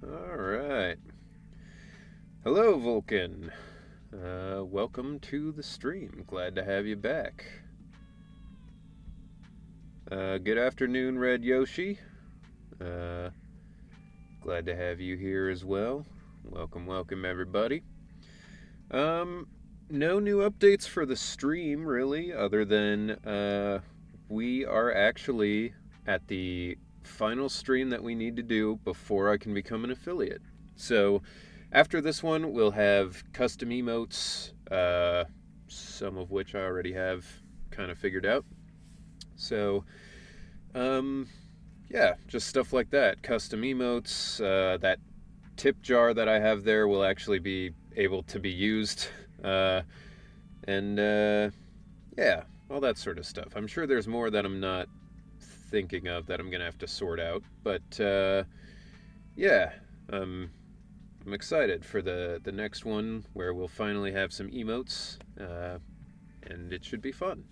Alright. Hello, Vulcan. Welcome to the stream. Glad to have you back. Good afternoon, Red Yoshi. Glad to have you here as well. Welcome, everybody. No new updates for the stream, really, other than we are actually at the final stream that we need to do before I can become an affiliate. So, after this one, we'll have custom emotes, some of which I already have kind of figured out. So, yeah, just stuff like that. Custom emotes, that tip jar that I have there will actually be able to be used. And yeah, all that sort of stuff. I'm sure there's more that I'm not thinking of that I'm going to have to sort out. But yeah, I'm excited for the next one where we'll finally have some emotes, and it should be fun.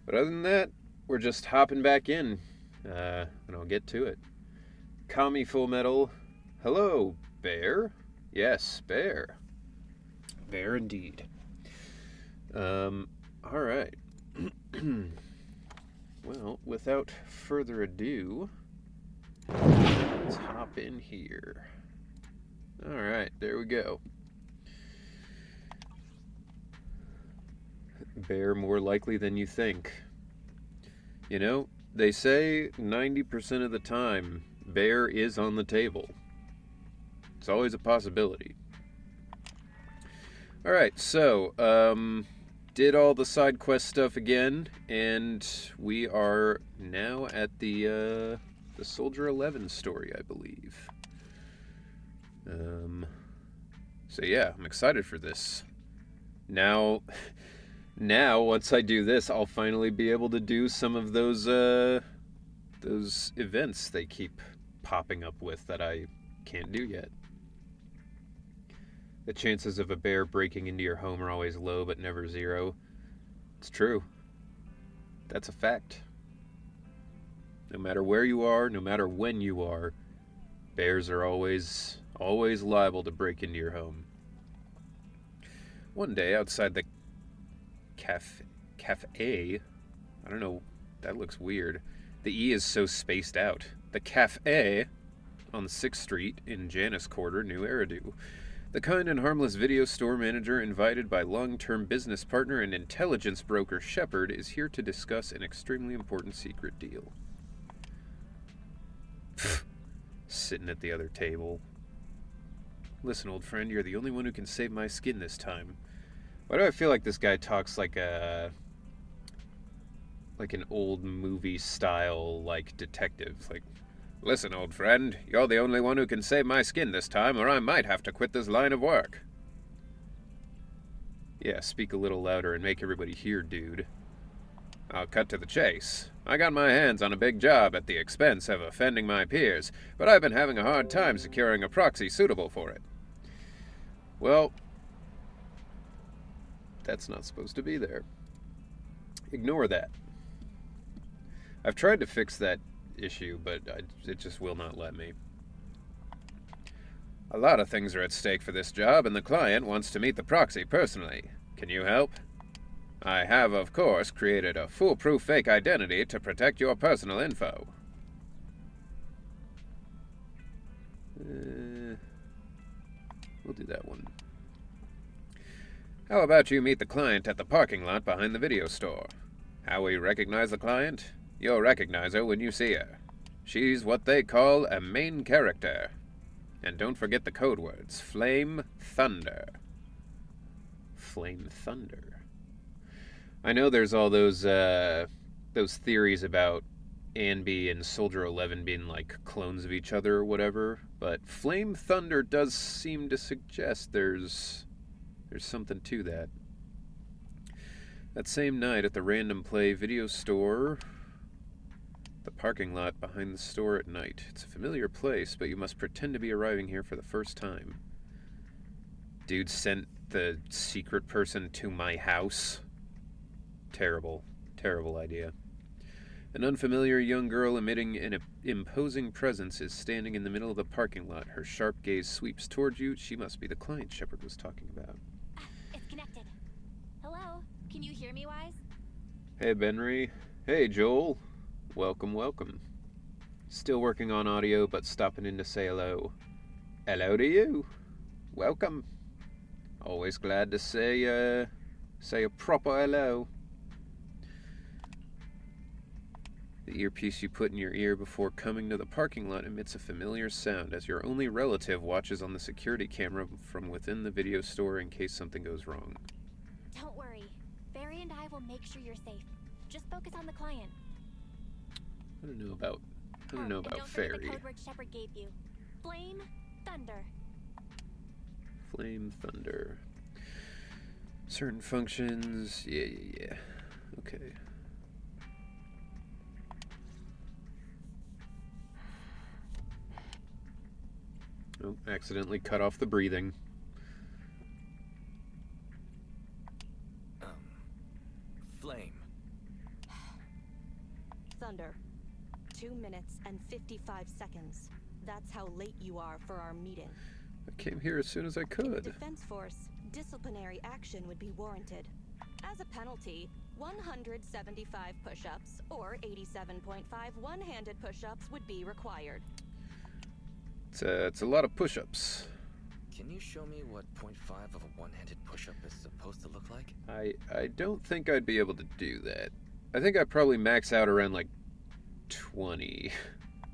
But other than that, we're just hopping back in, and I'll get to it. Kami Full Metal, hello, Bear. Yes, Bear. Bear indeed. Alright. Well, without further ado, let's hop in here. Alright, there we go. Bear more likely than you think. You know, they say 90% of the time, Bear is on the table. It's always a possibility. Alright, so, did all the side quest stuff again, and we are now at the Soldier 11 story, I believe. So yeah, I'm excited for this. Now, once I do this, I'll finally be able to do some of those events they keep popping up with that I can't do yet. The chances of a bear breaking into your home are always low, but never zero. It's true. That's a fact. No matter where you are, no matter when you are, bears are always liable to break into your home. One day, outside the cafe, I don't know, that looks weird. The E is so spaced out. The cafe on 6th Street in Janus Quarter, New Eridu. The kind and harmless video store manager invited by long-term business partner and intelligence broker Shepard is here to discuss an extremely important secret deal. Sitting at the other table. Listen, old friend, you're the only one who can save my skin this time. Why do I feel like this guy talks like an old movie style, like, detective? Like, listen, old friend, you're the only one who can save my skin this time, or I might have to quit this line of work. Yeah, speak a little louder and make everybody hear, dude. I'll cut to the chase. I got my hands on a big job at the expense of offending my peers, but I've been having a hard time securing a proxy suitable for it. Well, that's not supposed to be there. Ignore that. I've tried to fix that issue, but it just will not let me. A lot of things are at stake for this job, and the client wants to meet the proxy personally. Can you help? I have, of course, created a foolproof fake identity to protect your personal info. We'll do that one. How about you meet the client at the parking lot behind the video store? How we recognize the client? You'll recognize her when you see her. She's what they call a main character. And don't forget the code words. Flame Thunder. Flame Thunder. I know there's all those theories about Anby and Soldier 11 being like clones of each other or whatever, but Flame Thunder does seem to suggest there's something to that. That same night at the Random Play video store, the parking lot behind the store at night. It's a familiar place, but you must pretend to be arriving here for the first time. Dude sent the secret person to my house. Terrible idea. An unfamiliar young girl emitting an imposing presence is standing in the middle of the parking lot. Her sharp gaze sweeps toward you. She must be the client Shepard was talking about. It's connected. Hello? Can you hear me, Wise? Hey, Benry. Hey, Joel. Welcome, welcome. Still working on audio, but stopping in to say hello. Hello to you. Welcome. Always glad to say a proper hello. The earpiece you put in your ear before coming to the parking lot emits a familiar sound as your only relative watches on the security camera from within the video store in case something goes wrong. Don't worry. Barry and I will make sure you're safe. Just focus on the client. I don't know about and don't Fairy. forget the code word Shepard gave you. Flame Thunder. Flame Thunder. Certain functions. Yeah. Okay. Oh, accidentally cut off the breathing. Flame. Thunder. 2 minutes and 55 seconds. That's how late you are for our meeting. I came here as soon as I In the could. Defense Force, disciplinary action would be warranted. As a penalty, 175 push-ups or 87.5 one-handed push-ups would be required. It's a lot of push-ups. Can you show me what 0.5 of a one-handed push-up is supposed to look like? I don't think I'd be able to do that. I think I'd probably max out around like 20.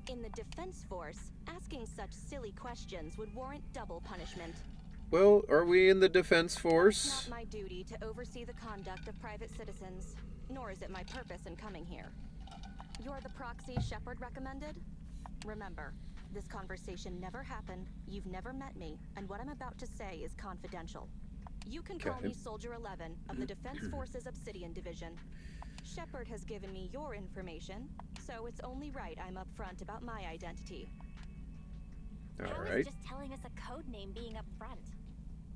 In the Defense Force, asking such silly questions would warrant double punishment. Well, are we in the Defense It's Force? not my duty to oversee the conduct of private citizens, nor is it my purpose in coming here. You're the proxy Shepard recommended? Remember, this conversation never happened, you've never met me, and what I'm about to say is confidential. You can call Okay. me Soldier 11 of the Defense Forces Obsidian Division. Shepard has given me your information, so it's only right I'm upfront about my identity. All How right. is just telling us a code name being up front?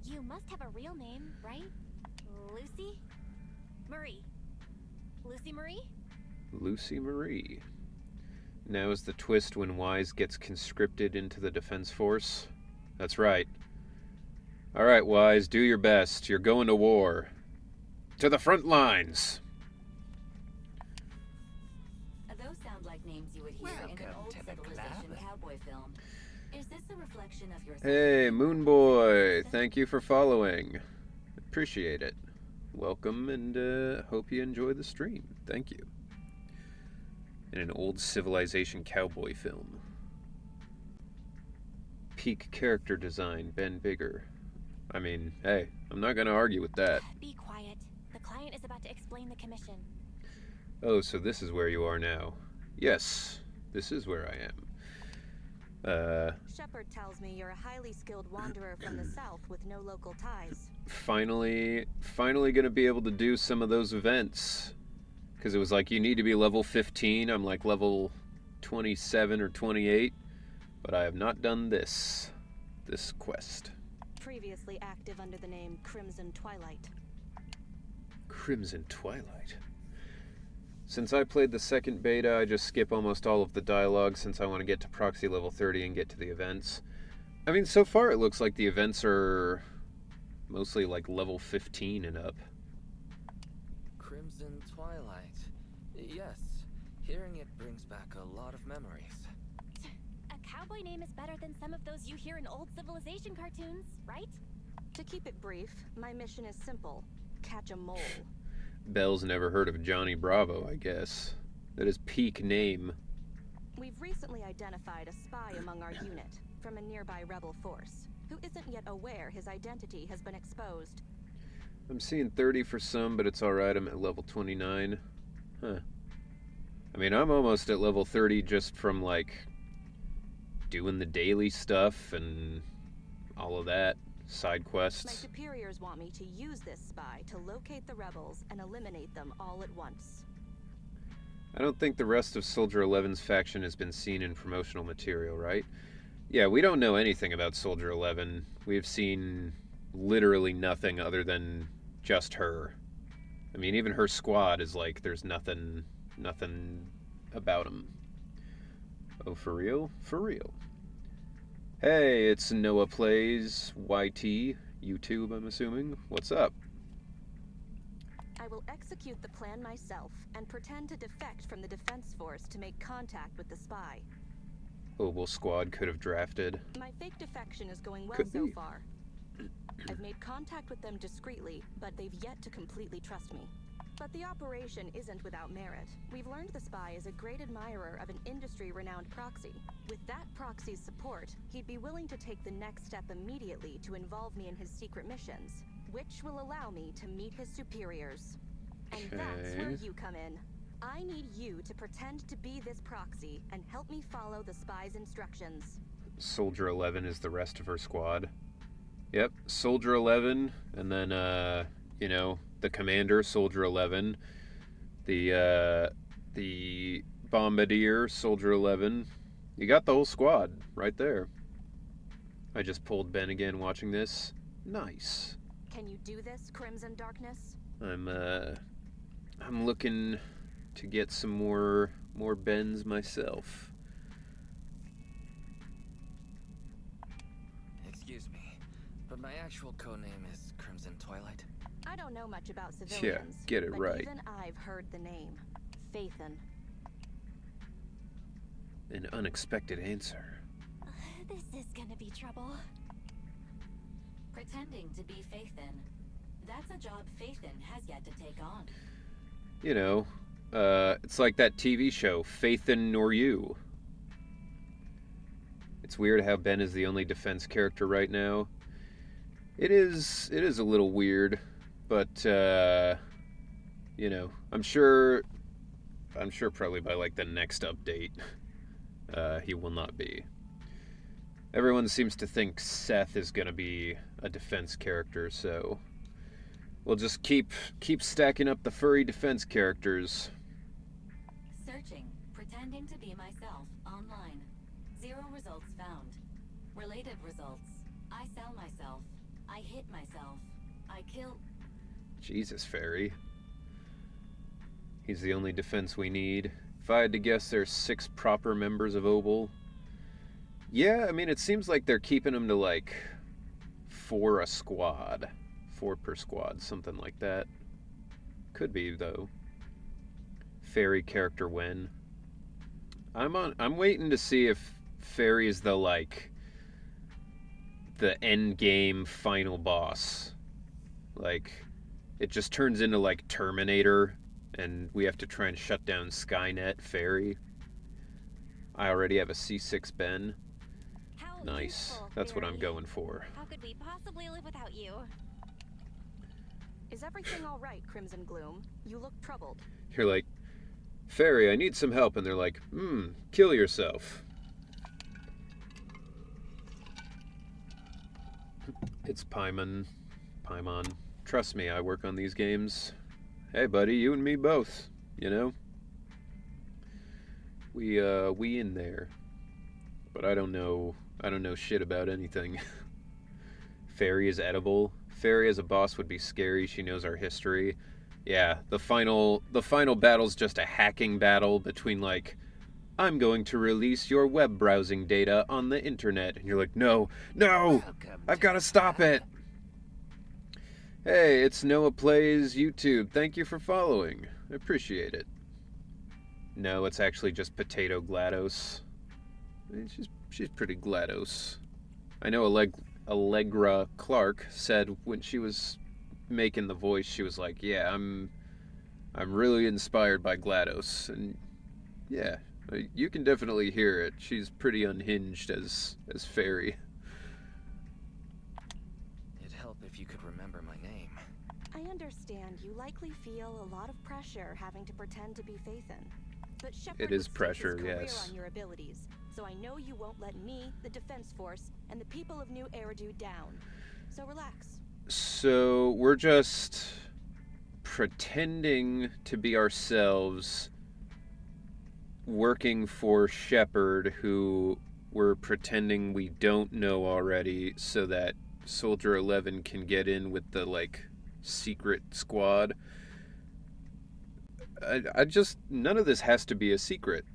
You must have a real name, right? Lucy? Marie. Lucy Marie? Lucy Marie. Now is the twist when Wise gets conscripted into the Defense Force. That's right. All right, Wise, do your best. You're going to war. To the front lines. Those sound like names you would hear in an Welcome old to the civilization club. cowboy film. Is this a reflection of your... Hey, Moon Boy. Thank you for following. Appreciate it. Welcome, and hope you enjoy the stream. Thank you. In an old civilization cowboy film. Peak character design, Ben Bigger. I mean, hey, I'm not going to argue with that. Be quiet. The client is about to explain the commission. Oh, so this is where you are now. Yes, this is where I am. Shepard tells me you're a highly skilled wanderer from the south with no local ties. Finally gonna be able to do some of those events. Because it was like, you need to be level 15. I'm like level 27 or 28. But I have not done this quest. Previously active under the name Crimson Twilight. Crimson Twilight. Since I played the second beta, I just skip almost all of the dialogue since I want to get to proxy level 30 and get to the events. I mean, so far it looks like the events are mostly like level 15 and up. Crimson Twilight. Yes, hearing it brings back a lot of memories. A cowboy name is better than some of those you hear in old civilization cartoons, right? To keep it brief, my mission is simple. Catch a mole. Bell's never heard of Johnny Bravo, I guess. That is peak name. We've recently identified a spy among our unit from a nearby rebel force, who isn't yet aware his identity has been exposed. I'm seeing 30 for some, but it's alright, I'm at level 29. Huh. I mean, I'm almost at level 30 just from, like, doing the daily stuff and all of that. Side My quests. superiors want me to use this spy to locate the rebels and eliminate them all at once. I don't think the rest of Soldier 11's faction has been seen in promotional material, right? Yeah, we don't know anything about Soldier 11. We've seen literally nothing other than just her. I mean, even her squad is like, there's nothing about him. Oh, for real? For real. Hey, it's Noah Plays YT, YouTube, I'm assuming. What's up? I will execute the plan myself and pretend to defect from the defense force to make contact with the spy. Obel Squad could have drafted. My fake defection is going well Could so be. far. I've made contact with them discreetly, but they've yet to completely trust me. But the operation isn't without merit. We've learned the spy is a great admirer of an industry-renowned proxy. With that proxy's support, he'd be willing to take the next step immediately to involve me in his secret missions, which will allow me to meet his superiors. And that's where Okay. you come in. I need you to pretend to be this proxy and help me follow the spy's instructions. Soldier 11 is the rest of her squad. Yep, Soldier 11, and then, you know, the commander, Soldier 11, the bombardier, Soldier 11. You got the whole squad right there. I just pulled Ben again watching this. Nice. Can you do this, Crimson Darkness? I'm looking to get some more Bens myself. Excuse me, but my actual codename is Crimson Twilight. I don't know much about civilians. get it but right. Even I've heard the name. Phaethon. An unexpected answer. This is gonna be trouble. Pretending to be Phaethon. That's a job Phaethon has yet to take on. You know, it's like that TV show, Phaethon Nor You. It's weird how Ben is the only defense character right now. It is a little weird, but you know, I'm sure probably by like the next update, he will not be. Everyone seems to think Seth is gonna be a defense character, so we'll just keep stacking up the furry defense characters. Searching, pretending to be myself, online. 0 results found. Related results. I sell myself. I hit myself. I kill... Jesus, Fairy. He's the only defense we need. If I had to guess, there's 6 proper members of Obel. Yeah, I mean, it seems like they're keeping him to like 4 a squad. 4 per squad, something like that. Could be, though. Fairy character when. I'm waiting to see if Fairy is the end game final boss. Like, it just turns into like Terminator and we have to try and shut down Skynet. Fairy. I already have a C6 Ben. How Nice. useful, That's what I'm Barry. going for. How could we possibly live without you? Is everything all right, Crimson Gloom? You look troubled. You're like, Fairy, I need some help. And they're like, kill yourself. It's Paimon. Trust me, I work on these games. Hey, buddy, you and me both, you know? We in there. But I don't know shit about anything. Fairy is edible. Fairy as a boss would be scary. She knows our history. Yeah, the final battle's just a hacking battle between like, I'm going to release your web browsing data on the internet. And you're like, no, I've got to stop it. Hey, it's Noah Plays YouTube. Thank you for following. I appreciate it. No, it's actually just Potato GLaDOS. I mean, she's pretty GLaDOS. I know Allegra Clark said when she was making the voice, she was like, yeah, I'm really inspired by GLaDOS. And yeah, you can definitely hear it. She's pretty unhinged as Fairy. It'd help if you could remember my name. I understand you likely feel a lot of pressure having to pretend to be Phaethon. But Shepard It is would stake pressure, his career yes. on your abilities, so I know you won't let me, the Defense Force, and the people of New Eridu down. So relax. So we're just pretending to be ourselves, working for Shepard, who we're pretending we don't know already, so that Soldier 11 can get in with the like secret squad. I just none of this has to be a secret.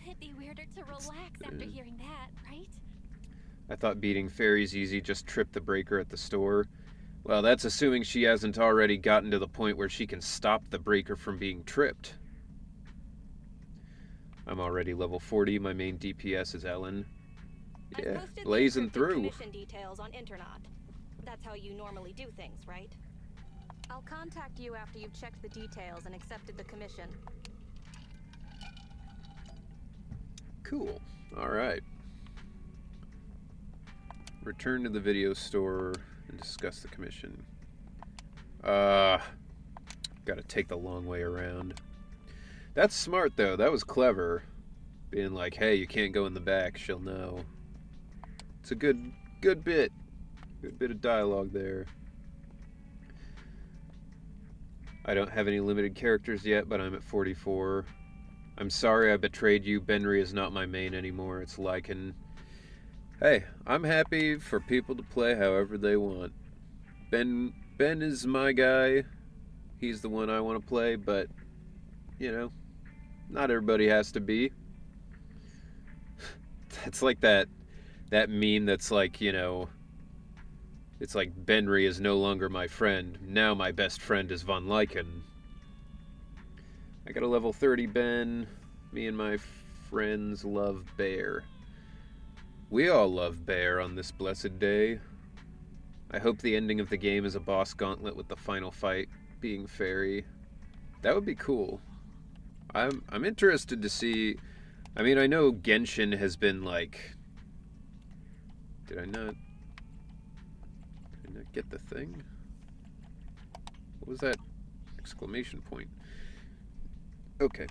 It'd be weirder to relax after hearing that, right? I thought beating Fairy's easy, just trip the breaker at the store. Well, that's assuming she hasn't already gotten to the point where she can stop the breaker from being tripped. I'm already level 40. My main DPS is Ellen. Yeah, blazing through. Commission details on Internet. That's how you normally do things, right? I'll contact you after you've checked the details and accepted the commission. Cool. Alright. Return to the video store and discuss the commission. Gotta take the long way around. That's smart, though. That was clever. Being like, hey, you can't go in the back. She'll know. It's a good bit. Good bit of dialogue there. I don't have any limited characters yet, but I'm at 44. I'm sorry I betrayed you. Benry is not my main anymore. It's Lycan. Hey, I'm happy for people to play however they want. Ben is my guy. He's the one I want to play, but, you know, not everybody has to be. It's like that meme that's like, you know, it's like Benry is no longer my friend. Now my best friend is Von Lycan. I got a level 30 Ben. Me and my friends love Bear. We all love Bear on this blessed day. I hope the ending of the game is a boss gauntlet with the final fight being Fairy. That would be cool. I'm interested to see. I mean, I know Genshin has been like. Did I not get the thing? What was that exclamation point? Okay.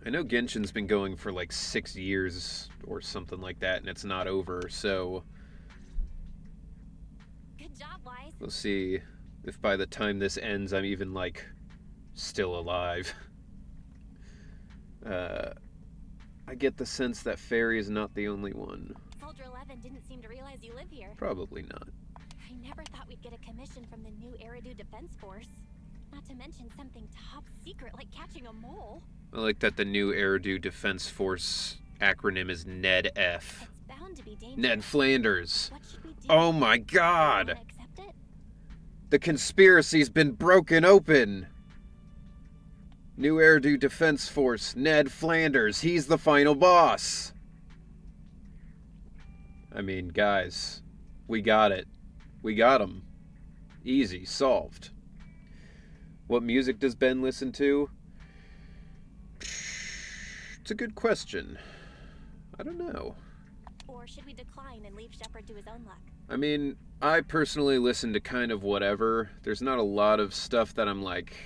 I know Genshin's been going for like 6 years or something like that, and it's not over, so Good job, Wise. we'll see if by the time this ends I'm even, like, still alive. I get the sense that Fairy is not the only one. Soldier 11 didn't seem to realize you live here. Probably not. I never thought we'd get a commission from the new Eridu Defense Force. Not to mention something top secret like catching a mole. I like that the new Eridu Defense Force acronym is NEDF. It's bound to be dangerous. Ned Flanders. What should we do? Oh my Do you god! wanna accept it? The conspiracy's been broken open! New Eridu Defense Force, Ned Flanders. He's the final boss! I mean, guys, we got it. We got him. Easy, solved. What music does Ben listen to? It's a good question. I don't know. Or should we decline and leave Shepard to his own luck? I mean, I personally listen to kind of whatever. There's not a lot of stuff that I'm like,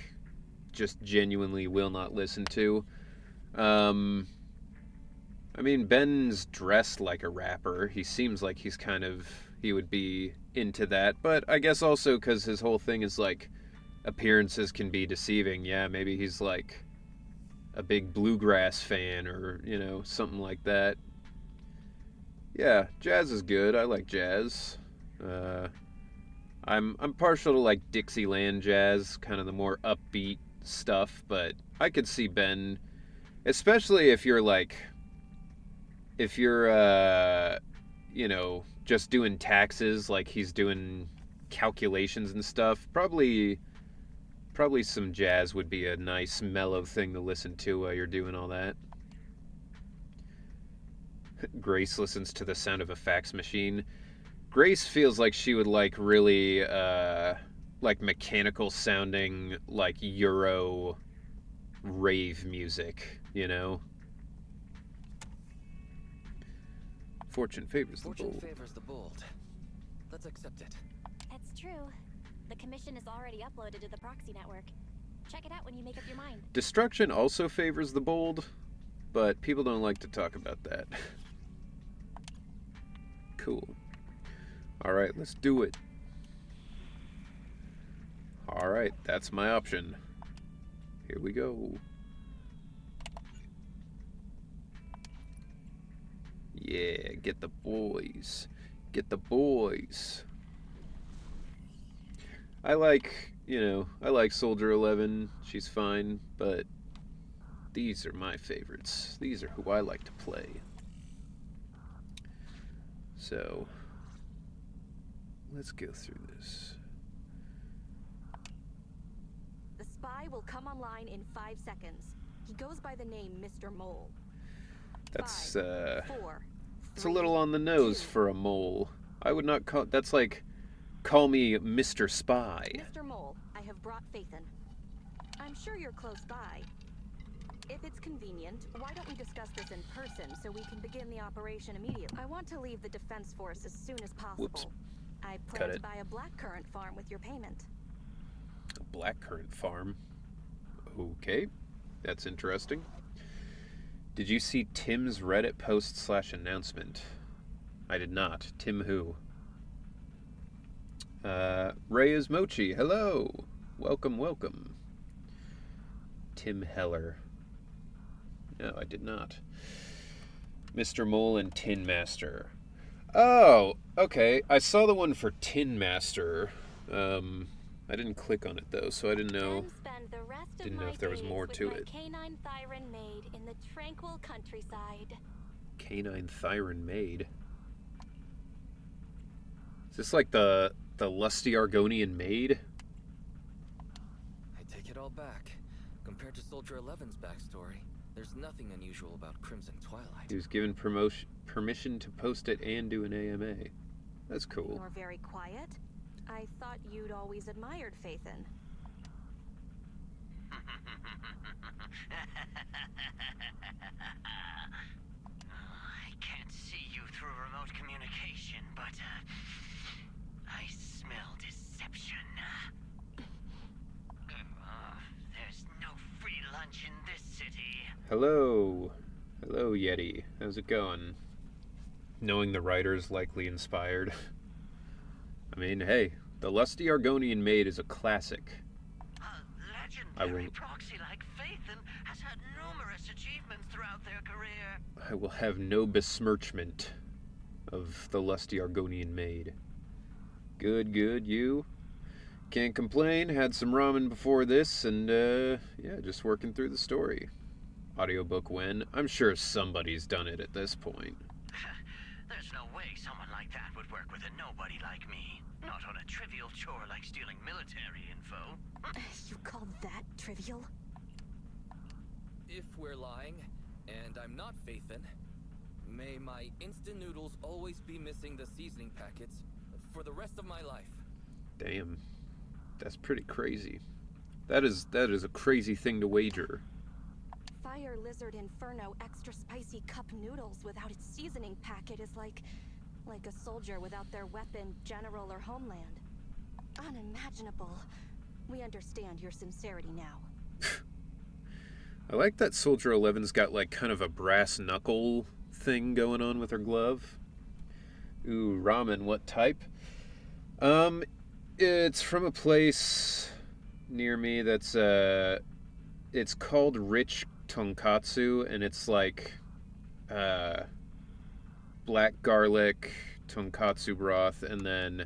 just genuinely will not listen to. I mean, Ben's dressed like a rapper. He seems like he would be into that. But I guess also because his whole thing is like, appearances can be deceiving. Yeah, maybe he's like a big bluegrass fan or, you know, something like that. Yeah, jazz is good. I like jazz. I'm partial to like Dixieland jazz, kind of the more upbeat stuff, but I could see Ben, especially if you're you know, just doing taxes, like he's doing calculations and stuff. Probably some jazz would be a nice mellow thing to listen to while you're doing all that. Grace listens to the sound of a fax machine. Grace feels like she would like really like mechanical sounding like Euro rave music, you know? Fortune favors the bold. Fortune favors the bold. Let's accept it. That's true. The commission is already uploaded to the proxy network. Check it out when you make up your mind. Destruction also favors the bold, but people don't like to talk about that. Cool. Alright, let's do it. Alright, that's my option. Here we go. Yeah, get the boys. Get the boys. I like, I like Soldier 11. She's fine, but these are my favorites. These are who I like to play. So, let's go through this. The spy will come online in 5 seconds. He goes by the name Mr. Mole. That's, 5, 4, it's a little on the nose for a mole. I would not call... That's like, call me Mr. Spy. Mr. Mole, I have brought Faithin. I'm sure you're close by. If it's convenient, why don't we discuss this in person so we can begin the operation immediately? I want to leave the Defense Force as soon as possible. Whoops. I Cut plan to it. buy a blackcurrant farm with your payment. A blackcurrant farm. Okay, that's interesting. Did you see Tim's Reddit post / announcement? I did not. Tim who? Ray is Mochi. Hello. Welcome, welcome. Tim Heller. No, I did not. Mr. Mole and Tin Master. Oh, okay. I saw the one for Tin Master. I didn't click on it though, so I didn't know. Then spend the rest of Didn't know my if there was days more with to my it. canine Thyron maid in the tranquil countryside. Canine Thyron Maid. Is this like the lusty Argonian maid? I take it all back. Compared to Soldier 11's backstory, there's nothing unusual about Crimson Twilight. He was given permission to post it and do an AMA. That's cool. You're very quiet. I thought you'd always admired Faithin. I can't see you through remote communication, but I smell deception. There's no free lunch in this city. Hello. Hello, Yeti. How's it going? Knowing the writer's likely inspired. I mean, hey, the lusty Argonian maid is a classic. A legendary proxy like Faithin has had numerous achievements throughout their career. I will have no besmirchment of the lusty Argonian maid. Good, good, you? Can't complain. Had some ramen before this, and, yeah, just working through the story. Audiobook when? I'm sure somebody's done it at this point. There's no way someone like that would work with a nobody like me. Not on a trivial chore like stealing military info. You call that trivial? If we're lying, and I'm not Faithin, may my instant noodles always be missing the seasoning packets for the rest of my life. Damn. That's pretty crazy. That is a crazy thing to wager. Fire Lizard Inferno extra spicy cup noodles without its seasoning packet is like a soldier without their weapon, general, or homeland. Unimaginable. We understand your sincerity now. I like that Soldier 11's got like kind of a brass knuckle thing going on with her glove. Ooh, ramen, what type? It's from a place near me that's it's called Rich Tonkatsu, and it's like black garlic tonkatsu broth, and then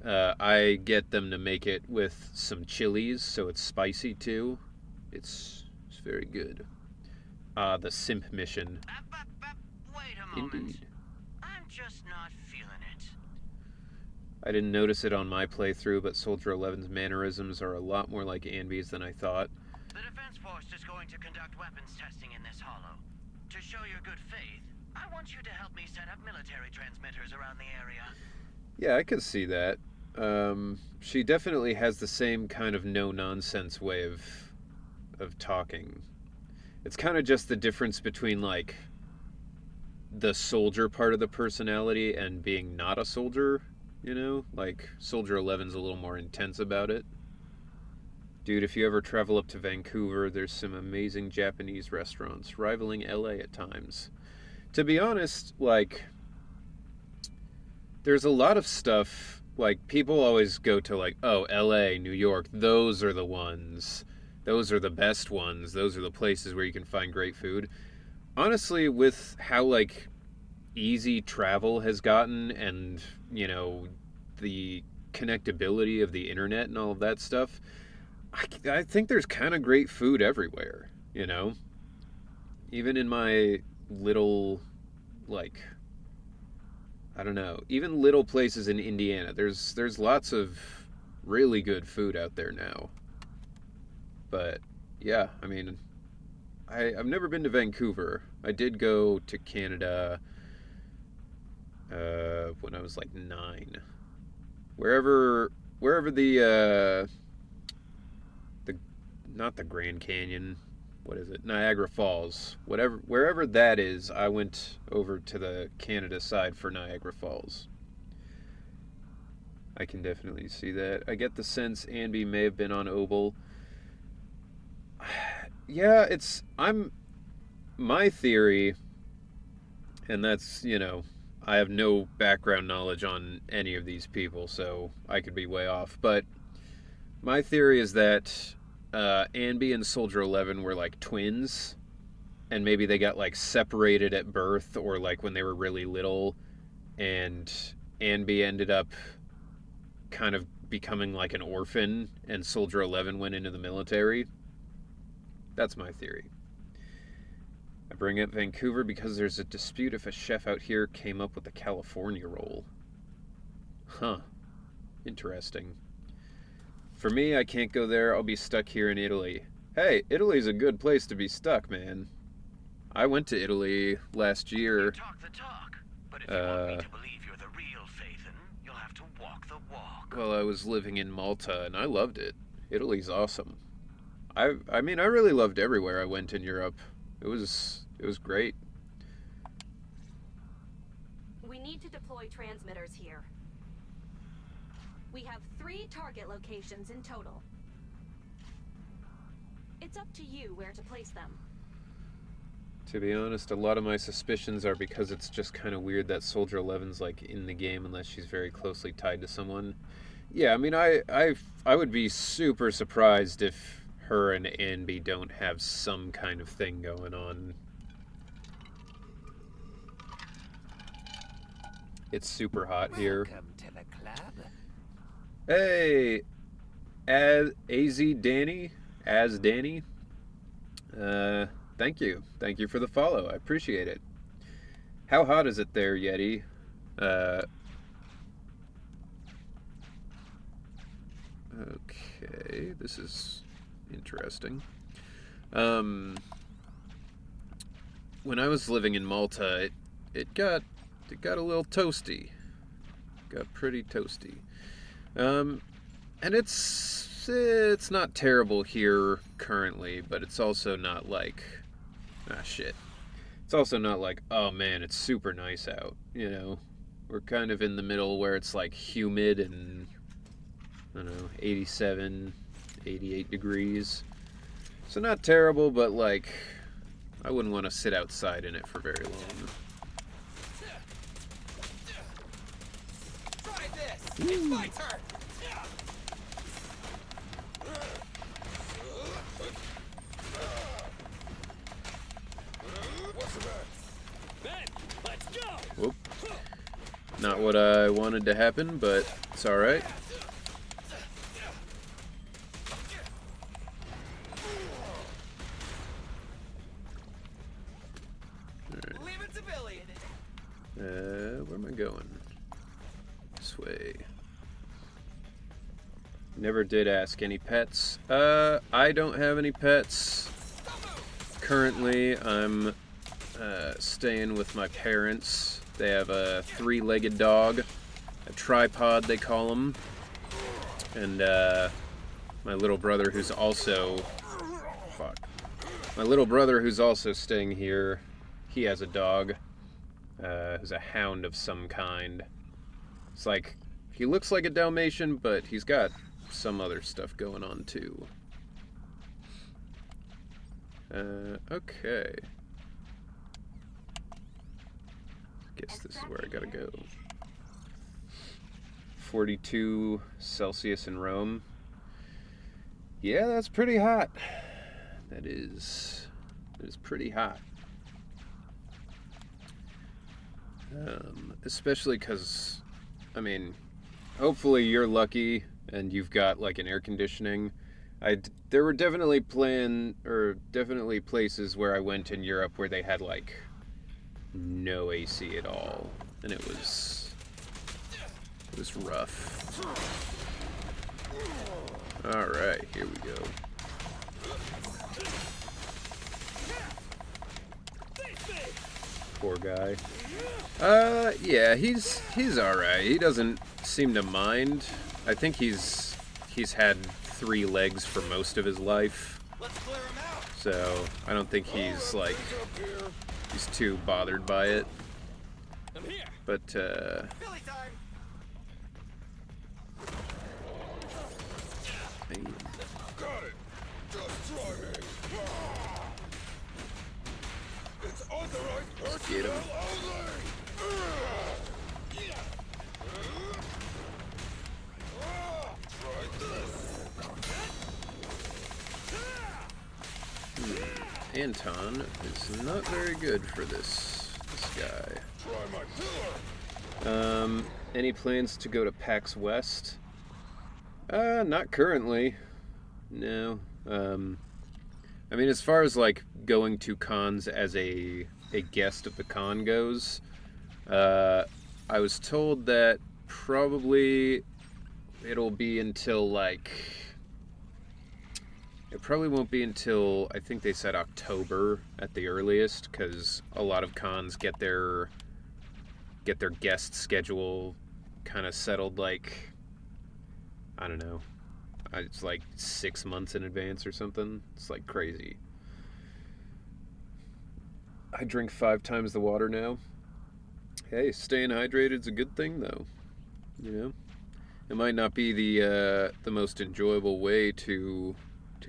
I get them to make it with some chilies, so it's spicy too. It's very good. The Simp Mission. Wait a moment. Indeed. I'm just not feeling it. I didn't notice it on my playthrough, but Soldier 11's mannerisms are a lot more like Anby's than I thought. The Defense Force is going to conduct weapons testing in this hollow. To show your good faith, I want you to help me set up military transmitters around the area. Yeah, I could see that. She definitely has the same kind of no-nonsense way of talking. It's kind of just the difference between, like, the soldier part of the personality and being not a soldier, you know? Like, Soldier 11's a little more intense about it. Dude, if you ever travel up to Vancouver, there's some amazing Japanese restaurants, rivaling LA at times. To be honest, like, there's a lot of stuff, like, people always go to, like, oh, LA, New York, those are the ones. Those are the best ones. Those are the places where you can find great food. Honestly, with how, like, easy travel has gotten and, you know, the connectability of the internet and all of that stuff, I think there's kind of great food everywhere, you know? Even in my little, like, I don't know, even little places in Indiana, there's lots of really good food out there now. But yeah, I mean, I've never been to Vancouver. I did go to Canada when I was like 9. Wherever the not the Grand Canyon, what is it? Niagara Falls. Wherever that is, I went over to the Canada side for Niagara Falls. I can definitely see that. I get the sense Anby may have been on Obel. Yeah, I'm my theory, and that's, I have no background knowledge on any of these people, so I could be way off. But my theory is that Anby and Soldier 11 were like twins, and maybe they got like separated at birth or like when they were really little, and Anby ended up kind of becoming like an orphan, and Soldier 11 went into the military. That's my theory. I bring up Vancouver because there's a dispute if a chef out here came up with the California roll. Huh. Interesting. For me, I can't go there. I'll be stuck here in Italy. Hey, Italy's a good place to be stuck, man. I went to Italy last year. You talk the talk, but if you want me to believe you're the real Phaethon, you'll have to walk the walk. Well, I was living in Malta, and I loved it. Italy's awesome. I mean, I really loved everywhere I went in Europe. It was great. We need to deploy transmitters here. We have 3 target locations in total. It's up to you where to place them. To be honest, a lot of my suspicions are because it's just kind of weird that Soldier 11's like in the game unless she's very closely tied to someone. Yeah, I mean, I would be super surprised if her and Anby don't have some kind of thing going on. It's super hot here. Welcome to the club. Hey, Az Danny, thank you for the follow. I appreciate it. How hot is it there, Yeti? Okay, this is interesting. When I was living in Malta, it got a little toasty. Got pretty toasty. And it's not terrible here currently, but it's also not like shit. It's also not like, oh man, it's super nice out, We're kind of in the middle where it's like humid and I don't know, 87, 88 degrees. So not terrible, but like I wouldn't want to sit outside in it for very long. Try this! It's my turn! Ben, let's go! Whoop. Not what I wanted to happen, but it's alright. Leave it to Billy! Where am I going? This way. Never did ask any pets. I don't have any pets. Currently, I'm staying with my parents. They have a 3-legged dog, a tripod they call him, and my little brother who's also staying here. He has a dog, who's a hound of some kind. It's like, he looks like a Dalmatian, but he's got some other stuff going on too. Okay. Guess this is where I gotta go. 42 Celsius in Rome. Yeah, that's pretty hot. That is pretty hot. Especially because, I mean, hopefully you're lucky and you've got like an air conditioning. There were definitely definitely places where I went in Europe where they had like no AC at all, and it was rough. All right, here we go. Poor guy. Yeah, he's all right. He doesn't seem to mind. I think he's had 3 legs for most of his life. So I don't think he's like he's too bothered by it. But Got it. Just try me. It's authorized get him. personnel only. Try this. Anton is not very good for this guy. Try my pillar. Any plans to go to PAX West? Not currently. No. I mean, as far as like going to cons as a guest of the con goes, I was told that probably it'll be until like it probably won't be until I think they said October at the earliest, because a lot of cons get their guest schedule kind of settled like, I don't know, it's like 6 months in advance or something. It's like crazy. I drink 5 times the water now. Hey, staying hydrated's a good thing though. You know, it might not be the most enjoyable way to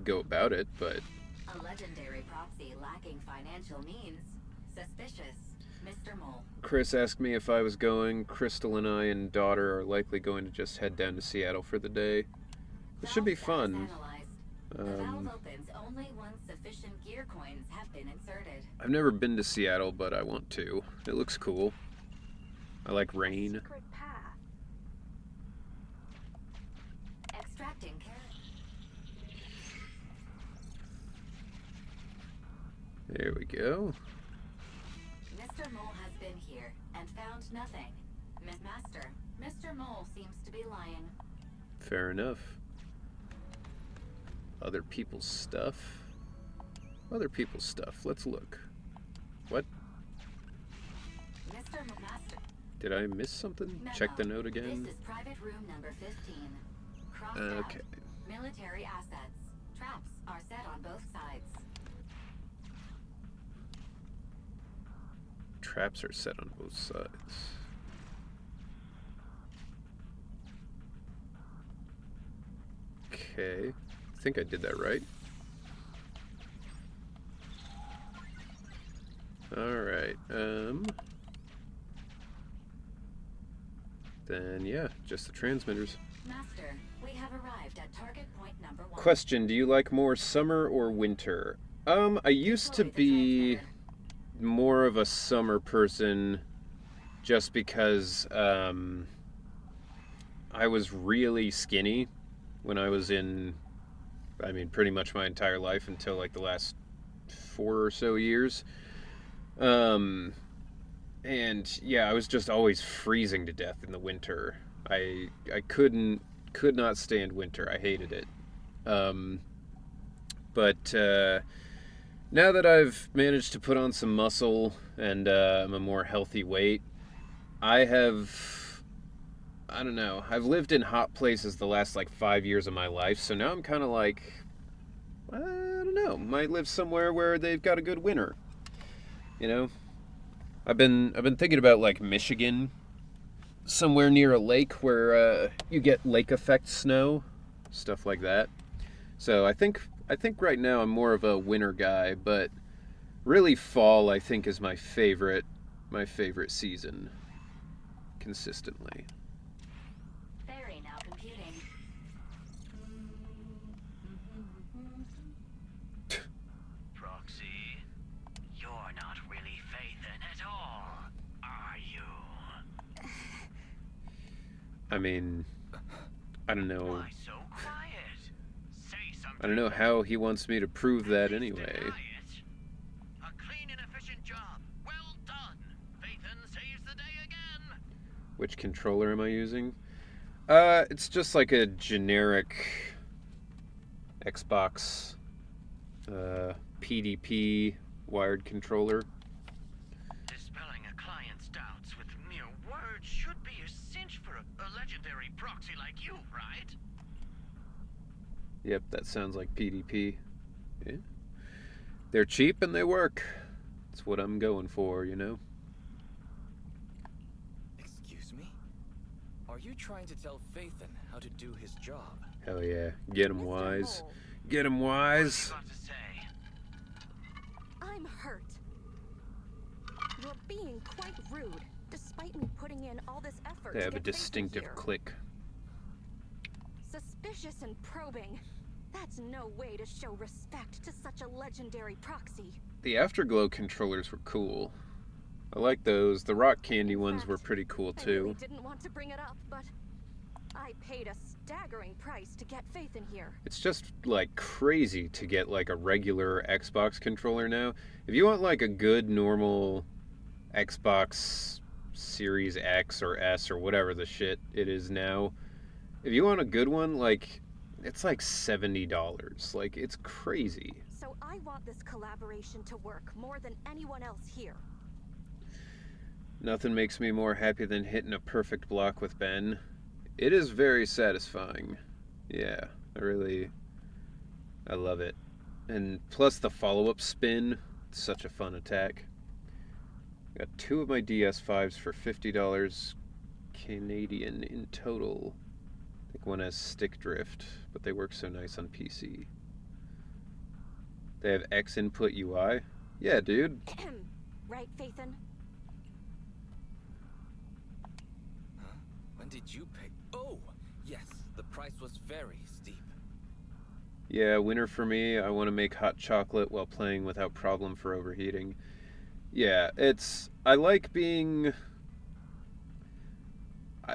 go about it, but A legendary proxy lacking financial means. Suspicious. Mr. Mole. Chris asked me if I was going. Crystal and I and daughter are likely going to just head down to Seattle for the day. It should be Valve fun. status analyzed. The valve opens only once sufficient gear coins have been inserted. I've never been to Seattle, but I want to. It looks cool. I like rain. Secret path. Extracting carrot. There we go. Mr. Mole has been here and found nothing. Miss Master, Mr. Mole seems to be lying. Fair enough. Other people's stuff. Other people's stuff. Let's look. What? Mr. Master. Did I miss something? Memo. Check the note again. This is private room number 15. Crossed Okay. out. Military assets. Traps are set on both sides. Traps are set on both sides. Okay. I think I did that right. Alright, then yeah, just the transmitters. Master, we have arrived at target point number 1. Question, do you like more summer or winter? I used to Deploy the be transmitter. more of a summer person just because I was really skinny when I was in, I mean, pretty much my entire life until like the last 4 or so years. And yeah, I was just always freezing to death in the winter. I could not stand winter. I hated it. But now that I've managed to put on some muscle and I'm a more healthy weight, I don't know, I've lived in hot places the last like 5 years of my life, so now I'm kind of like, I don't know, might live somewhere where they've got a good winter. You know, I've been thinking about like Michigan, somewhere near a lake where you get lake effect snow, stuff like that. So I think right now I'm more of a winter guy, but really fall I think is my favorite season consistently. Ferry now computing. Proxy, you're not really Phaethon at all, are you? I mean, I don't know. Why so quiet? Say something. I don't know how he wants me to prove that At least anyway. deny it. A clean and efficient job. Well done. Phaethon saves the day again. Which controller am I using? It's just like a generic Xbox PDP wired controller. Dispelling a client's doubts with mere words should be a cinch for a legendary proxy like you, right? Yep, that sounds like PDP. Yeah. They're cheap and they work. That's what I'm going for, you know? Excuse me? Are you trying to tell Phaethon how to do his job? Hell yeah. Get him Mr. wise. Mole, Get him wise. What have you got to say? I'm hurt. You're being quite rude, despite me putting in all this effort They to have a get Phaethon distinctive here. click. Suspicious and probing. That's no way to show respect to such a legendary proxy. The Afterglow controllers were cool. I like those. The rock candy In ones were fact, pretty cool I really too. didn't want to bring it up, but I paid a staggering price to get Phaethon here. It's just like crazy to get like a regular Xbox controller now. If you want like a good normal Xbox Series X or S or whatever the shit it is now, if you want a good one, like it's like $70. Like it's crazy. So I want this collaboration to work more than anyone else here. Nothing makes me more happy than hitting a perfect block with Ben. It is very satisfying. Yeah, I love it. And plus the follow-up spin, such a fun attack. Got 2 of my DS5s for $50 Canadian in total. I think one has stick drift, but they work so nice on PC. They have X input UI? Yeah, dude. Right, Phaethon? When did you pay? Oh, yes, the price was very steep. Yeah, winner for me. I want to make hot chocolate while playing without problem for overheating. Yeah, I like being...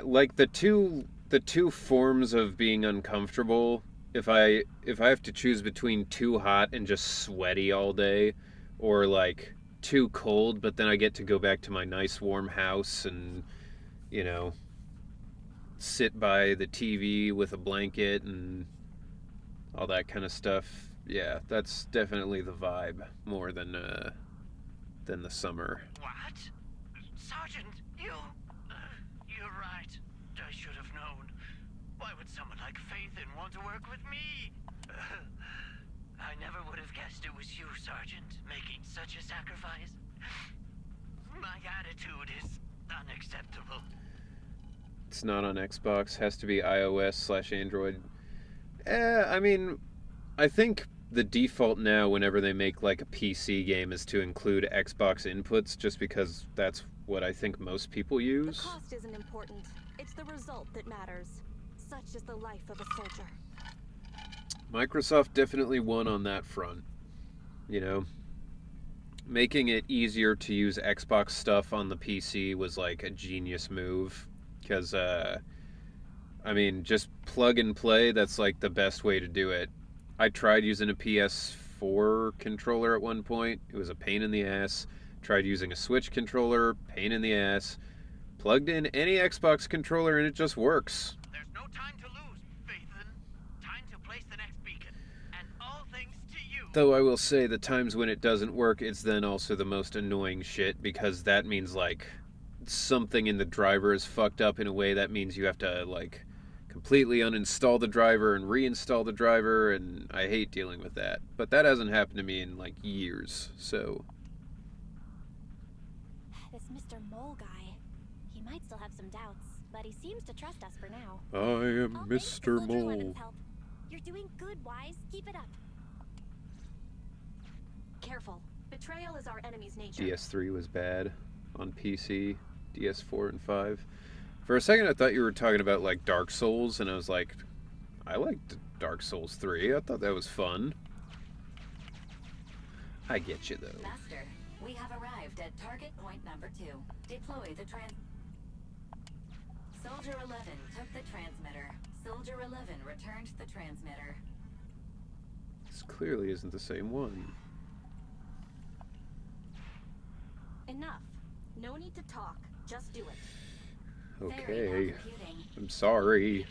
like the two forms of being uncomfortable. If I have to choose between too hot and just sweaty all day, or like too cold, but then I get to go back to my nice warm house and, you know, sit by the TV with a blanket and all that kind of stuff. Yeah, that's definitely the vibe more than the summer. What? Sergeant, you're right. I should have known. Why would someone like Phaethon want to work with me? I never would have guessed it was you, Sergeant, making such a sacrifice. My attitude is unacceptable. It's not on Xbox, has to be iOS/Android. I mean, I think the default now whenever they make like a PC game is to include Xbox inputs, just because that's what I think most people The use. cost isn't important. It's the result that matters. Such is the life of a soldier. Microsoft definitely won on that front. You know, making it easier to use Xbox stuff on the PC was like a genius move, because I mean, just plug and play, that's like the best way to do it. I tried using a PS4 controller at one point. It was a pain in the ass. Tried using a Switch controller, pain in the ass. Plugged in any Xbox controller and it just works. There's no time to lose, Phaethon. Time to place the next beacon. And all thanks to you. Though I will say the times when it doesn't work, it's then also the most annoying shit, because that means like something in the driver is fucked up in a way that means you have to like completely uninstall the driver and reinstall the driver, and I hate dealing with that. But that hasn't happened to me in like years, so... This Mr. Mole guy. He might still have some doubts, but he seems to trust us for now. I am All thanks to Mr. Soldier Mole. Lemon's help. You're doing good, Wise. Keep it up. Careful. Betrayal is our enemy's nature. DS3 was bad on PC, DS4 and 5. For a second I thought you were talking about like Dark Souls, and I was like, I liked Dark Souls 3. I thought that was fun. I get you though. Master, we have arrived at target point number 2. Deploy the Soldier 11 took the transmitter. Soldier 11 returned the transmitter. This clearly isn't the same one. Enough. No need to talk. Just do it. Okay. Computing. I'm sorry.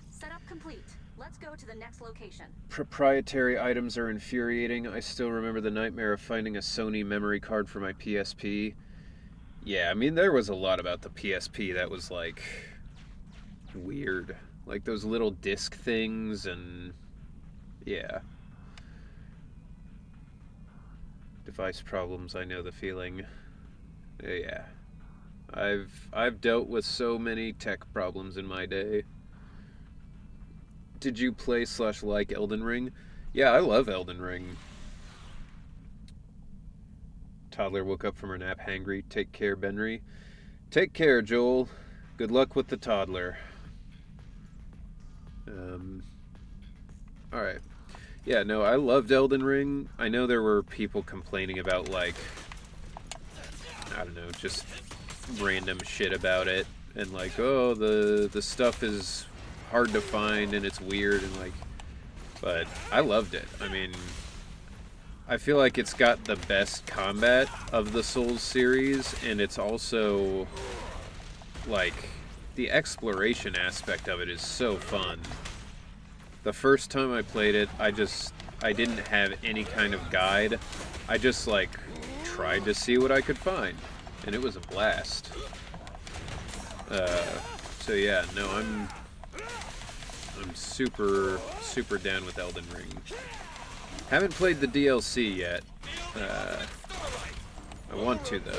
Setup complete. Let's go to the next location. Proprietary items are infuriating. I still remember the nightmare of finding a Sony memory card for my PSP. Yeah, I mean, there was a lot about the PSP that was, like, weird. Like those little disc things and... yeah. Device problems, I know the feeling. Yeah. I've dealt with so many tech problems in my day. Did you play / like Elden Ring? Yeah, I love Elden Ring. Toddler woke up from her nap hangry. Take care, Benry. Take care, Joel. Good luck with the toddler. Alright. Yeah, no, I loved Elden Ring. I know there were people complaining about, like, I don't know, just random shit about it. And like, oh, the stuff is hard to find and it's weird and like... But I loved it. I mean, I feel like it's got the best combat of the Souls series, and it's also, like, the exploration aspect of it is so fun. The first time I played it, I didn't have any kind of guide. I just, like, tried to see what I could find, and it was a blast. So yeah, no, I'm super down with Elden Ring. Haven't played the DLC yet. I want to, though.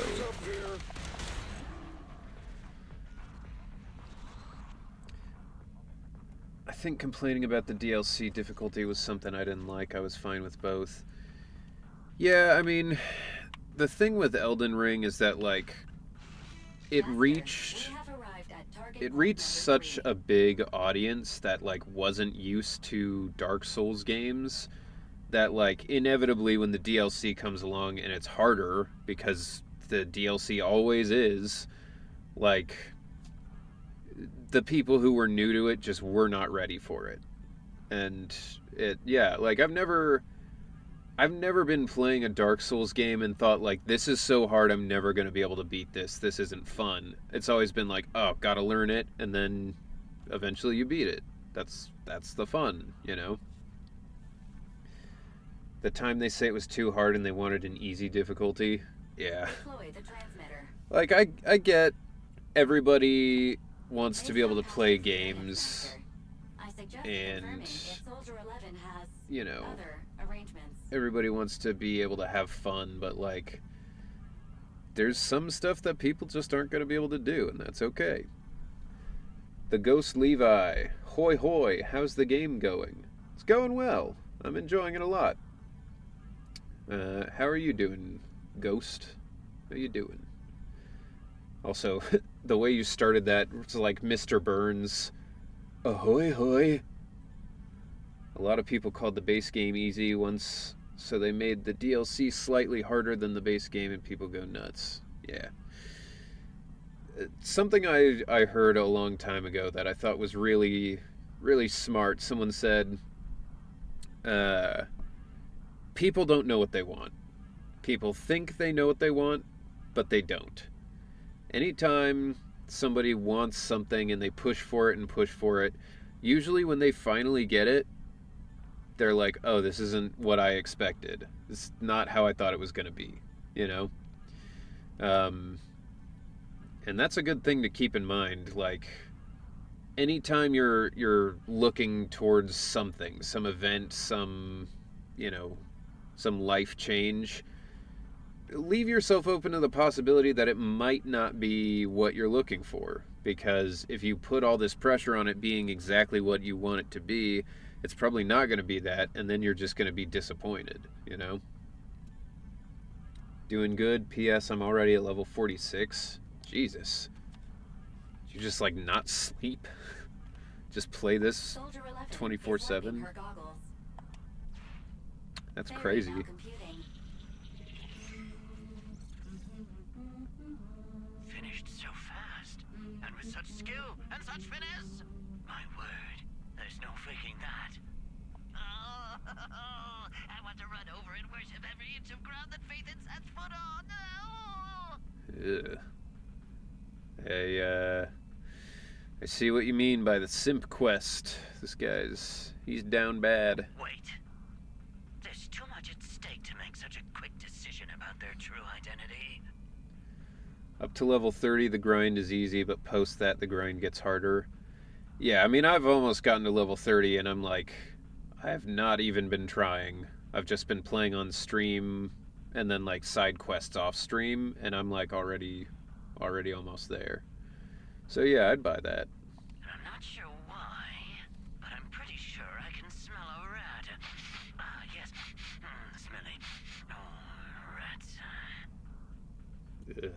I think complaining about the DLC difficulty was something I didn't like. I was fine with both. Yeah, I mean, the thing with Elden Ring is that, like, it reached such a big audience that, like, wasn't used to Dark Souls games that, like, inevitably when the DLC comes along and it's harder, because the DLC always is, like, the people who were new to it just were not ready for it. And it, yeah, like, I've never been playing a Dark Souls game and thought, like, this is so hard I'm never going to be able to beat this. This isn't fun. It's always been like, oh, gotta learn it, and then eventually you beat it. That's the fun, you know? The time they say it was too hard and they wanted an easy difficulty, yeah. Like, I get everybody wants to be able to play games, and, you know, everybody wants to be able to have fun, but, like, there's some stuff that people just aren't going to be able to do, and that's okay. The Ghost Levi. Hoi hoi, how's the game going? It's going well. I'm enjoying it a lot. How are you doing, Ghost? How you doing? Also, the way you started that, it's like Mr. Burns. Ahoy hoy. A lot of people called the base game easy once, so they made the DLC slightly harder than the base game and people go nuts. Yeah. Something I heard a long time ago that I thought was really, really smart. Someone said, people don't know what they want. People think they know what they want, but they don't. Anytime somebody wants something and they push for it, usually when they finally get it, they're like, oh, this isn't what I expected. This is not how I thought it was going to be, you know? And that's a good thing to keep in mind. Like, anytime you're looking towards something, some event, some, you know, some life change, leave yourself open to the possibility that it might not be what you're looking for. Because if you put all this pressure on it being exactly what you want it to be, it's probably not going to be that, and then you're just going to be disappointed, you know? Doing good. P.S. I'm already at level 46. Jesus. You just, like, not sleep? Just play this 24/7? That's crazy. Finished so fast, and with such such finesse? My word, there's no faking that. Oh, I want to run over and worship every inch of ground that Phaethon sets foot on. Oh. Ugh. I see what you mean by the simp quest. He's down bad. Wait. There's too much at stake to make such a quick decision about their true identity. Up to level 30, the grind is easy, but post that, the grind gets harder. Yeah, I mean, I've almost gotten to level 30, and I'm like, I have not even been trying. I've just been playing on stream, and then, like, side quests off stream, and I'm, like, already almost there. So, yeah, I'd buy that. I'm not sure why, but I'm pretty sure I can smell a rat. Yes. Smelly. Oh, rats. Ugh.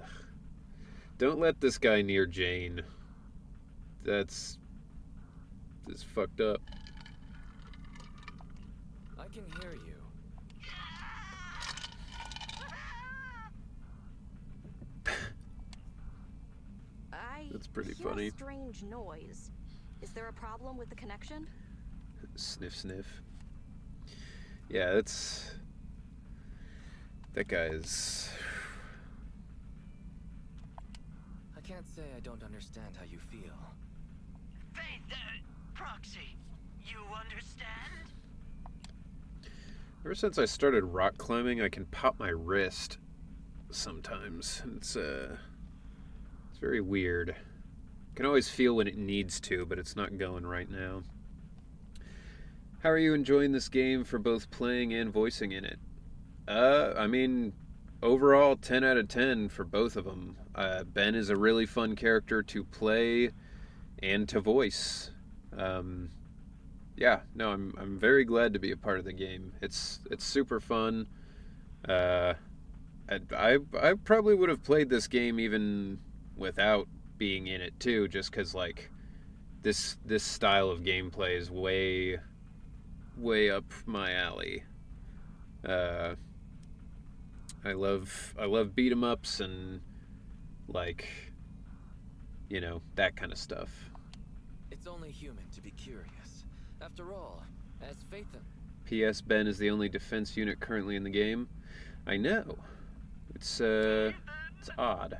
Don't let this guy near Jane. That's fucked up. I can hear you. That's pretty hear funny. A strange noise. Is there a problem with the connection? Sniff, sniff. Yeah, that guy is... I can't say I don't understand how you feel. Faith, Proxy, you understand? Ever since I started rock climbing, I can pop my wrist sometimes. It's very weird. I can always feel when it needs to, but it's not going right now. How are you enjoying this game for both playing and voicing in it? I mean, overall, 10 out of 10 for both of them. Ben is a really fun character to play and to voice. Yeah, no, I'm very glad to be a part of the game. It's super fun. I probably would have played this game even without being in it too, just because like this style of gameplay is way up my alley. I love beat 'em ups and like, you know, that kind of stuff. It's only human to be curious. After all, as Phaethon. P.S. Ben is the only defense unit currently in the game. I know. It's odd.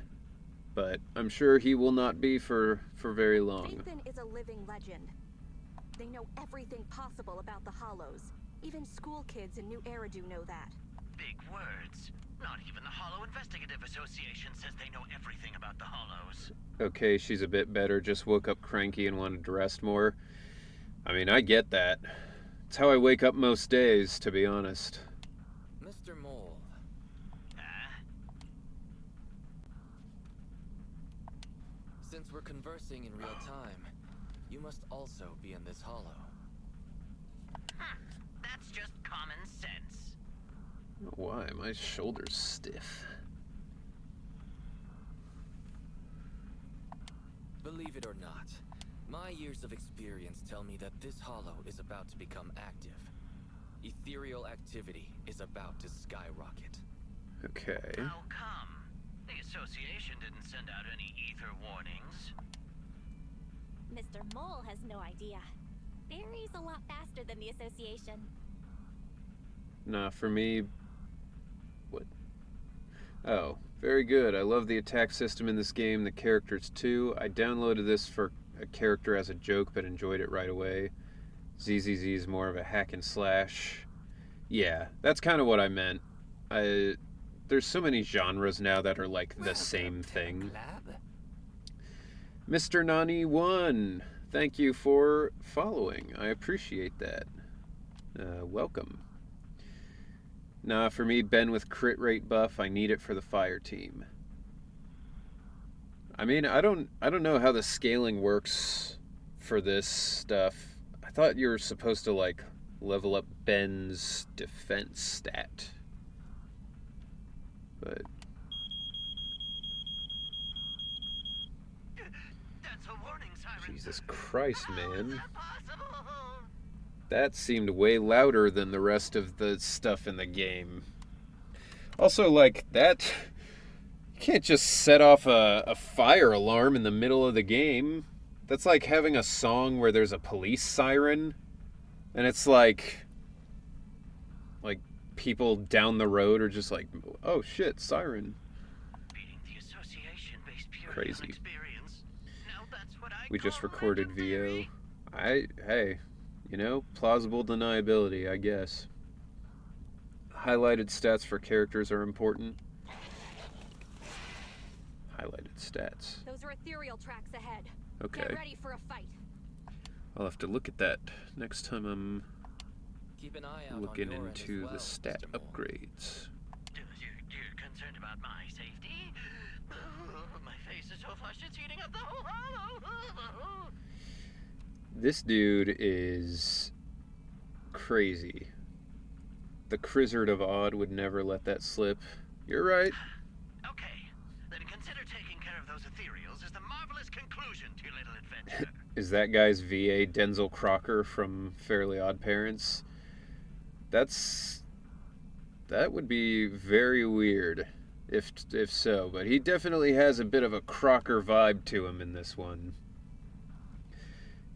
But I'm sure he will not be for very long. Phaethon is a living legend. They know everything possible about the Hollows. Even school kids in New Eridu know that. Big words. Not even the Hollow Investigative Association says they know everything about the Hollows. Okay, she's a bit better, just woke up cranky and wanted to rest more. I mean, I get that. It's how I wake up most days, to be honest. Mr. Mole. Since we're conversing in real time, you must also be in this hollow. That's just common sense. Why? My shoulder's stiff. Believe it or not, my years of experience tell me that this hollow is about to become active. Ethereal activity is about to skyrocket. Okay. How come? The association didn't send out any ether warnings. Mr. Mole has no idea. Barry's a lot faster than the association. Nah, for me... What? Oh, very good. I love the attack system in this game, the characters too. I downloaded this for a character as a joke, but enjoyed it right away. ZZZ is more of a hack and slash. Yeah, that's kind of what I meant. There's so many genres now that are like the same thing. Mr. Nani1, thank you for following. I appreciate that. Welcome. Nah, for me, Ben with crit rate buff, I need it for the fire team. I mean, I don't know how the scaling works for this stuff. I thought you were supposed to like level up Ben's defense stat. But That's a warning siren. Jesus Christ, How is man. that possible? That seemed way louder than the rest of the stuff in the game. Also, like, that... You can't just set off a fire alarm in the middle of the game. That's like having a song where there's a police siren, and it's like people down the road are just like, oh shit, siren. Beating the association based purely Crazy. on experience. Now that's what I We just call recorded random VO. theory. Hey, plausible deniability, I guess. Highlighted stats for characters are important. Highlighted stats. Those are ethereal tracks ahead. Okay. Get ready for a fight. I'll have to look at that next time I'm Keep an eye out looking on your end as into well, the stat Mr. Moore. upgrades. You're concerned about my safety? My face is so flushed it's heating up the whole hollow. This dude is crazy. The Crizzard of Odd would never let that slip. You're right. Okay, then consider taking care of those ethereals as the marvelous conclusion to your little adventure. Is that guy's VA Denzel Crocker from Fairly Odd Parents? That would be very weird if so, but he definitely has a bit of a Crocker vibe to him in this one.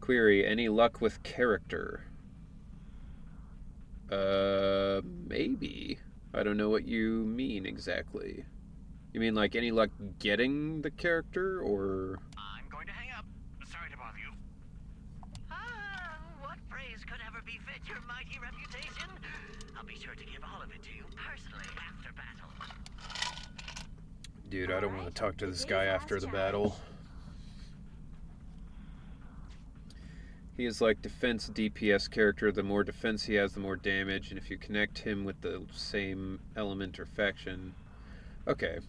Query, any luck with character? Maybe. I don't know what you mean exactly. You mean like any luck getting the character, or... I'm going to hang up. Sorry to bother you. What praise could ever befit your mighty reputation? I'll be sure to give all of it to you personally after battle. Dude, I don't want to talk to this guy after the battle. He is like defense DPS character. The more defense he has, the more damage, and if you connect him with the same element or faction... Okay.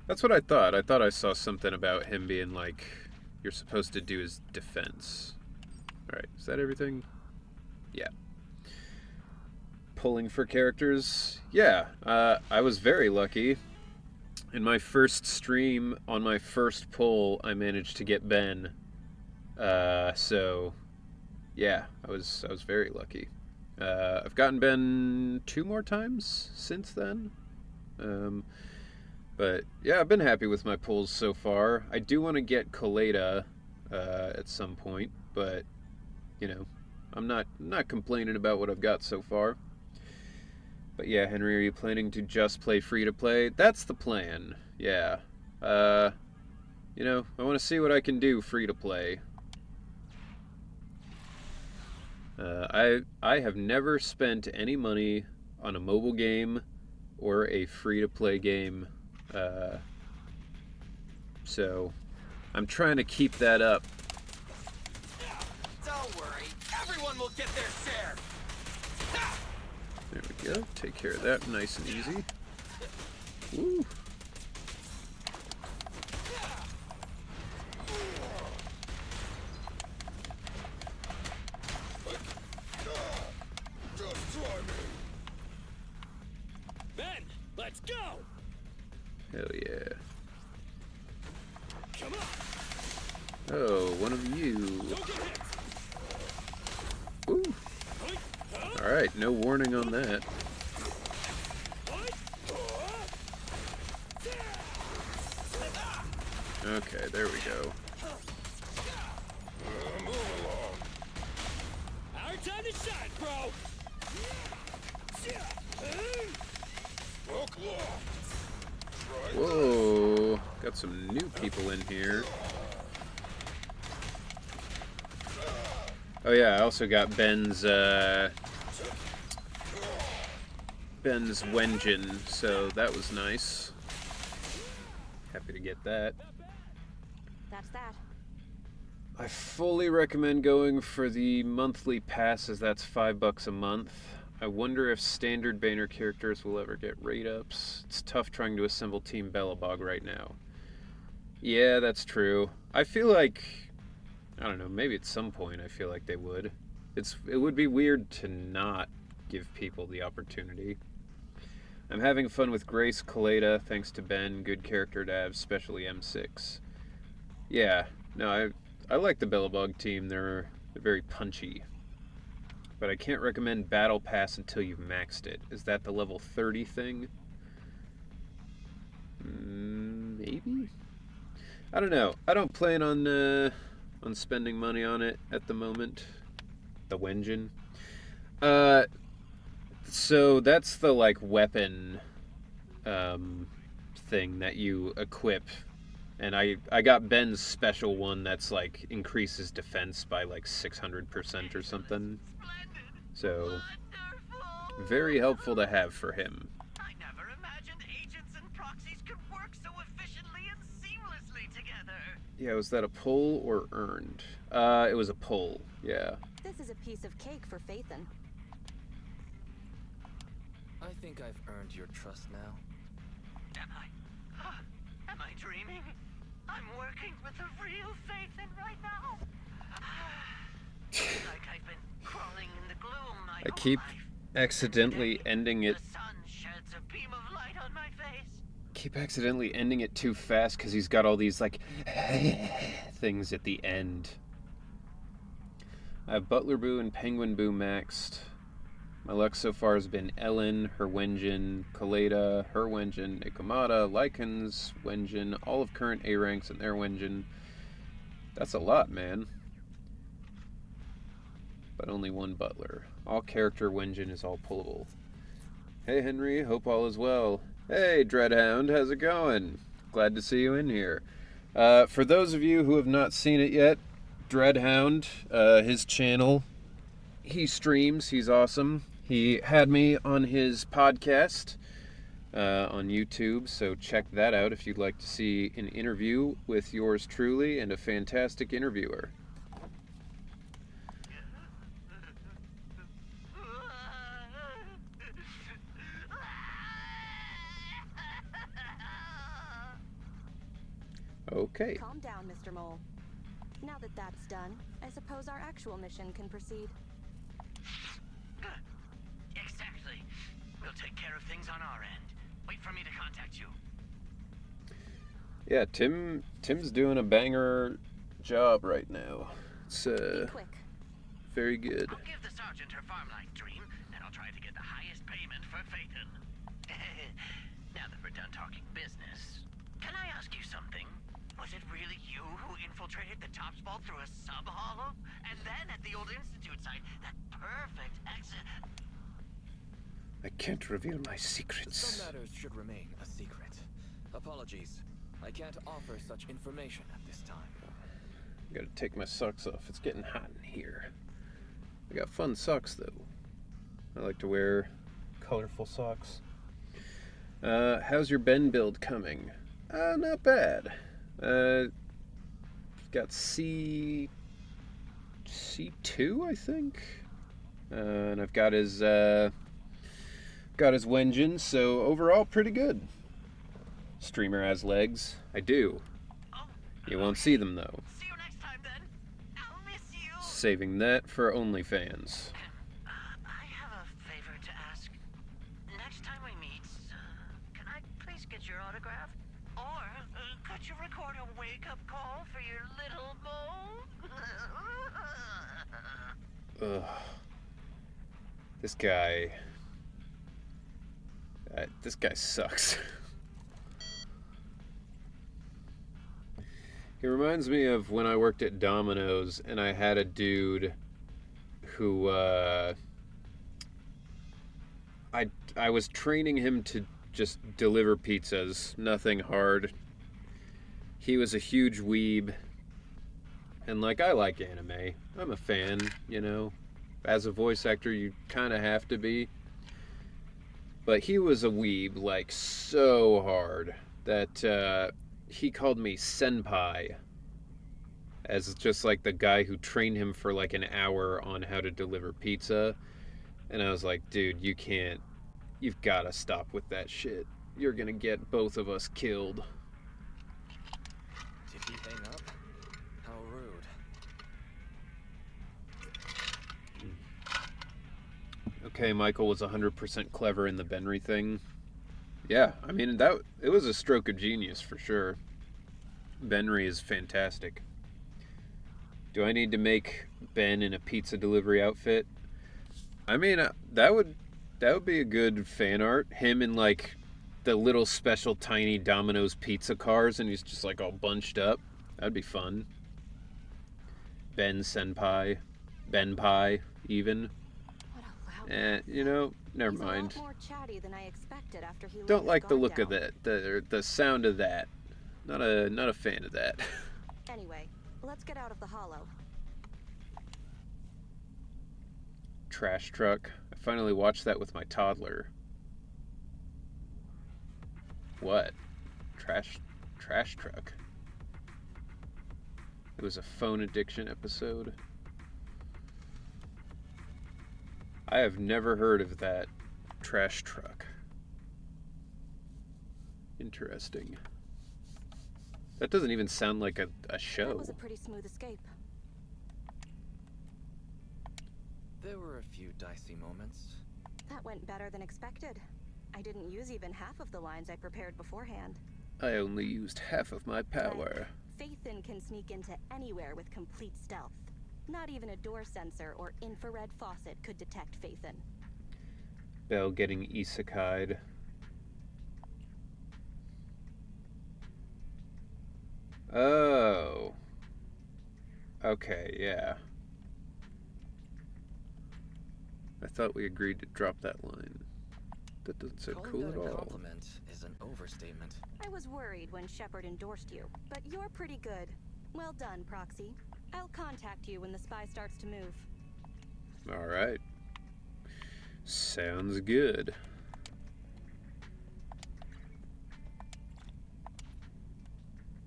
That's what I thought. I thought I saw something about him being like, you're supposed to do his defense. Alright, is that everything? Yeah. Pulling for characters? Yeah, I was very lucky. In my first stream, on my first pull, I managed to get Ben. So, yeah, I was very lucky. I've gotten Ben 2 more times since then. But yeah, I've been happy with my pulls so far. I do want to get Coleta at some point, but I'm not complaining about what I've got so far. But yeah, Henry, are you planning to just play free to play? That's the plan. Yeah. I want to see what I can do free to play. I have never spent any money on a mobile game or a free to play game. So I'm trying to keep that up. Don't worry, everyone will get their share. There we go. Take care of that nice and easy. Woo. Just try me. Ben, let's go. Hell yeah. Come on. Oh, one of you. Don't get hit. Woo. Alright, no warning on that. Okay, there we go. Move along. Our time to shine, bro. Look locked. Right. Whoa, got some new people in here. Oh yeah, I also got Ben's Wenjin, so that was nice. Happy to get that. That's that. I fully recommend going for the monthly pass, as that's $5 a month. I wonder if standard banner characters will ever get rate ups. It's tough trying to assemble Team Belobog right now. Yeah, that's true. I feel like, I don't know, maybe at some point I feel like they would. It would be weird to not give people the opportunity. I'm having fun with Grace Coleta, thanks to Ben. Good character to have, especially M6. Yeah, no, I like the Belobog team. They're very punchy. But I can't recommend Battle Pass until you've maxed it. Is that the level 30 thing? Maybe? I don't know. I don't plan on on spending money on it at the moment. The Wenjin. So that's the like weapon thing that you equip, and I got Ben's special one that's like increases defense by like 600% or something. So very helpful to have for him. I never imagined agents and proxies could work so efficiently and seamlessly together. Yeah, was that a pull or earned? It was a pull. Yeah. This is a piece of cake for Phaethon. I think I've earned your trust now. Am I? Am I dreaming? I'm working with a real Phaethon right now. Like I've been crawling in the gloom my I whole keep life. accidentally ending it. The sun sheds a beam of light on my face. Keep accidentally ending it too fast because he's got all these like things at the end. I have Butler Boo and Penguin Boo maxed. My luck so far has been Ellen, her Wenjin, Kaleda, her Wenjin, Ikamata, Lycan's Wenjin, all of current A ranks and their Wenjin. That's a lot, man. But only one Butler. All character Wenjin is all pullable. Hey Henry, hope all is well. Hey Dreadhound, how's it going? Glad to see you in here. For those of you who have not seen it yet, Dreadhound, his channel, he streams, he's awesome. He had me on his podcast on YouTube, so check that out if you'd like to see an interview with yours truly and a fantastic interviewer. Okay. Calm down, Mr. Mole. Now that that's done, I suppose our actual mission can proceed. Exactly. We'll take care of things on our end. Wait for me to contact you. Yeah, Tim's doing a banger job right now. It's Be quick. very good. I'll give the sergeant her farm life dream, and I'll try to get the highest payment for Phaethon. Now that we're done talking business, can I ask you something? Was it really you who infiltrated the Tops Vault through a sub-hollow? And then at the old Institute site, that perfect exit... I can't reveal my secrets. Some matters should remain a secret. Apologies. I can't offer such information at this time. I gotta take my socks off. It's getting hot in here. I got fun socks though. I like to wear colorful socks. How's your Ben build coming? Not bad. Got C2, I think. And I've got his Wenjin, so overall pretty good. Streamer has legs. I do. Oh, You won't see them though. see you next time then. I'll miss you. Saving that for OnlyFans. I have a favor to ask. Next time we meet, can I please get your autograph? Or could you record a wake-up call for your little mole? Ugh. This guy sucks. He reminds me of when I worked at Domino's and I had a dude who I was training him to just deliver pizzas, nothing hard. He was a huge weeb, and like, I like anime. I'm a fan, you know. As a voice actor, you kind of have to be. But he was a weeb, like, so hard that he called me senpai, as just like the guy who trained him for like an hour on how to deliver pizza. And I was like, dude, you've got to stop with that shit. You're gonna get both of us killed. Did he hang up? How rude. Okay, Michael was 100% clever in the Benry thing. Yeah, I mean, it was a stroke of genius for sure. Benry is fantastic. Do I need to make Ben in a pizza delivery outfit? I mean, that would be a good fan art. Him in like the little special tiny Domino's pizza cars, and he's just like all bunched up. That'd be fun. Ben Senpai. Ben Pai, even. What a loud And, you know, never He's mind. a lot more chatty than I expected after he let Don't his like the guard look down. of that, the sound of that. Not a fan of that. Anyway, let's get out of the hollow. Trash truck. I finally watched that with my toddler. What? Trash truck. It was a phone addiction episode. I have never heard of that trash truck. Interesting. That doesn't even sound like a show. That was a pretty smooth escape. There were a few dicey moments. That went better than expected. I didn't use even half of the lines I prepared beforehand. I only used half of my power. Phaethon can sneak into anywhere with complete stealth. Not even a door sensor or infrared faucet could detect Phaethon. Belle getting isekai'd. Oh. Okay, yeah. I thought we agreed to drop that line. That doesn't sound Calling cool that at a all. compliment is an overstatement. I was worried when Shepard endorsed you, but you're pretty good. Well done, Proxy. I'll contact you when the spy starts to move. Alright. Sounds good.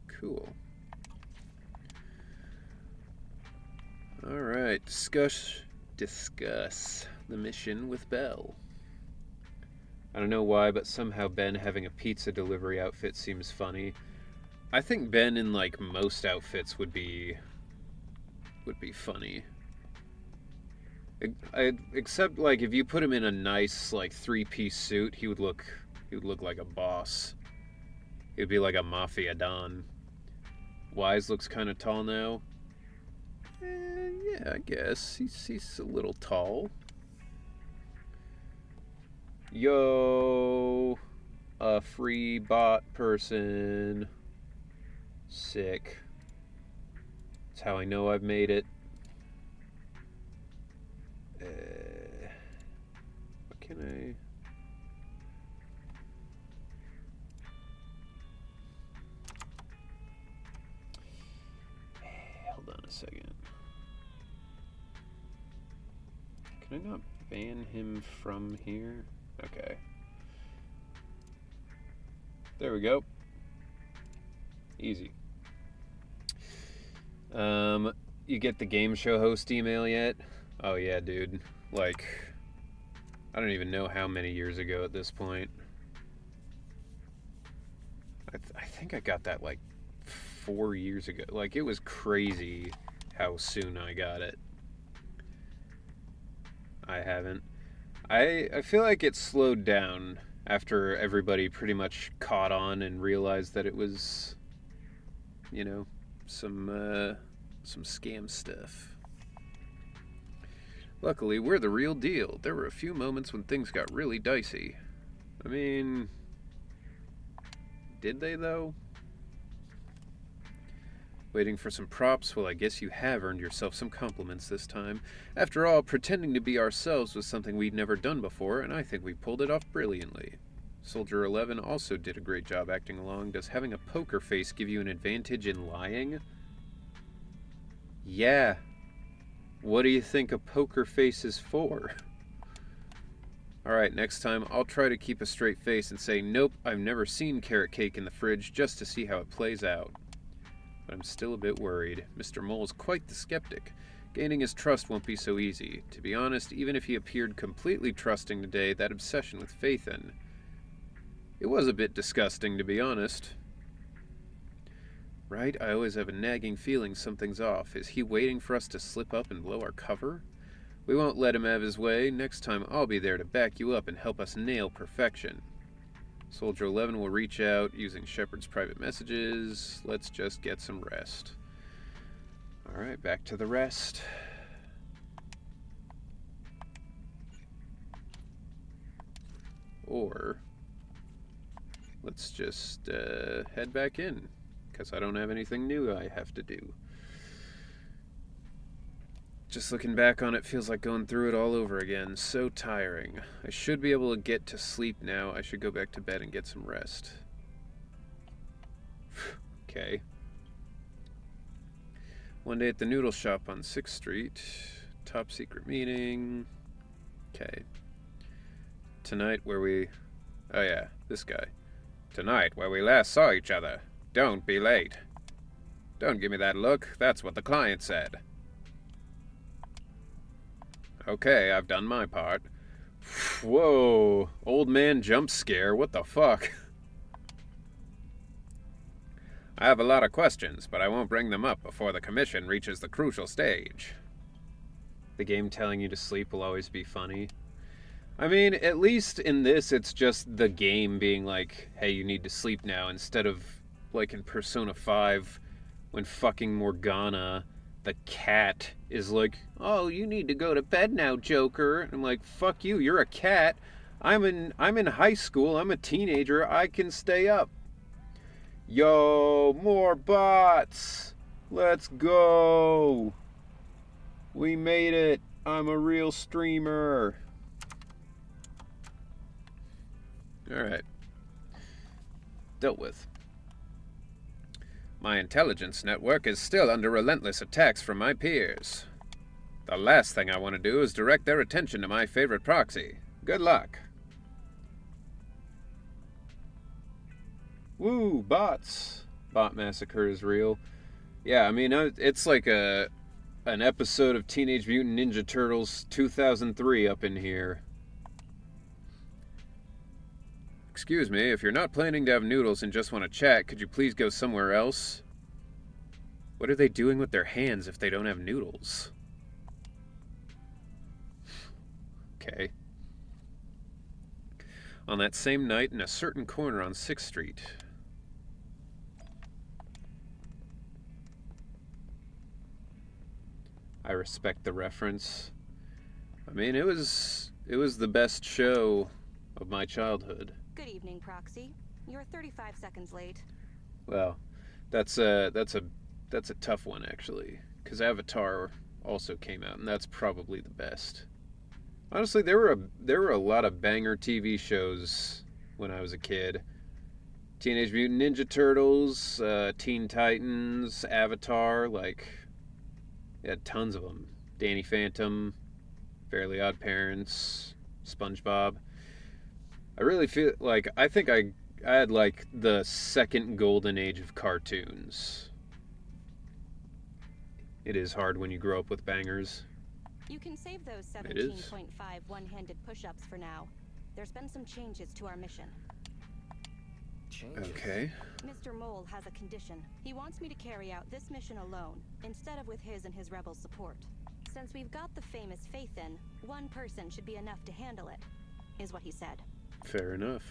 Cool. Alright, discuss the mission with Belle. I don't know why, but somehow Ben having a pizza delivery outfit seems funny. I think Ben in like most outfits would be funny. Except like if you put him in a nice like 3-piece suit, he would look like a boss. He would be like a mafia don. Wise looks kind of tall now. Yeah, I guess he's a little tall. Yo, a free bot person. Sick. That's how I know I've made it. What can I... Hold on a second. Can I not ban him from here? Okay. There we go. Easy. You get the game show host email yet? Oh yeah, dude. Like, I don't even know how many years ago at this point. I think I got that like 4 years ago. Like, it was crazy how soon I got it. I haven't. I feel like it slowed down after everybody pretty much caught on and realized that it was, you know, some scam stuff. Luckily, we're the real deal. There were a few moments when things got really dicey. I mean, did they though? Waiting for some props? Well, I guess you have earned yourself some compliments this time. After all, pretending to be ourselves was something we'd never done before, and I think we pulled it off brilliantly. Soldier 11 also did a great job acting along. Does having a poker face give you an advantage in lying? Yeah. What do you think a poker face is for? Alright, next time I'll try to keep a straight face and say, nope, I've never seen carrot cake in the fridge, just to see how it plays out. But I'm still a bit worried. Mr. Mole's quite the skeptic. Gaining his trust won't be so easy. To be honest, even if he appeared completely trusting today, that obsession with Phaethon... It was a bit disgusting, to be honest. Right? I always have a nagging feeling something's off. Is he waiting for us to slip up and blow our cover? We won't let him have his way. Next time I'll be there to back you up and help us nail perfection. Soldier 11 will reach out using Shepard's private messages. Let's just get some rest. Alright, back to the rest. Or, let's just head back in, because I don't have anything new I have to do. Just looking back on it feels like going through it all over again. So tiring. I should be able to get to sleep now. I should go back to bed and get some rest. Okay. One day at the noodle shop on 6th Street. Top secret meeting. Okay. Tonight where we... Oh yeah, this guy. Tonight where we last saw each other. Don't be late. Don't give me that look. That's what the client said. Okay, I've done my part. Whoa. Old man jump scare. What the fuck? I have a lot of questions, but I won't bring them up before the commission reaches the crucial stage. The game telling you to sleep will always be funny. I mean, at least in this, it's just the game being like, hey, you need to sleep now, instead of, like in Persona 5, when fucking Morgana, the cat, is like, oh, you need to go to bed now, Joker. And I'm like, fuck you, you're a cat. I'm in high school, I'm a teenager, I can stay up. Yo, more bots! Let's go! We made it! I'm a real streamer! Alright. Dealt with. My intelligence network is still under relentless attacks from my peers. The last thing I want to do is direct their attention to my favorite proxy. Good luck. Woo, bots. Bot massacre is real. Yeah, I mean, it's like an episode of Teenage Mutant Ninja Turtles 2003 up in here. Excuse me, if you're not planning to have noodles and just want to chat, could you please go somewhere else? What are they doing with their hands if they don't have noodles? Okay. On that same night, in a certain corner on 6th Street. I respect the reference. I mean, it was the best show of my childhood. Good evening, Proxy. You're 35 seconds late. Well, that's a tough one actually, because Avatar also came out, and that's probably the best. Honestly, there were a lot of banger TV shows when I was a kid. Teenage Mutant Ninja Turtles, Teen Titans, Avatar, like, they had tons of them. Danny Phantom, Fairly Odd Parents, SpongeBob. I really feel like, I think I had like the second golden age of cartoons. It is hard when you grow up with bangers. You can save those It is. 17.5 one-handed push-ups for now. There's been some changes to our mission. Changes. Okay. Mr. Mole has a condition. He wants me to carry out this mission alone, instead of with his and his rebel support. Since we've got the famous Faith in, one person should be enough to handle it, is what he said. Fair enough.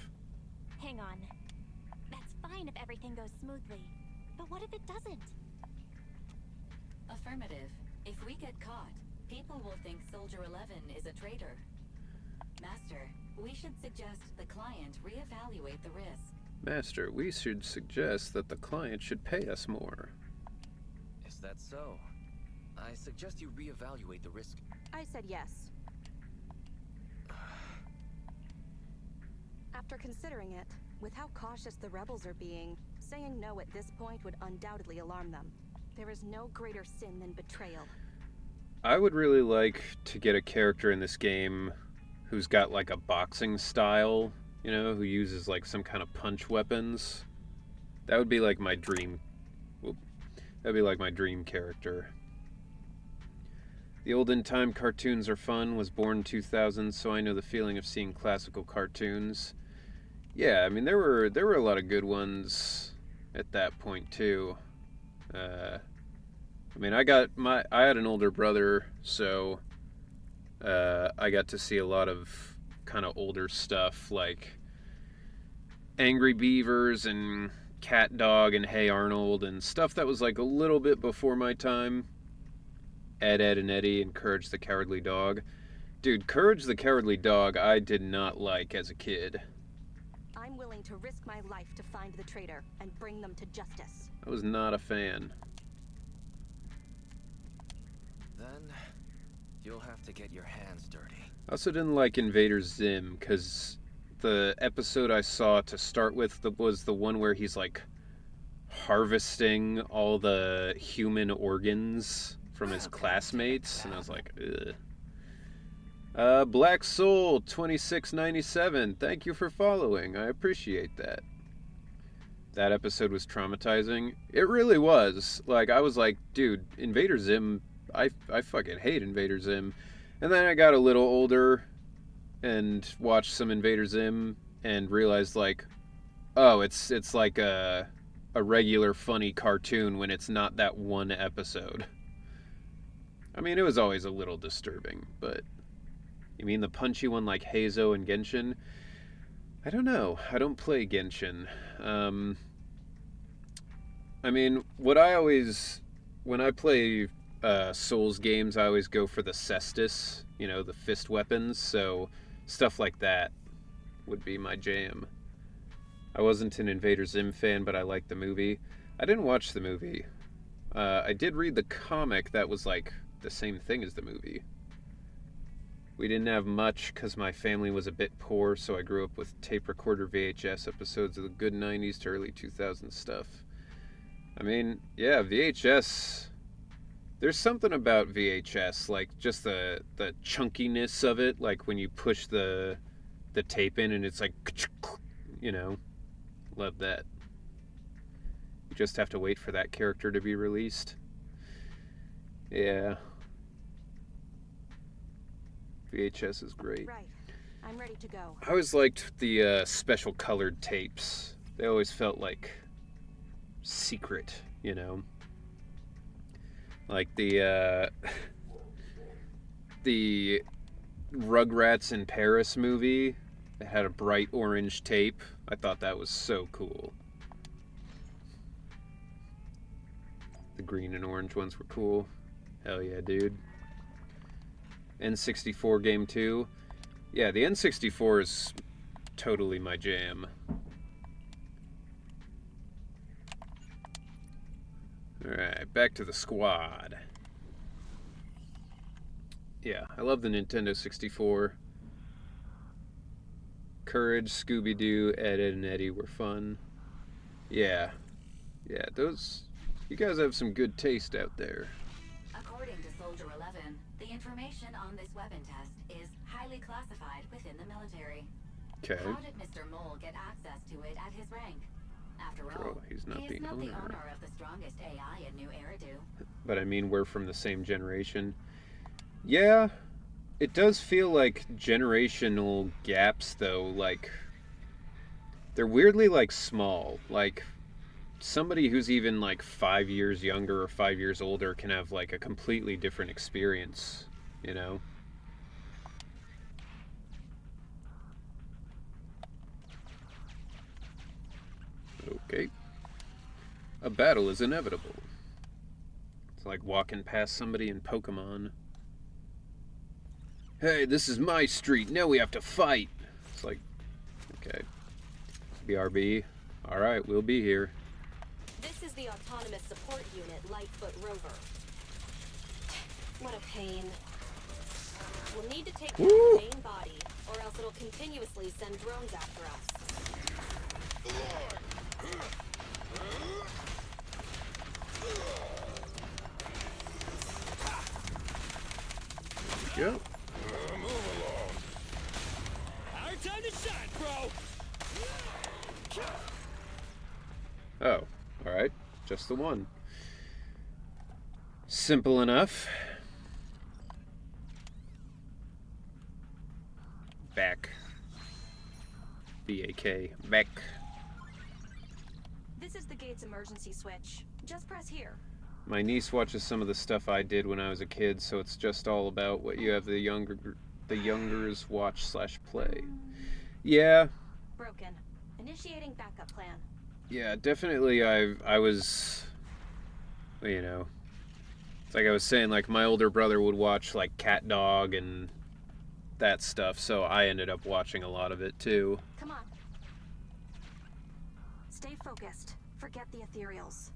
Hang on. That's fine if everything goes smoothly. But what if it doesn't? Affirmative. If we get caught, people will think Soldier 11 is a traitor. Master, we should suggest the client reevaluate the risk. Master, we should suggest that the client should pay us more. Is that so? I suggest you reevaluate the risk. I said yes. After considering it, with how cautious the rebels are being, saying no at this point would undoubtedly alarm them. There is no greater sin than betrayal. I would really like to get a character in this game who's got like a boxing style, you know, who uses like some kind of punch weapons. That would be like my dream. That'd be like my dream character. The olden time cartoons are fun. Was born in 2000, so I know the feeling of seeing classical cartoons. Yeah, I mean there were a lot of good ones at that point too. I mean, I had an older brother, so I got to see a lot of kind of older stuff like Angry Beavers and Cat Dog and Hey Arnold and stuff that was like a little bit before my time. Ed, Ed and Eddie and Courage the Cowardly Dog. Dude, Courage the Cowardly Dog I did not like as a kid. I'm willing to risk my life to find the traitor and bring them to justice. I was not a fan. Then, You'll have to get your hands dirty. I also didn't like Invader Zim because the episode I saw to start with was the one where he's like harvesting all the human organs from his classmates, and I was like, ugh. Black Soul 2697, thank you for following. I appreciate that. That episode was traumatizing. It really was. Like, I was like, dude, Invader Zim, I fucking hate Invader Zim. And then I got a little older and watched some Invader Zim and realized, like, oh, it's like a regular funny cartoon when it's not that one episode. I mean, it was always a little disturbing, but you mean the punchy one like Heizo and Genshin? I don't know. I don't play Genshin. I mean, when I play Souls games, I always go for the cestus, you know, the fist weapons, so stuff like that would be my jam. I wasn't an Invader Zim fan, but I liked the movie. I didn't watch the movie. I did read the comic that was like the same thing as the movie. We didn't have much because my family was a bit poor, so I grew up with tape recorder VHS episodes of the good 90s to early 2000s stuff. I mean, yeah, VHS... There's something about VHS, like just the chunkiness of it, like when you push the tape in and it's like, you know, love that. You just have to wait for that character to be released. Yeah. VHS is great. Right. I'm ready to go. I always liked the special colored tapes. They always felt like secret, you know? Like the Rugrats in Paris movie. It had a bright orange tape. I thought that was so cool. The green and orange ones were cool. Hell yeah, dude. N64 game 2. Yeah, the N64 is totally my jam. Alright, back to the squad. Yeah, I love the Nintendo 64. Courage, Scooby-Doo, Ed, Ed and Eddie were fun. Yeah. Yeah, those... You guys have some good taste out there. According to Soldier 11, the information on this weapon test is highly classified within the military. Okay. How did Mr. Mole get access to it at his rank? After all, Bro, he's not he the is not owner. the owner of the strongest AI in New Eridu. But I mean, we're from the same generation. Yeah, it does feel like generational gaps, though. Like, they're weirdly, like, small. Like, somebody who's even, like, 5 years younger or 5 years older can have, like, a completely different experience, you know? Okay. A battle is inevitable. It's like walking past somebody in Pokemon. Hey, this is my street. Now we have to fight. It's like, okay. BRB. Alright, we'll be here. This is the Autonomous Support Unit, Lightfoot Rover. What a pain. We'll need to take down the main body, or else it'll continuously send drones after us. Go. Move along. Our time to shine, bro! Oh, alright. Just the one. Simple enough. Back. B-A-K. Back. This is the gate's emergency switch. Just press here. My niece watches some of the stuff I did when I was a kid, so it's just all about what you have the youngers watch/play. Yeah. Broken. Initiating backup plan. Yeah, definitely I was, you know, it's like I was saying, like my older brother would watch like Cat Dog and that stuff, so I ended up watching a lot of it too. Come on. Stay focused. Forget the ethereals.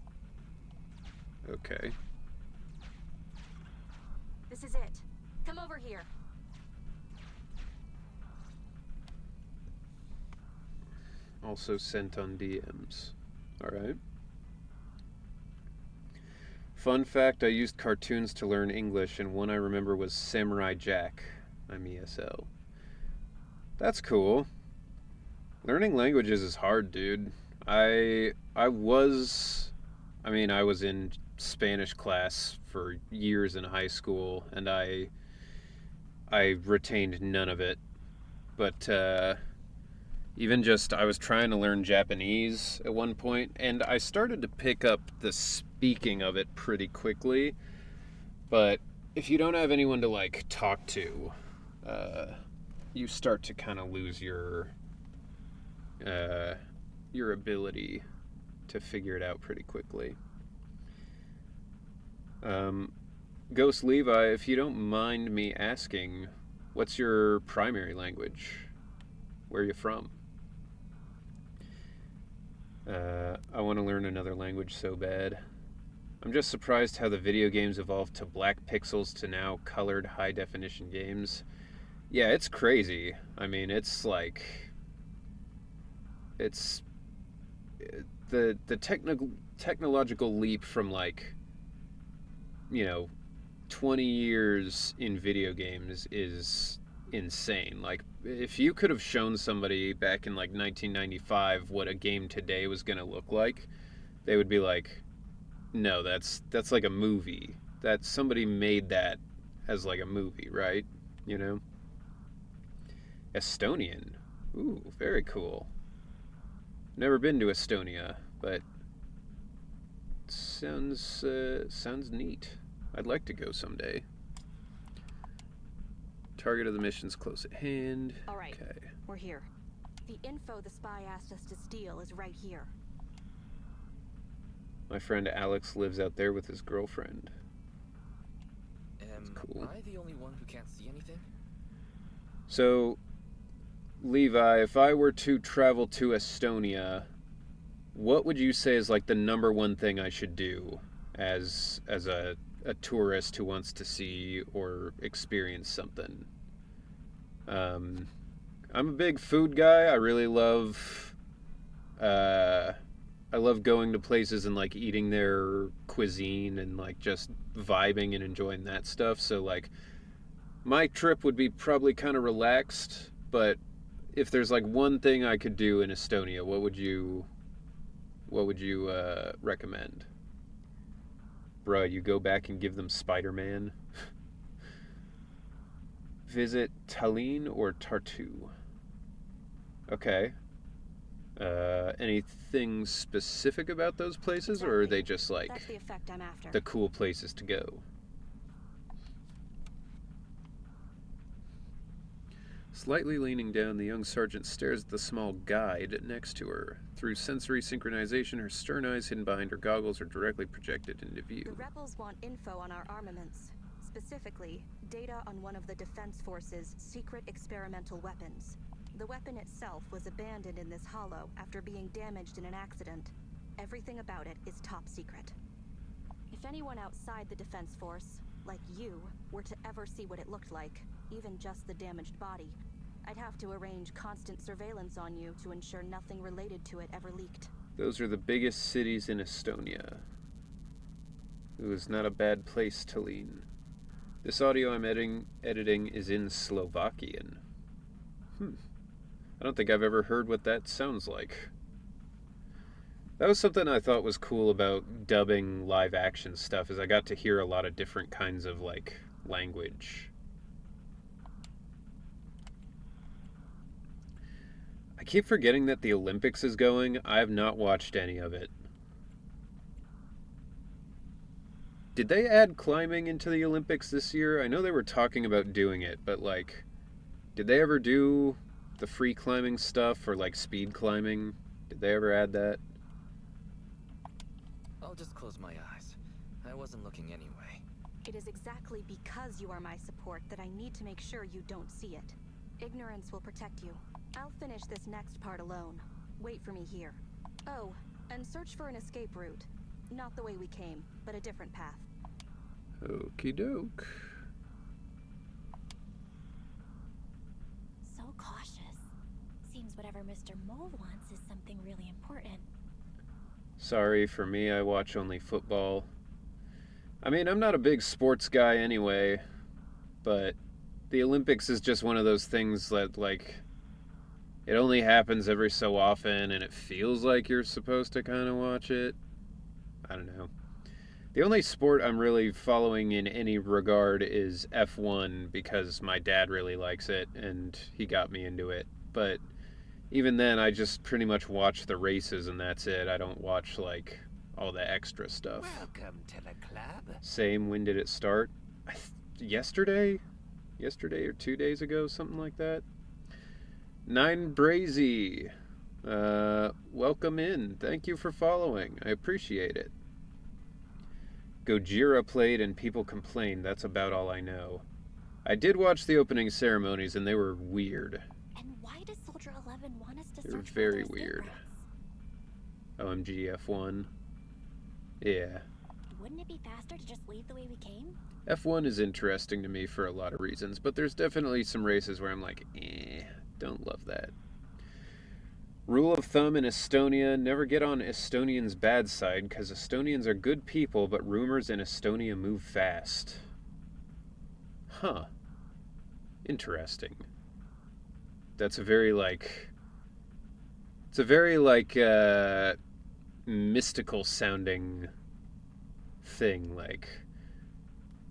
Okay. This is it. Come over here. Also sent on DMs. Alright. Fun fact, I used cartoons to learn English, and one I remember was Samurai Jack. I'm ESL. That's cool. Learning languages is hard, dude. I was in Spanish class for years in high school, and I retained none of it. But even just, I was trying to learn Japanese at one point, and I started to pick up the speaking of it pretty quickly. But if you don't have anyone to like talk to, you start to kind of lose your ability to figure it out pretty quickly. Ghost Levi, if you don't mind me asking, what's your primary language? Where are you from? I want to learn another language so bad. I'm just surprised how the video games evolved to black pixels to now colored high-definition games. Yeah, it's crazy. I mean, it's like... It's... The technological leap from, like, 20 years in video games is insane. Like, if you could have shown somebody back in, like, 1995 what a game today was going to look like, they would be like, no, that's like a movie. That somebody made that as like a movie, right? Estonian. Ooh, very cool. Never been to Estonia, but sounds neat. I'd like to go someday. Target of the mission's close at hand. All right, okay. We're here. The info the spy asked us to steal is right here. My friend Alex lives out there with his girlfriend. Am cool. I the only one who can't see anything? So, Levi, if I were to travel to Estonia, what would you say is like the number one thing I should do as a tourist who wants to see or experience something? I'm a big food guy. I really love I love going to places and like eating their cuisine and like just vibing and enjoying that stuff. So like my trip would be probably kind of relaxed, but if there's like one thing I could do in Estonia, what would you recommend? Bruh, you go back and give them Spider-Man. Visit Tallinn or Tartu? Okay. Anything specific about those places, or are they just like That's the effect I'm after. the cool places to go? Slightly leaning down, the young sergeant stares at the small guide next to her. Through sensory synchronization, her stern eyes hidden behind her goggles are directly projected into view. The rebels want info on our armaments. Specifically, data on one of the Defense Force's secret experimental weapons. The weapon itself was abandoned in this hollow after being damaged in an accident. Everything about it is top secret. If anyone outside the Defense Force, like you, were to ever see what it looked like, even just the damaged body, I'd have to arrange constant surveillance on you to ensure nothing related to it ever leaked. Those are the biggest cities in Estonia. It was not a bad place to lean. This audio I'm editing is in Slovakian. I don't think I've ever heard what that sounds like. That was something I thought was cool about dubbing live action stuff, is I got to hear a lot of different kinds of like language. I keep forgetting that the Olympics is going. I have not watched any of it. Did they add climbing into the Olympics this year? I know they were talking about doing it, but like, did they ever do the free climbing stuff or like speed climbing? Did they ever add that? I'll just close my eyes. I wasn't looking anyway. It is exactly because you are my support that I need to make sure you don't see it. Ignorance will protect you. I'll finish this next part alone. Wait for me here. Oh, and search for an escape route. Not the way we came, but a different path. Okie doke. cautious. Seems whatever Mr. Mole wants is something really important. Sorry, for me, I watch only football. I mean, I'm not a big sports guy anyway, but the Olympics is just one of those things that, like, it only happens every so often, and it feels like you're supposed to kind of watch it. I don't know. The only sport I'm really following in any regard is F1 because my dad really likes it, and he got me into it. But even then, I just pretty much watch the races, and that's it. I don't watch, like, all the extra stuff. Welcome to the club. Same, when did it start? Yesterday? Yesterday or 2 days ago, something like that. Nine Brazy. Welcome in. Thank you for following. I appreciate it. Gojira played and people complained. That's about all I know. I did watch the opening ceremonies and they were weird. And why does Soldier 11 want us to They were search very for their weird. secrets? OMG F1. Yeah. Wouldn't it be faster to just leave the way we came? F1 is interesting to me for a lot of reasons, but there's definitely some races where I'm like, don't love that. Rule of thumb in Estonia, never get on Estonians' bad side, because Estonians are good people, but rumors in Estonia move fast. Huh. Interesting. That's a very, like... It's a very, like, mystical sounding thing, like...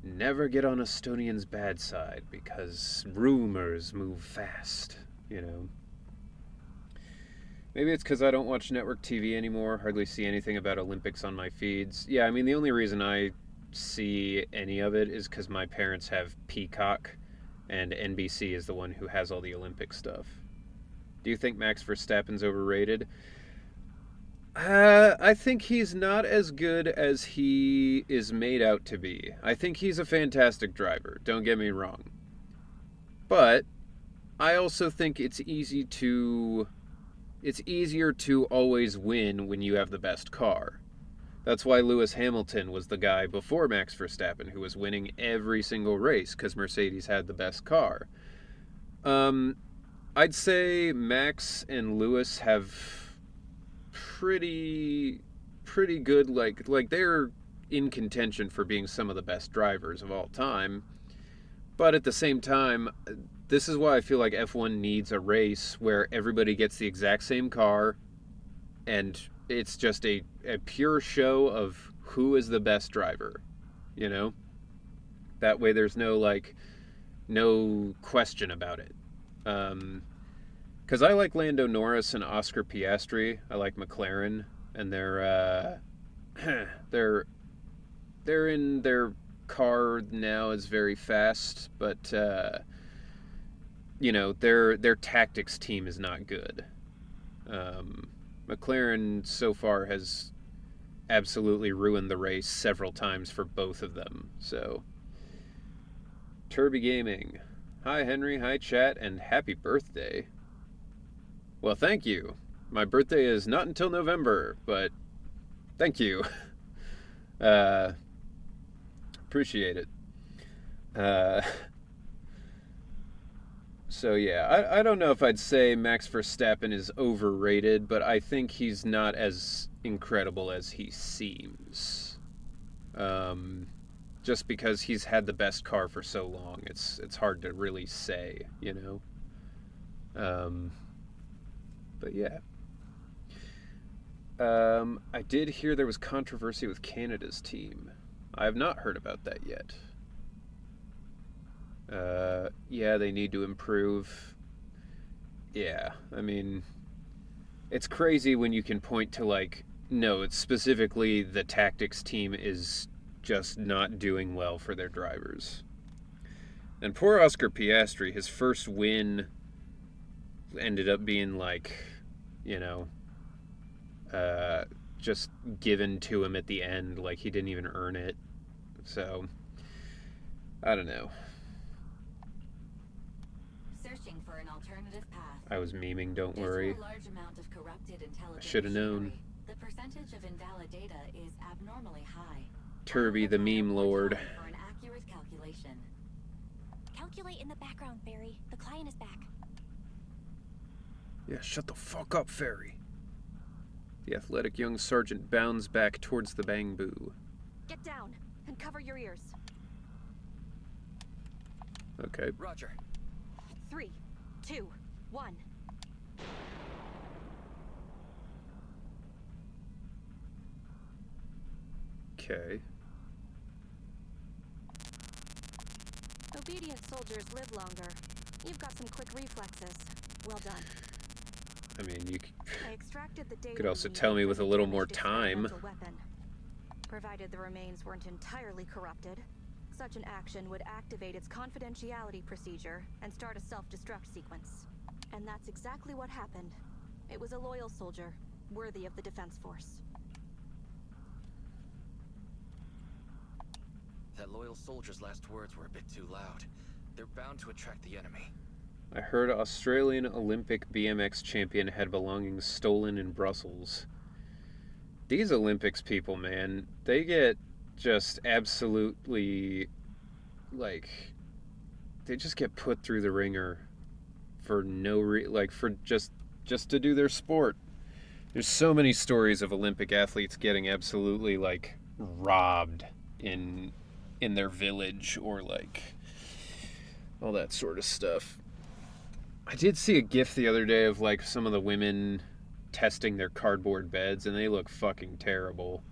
Never get on Estonians' bad side, because rumors move fast, you know? Maybe it's because I don't watch network TV anymore, hardly see anything about Olympics on my feeds. Yeah, I mean, the only reason I see any of it is because my parents have Peacock, and NBC is the one who has all the Olympic stuff. Do you think Max Verstappen's overrated? I think he's not as good as he is made out to be. I think he's a fantastic driver, don't get me wrong. But I also think it's easier to always win when you have the best car. That's why Lewis Hamilton was the guy before Max Verstappen who was winning every single race because Mercedes had the best car. I'd say Max and Lewis have pretty good, like they're in contention for being some of the best drivers of all time. But at the same time, this is why I feel like F1 needs a race where everybody gets the exact same car and it's just a pure show of who is the best driver, you know? That way there's no question about it. Because I like Lando Norris and Oscar Piastri. I like McLaren, and they're in their car now is very fast, but you know, their tactics team is not good. McLaren so far has absolutely ruined the race several times for both of them. So, Turby Gaming. Hi Henry, hi chat, and happy birthday. Well, thank you. My birthday is not until November, but thank you. Appreciate it. So yeah, I don't know if I'd say Max Verstappen is overrated, but I think he's not as incredible as he seems. Just because he's had the best car for so long, it's hard to really say, you know. But yeah. I did hear there was controversy with Canada's team. I have not heard about that yet. Yeah, they need to improve. Yeah, I mean, it's crazy when you can point to, like, no, it's specifically the tactics team is just not doing well for their drivers. And poor Oscar Piastri, his first win ended up being, like, you know, just given to him at the end, like he didn't even earn it. So, I don't know. Searching for an alternative path. I was memeing, don't Due worry. to a large amount of corrupted intelligent shoulda known. machinery, the percentage of invalid data is abnormally high. Turby, the meme lord. For an accurate calculation. Calculate in the background, Barry. The client is back. Yeah, shut the fuck up, Fairy. The athletic young sergeant bounds back towards the bamboo. Get down and cover your ears. Okay. Roger. 3, 2, 1. Okay. Obedient soldiers live longer. You've got some quick reflexes. Well done. I mean, you I extracted the data could also you tell need me from with a the little more damaged time. experimental weapon. Provided the remains weren't entirely corrupted, such an action would activate its confidentiality procedure and start a self-destruct sequence. And that's exactly what happened. It was a loyal soldier, worthy of the Defense Force. That loyal soldier's last words were a bit too loud. They're bound to attract the enemy. I heard Australian Olympic BMX champion had belongings stolen in Brussels. These Olympics people, man, they get just absolutely, like, they just get put through the ringer for for just to do their sport. There's so many stories of Olympic athletes getting absolutely, like, robbed in their village or, like, all that sort of stuff. I did see a GIF the other day of, like, some of the women testing their cardboard beds, and they look fucking terrible.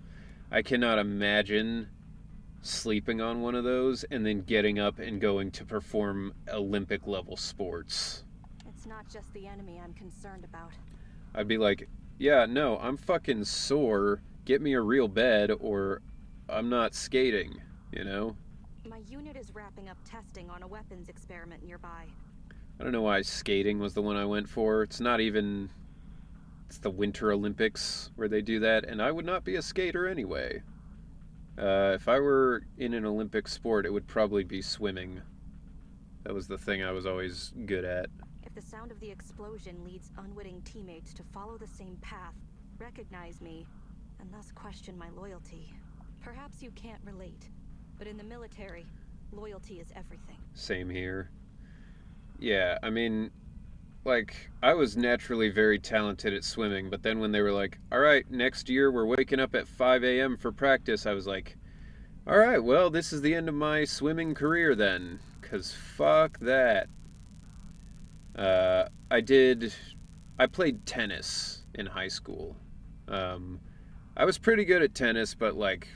I cannot imagine sleeping on one of those and then getting up and going to perform Olympic level sports. It's not just the enemy I'm concerned about. I'd be like, yeah, no, I'm fucking sore. Get me a real bed or I'm not skating, you know? My unit is wrapping up testing on a weapons experiment nearby. I don't know why skating was the one I went for. It's not even... It's the Winter Olympics where they do that, and I would not be a skater anyway. If I were in an Olympic sport, it would probably be swimming. That was the thing I was always good at. If the sound of the explosion leads unwitting teammates to follow the same path, recognize me, and thus question my loyalty, perhaps you can't relate, but in the military, loyalty is everything. Same here. Yeah, I mean, like, I was naturally very talented at swimming, but then when they were like, all right, next year we're waking up at 5 a.m. for practice, I was like, all right, well, this is the end of my swimming career then, because fuck that. I played tennis in high school. I was pretty good at tennis, but, like,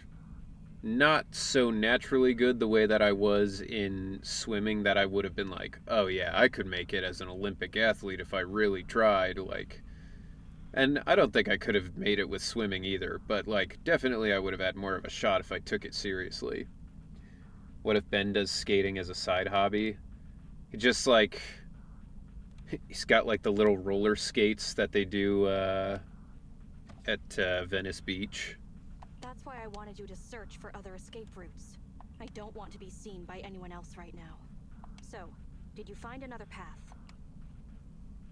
not so naturally good the way that I was in swimming that I would have been like, oh yeah, I could make it as an Olympic athlete if I really tried, like. And I don't think I could have made it with swimming either, but, like, definitely I would have had more of a shot if I took it seriously. What if Ben does skating as a side hobby? He just, like, he's got, like, the little roller skates that they do at Venice Beach. That's why I wanted you to search for other escape routes. I don't want to be seen by anyone else right now. So, did you find another path?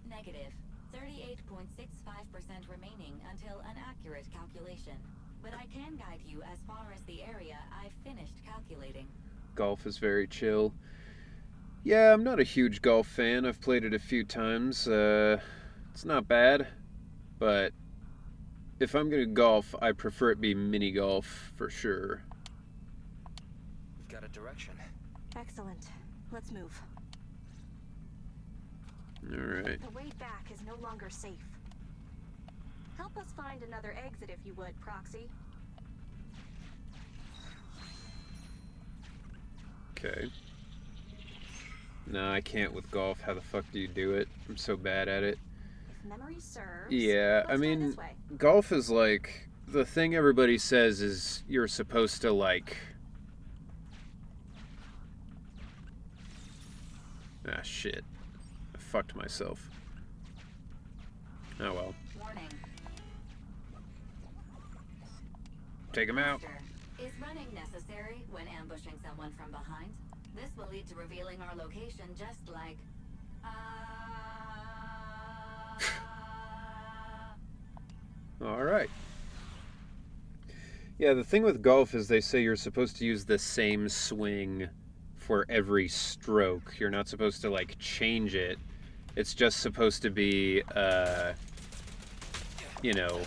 Negative. 38.65% remaining until an accurate calculation. But I can guide you as far as the area I've finished calculating. Golf is very chill. Yeah, I'm not a huge golf fan. I've played it a few times. It's not bad, but if I'm gonna golf, I prefer it be mini golf for sure. We've got a direction. Excellent. Let's move. Alright. The way back is no longer safe. Help us find another exit if you would, Proxy. Okay. No, I can't with golf. How the fuck do you do it? I'm so bad at it. If memory serves. Yeah, let's I try mean, this way. golf is like, the thing everybody says is you're supposed to, like... Ah, shit. I fucked myself. Oh well. Warning. Take him out. Master, is running necessary when ambushing someone from behind? This will lead to revealing our location just like... Alright. Yeah, the thing with golf is they say you're supposed to use the same swing for every stroke. You're not supposed to, like, change it It's just supposed to be, you know,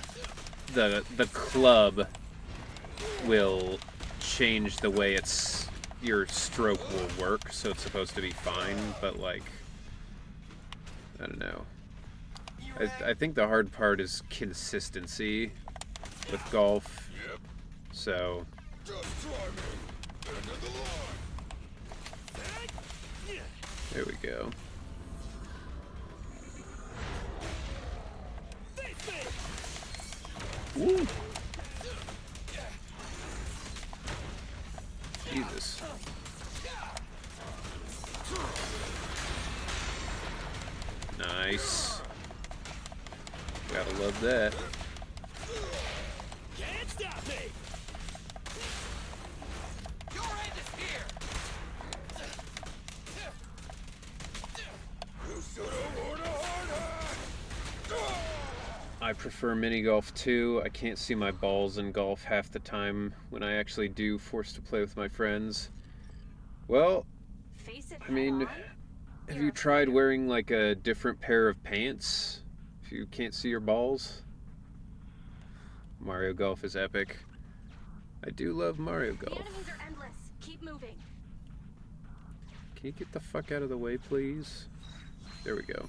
the club will change the way your stroke will work, so it's supposed to be fine, but like, I don't know. I think the hard part is consistency with golf. Yep. So Just try me. End of the line. there we go. Woo. Jesus. Nice. Gotta love that. Can't stop me! Your end is here! You should have worn a hard hat. I prefer mini golf too. I can't see my balls in golf half the time when I actually do force to play with my friends. Well, Face it I mean, head on. have You're you a tried fighter. wearing like a different pair of pants if you can't see your balls? Mario Golf is epic. I do love Mario The Golf. enemies are endless. Keep moving. Can you get the fuck out of the way, please? There we go.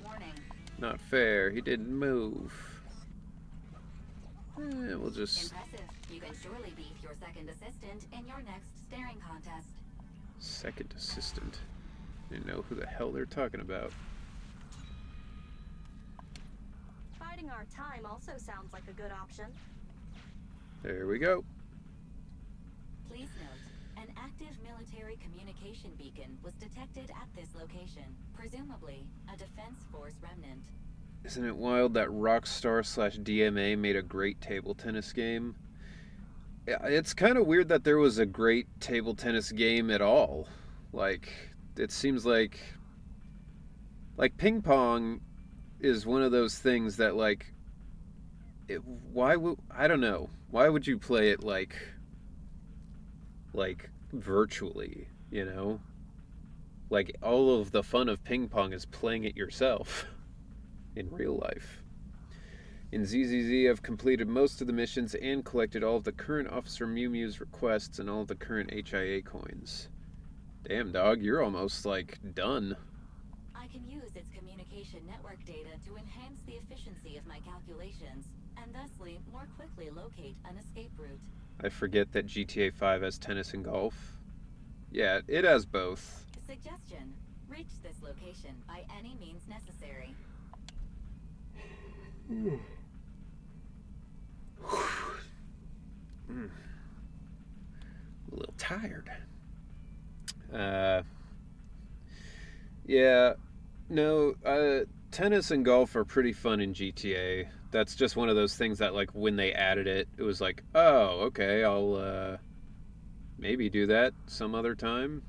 Warning. Not fair. He didn't move. We'll just... Impressive. You can surely beat your second assistant in your next staring contest. Second assistant. Didn't know who the hell they're talking about. Biding our time also sounds like a good option. There we go. Please note, an active military communication beacon was detected at this location, presumably a Defense Force remnant. Isn't it wild that Rockstar/DMA made a great table tennis game? Yeah, it's kind of weird that there was a great table tennis game at all. Like, it seems like ping pong is one of those things that like, I don't know. Why would you play it like virtually, you know? Like, all of the fun of ping pong is playing it yourself in real life. In ZZZ, I've completed most of the missions and collected all of the current Officer Mew Mew's requests and all of the current HIA coins. Damn, dog, you're almost, like, done. I can use its communication network data to enhance the efficiency of my calculations, and thusly more quickly locate an escape route. I forget that GTA 5 has tennis and golf. Yeah, it has both. Suggestion. Reach this location by any means necessary. A little tired. Yeah, no, tennis and golf are pretty fun in GTA. That's just one of those things that, like, when they added it, it was like, oh, okay, I'll, maybe do that some other time.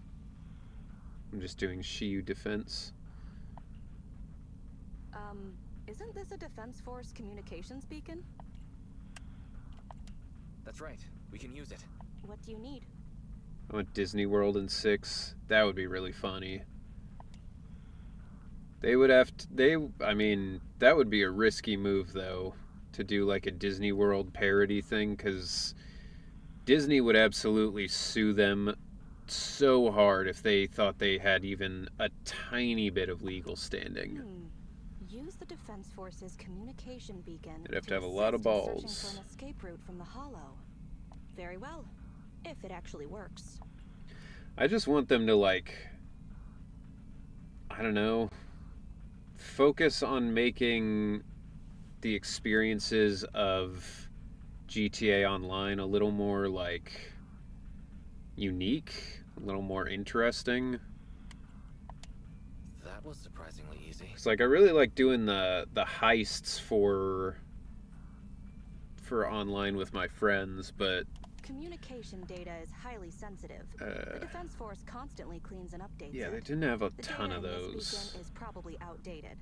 I'm just doing Shiyu defense. Isn't this a Defense Force communications beacon? That's right. We can use it. What do you need? I want Disney World in 6. That would be really funny. They would have to, I mean, that would be a risky move, though, to do like a Disney World parody thing, because Disney would absolutely sue them so hard if they thought they had even a tiny bit of legal standing. Use the Defense Force's communication beacon. You'd have to have a lot of assist in balls. searching for an escape route from the Hollow. Very well, if it actually works. I just want them to, like, I don't know, focus on making the experiences of GTA Online a little more, like, unique, a little more interesting. That was surprisingly easy. It's like, I really like doing the heists for online with my friends, but Communication data is highly sensitive. The Defense Force constantly cleans and updates yeah, it. they didn't have a The ton data of in this those. beacon is probably outdated.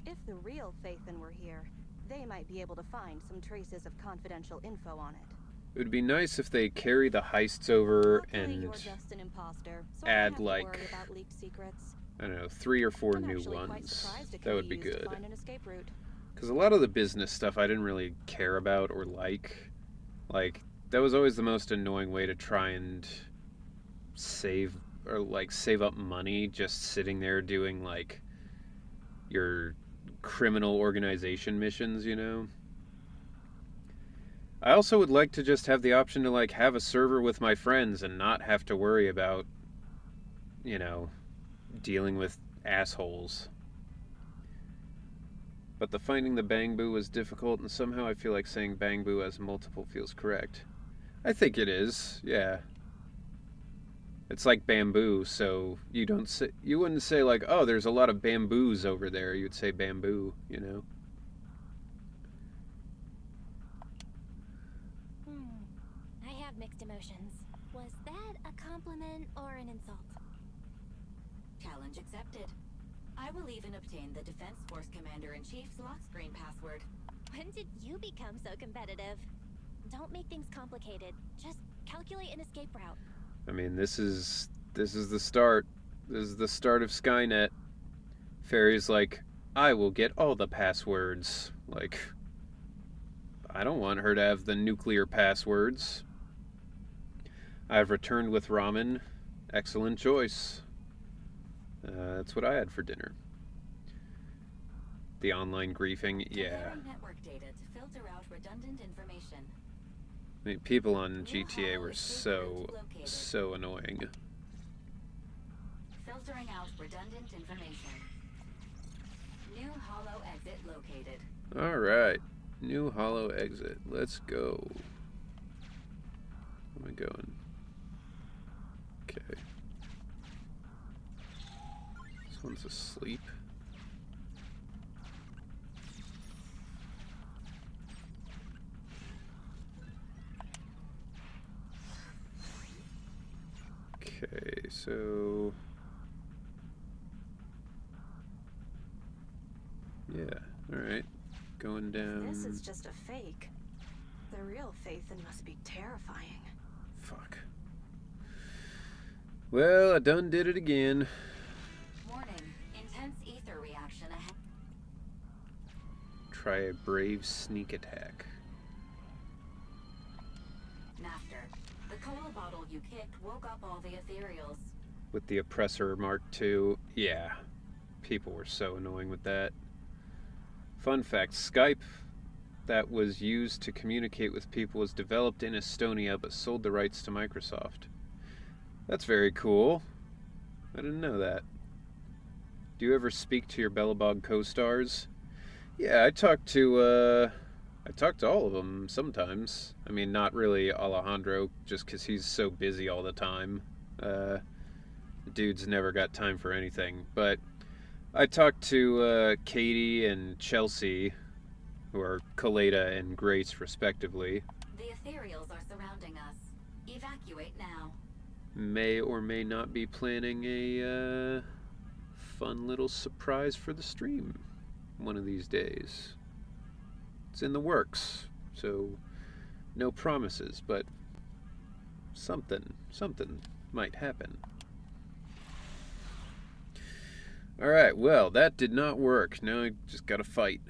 If the real Phaethon were here, they might be able to find some traces of confidential info on it. It would be nice if they carry the heists over Luckily, and you're just an imposter, so I add, don't have to like, worry about leaked secrets. I don't know, 3 or 4 I'm new actually quite ones. surprised it That could would be used to good. find an escape route. Because a lot of the business stuff I didn't really care about or like. Like, that was always the most annoying way to try and save or like save up money, just sitting there doing like your criminal organization missions, you know? I also would like to just have the option to like have a server with my friends and not have to worry about, you know, dealing with assholes. But the finding the Bangbu was difficult, and somehow I feel like saying Bangbu as multiple feels correct. I think it is, yeah. It's like bamboo, so you wouldn't say like, oh, there's a lot of bamboos over there. You'd say bamboo, you know. I have mixed emotions. Was that a compliment or an insult? Challenge accepted. I will even obtain the Defense Force Commander-in-Chief's lock screen password. When did you become so competitive? Don't make things complicated. Just calculate an escape route. I mean, this is the start. This is the start of Skynet. Fairy's like, I will get all the passwords. Like, I don't want her to have the nuclear passwords. I've returned with ramen. Excellent choice. That's what I had for dinner. The online griefing, yeah. Comparing network data to filter out redundant information. I mean, people on GTA were so annoying. Filtering out redundant information. New hollow exit located. Alright. New hollow exit. Let's go. Where am I going? Okay. This one's asleep. Okay, so yeah, alright. Going down. This is just a fake. The real Phaethon must be terrifying. Fuck. Well, I done did it again. Warning. Intense ether reaction ahead. Try a brave sneak attack. Master, the cola bottle you kicked woke up all the ethereals. With the Oppressor Mark II, yeah. People were so annoying with that. Fun fact, Skype that was used to communicate with people was developed in Estonia but sold the rights to Microsoft. That's very cool. I didn't know that. Do you ever speak to your Bellabog co-stars? Yeah, I talk to all of them sometimes. I mean, not really Alejandro, just because he's so busy all the time. The dude's never got time for anything. But I talked to Katie and Chelsea, who are Kaleda and Grace, respectively. The ethereals are surrounding us. Evacuate now. May or may not be planning a fun little surprise for the stream one of these days. It's in the works, so no promises, but something might happen. Alright, well, that did not work. Now I just gotta fight.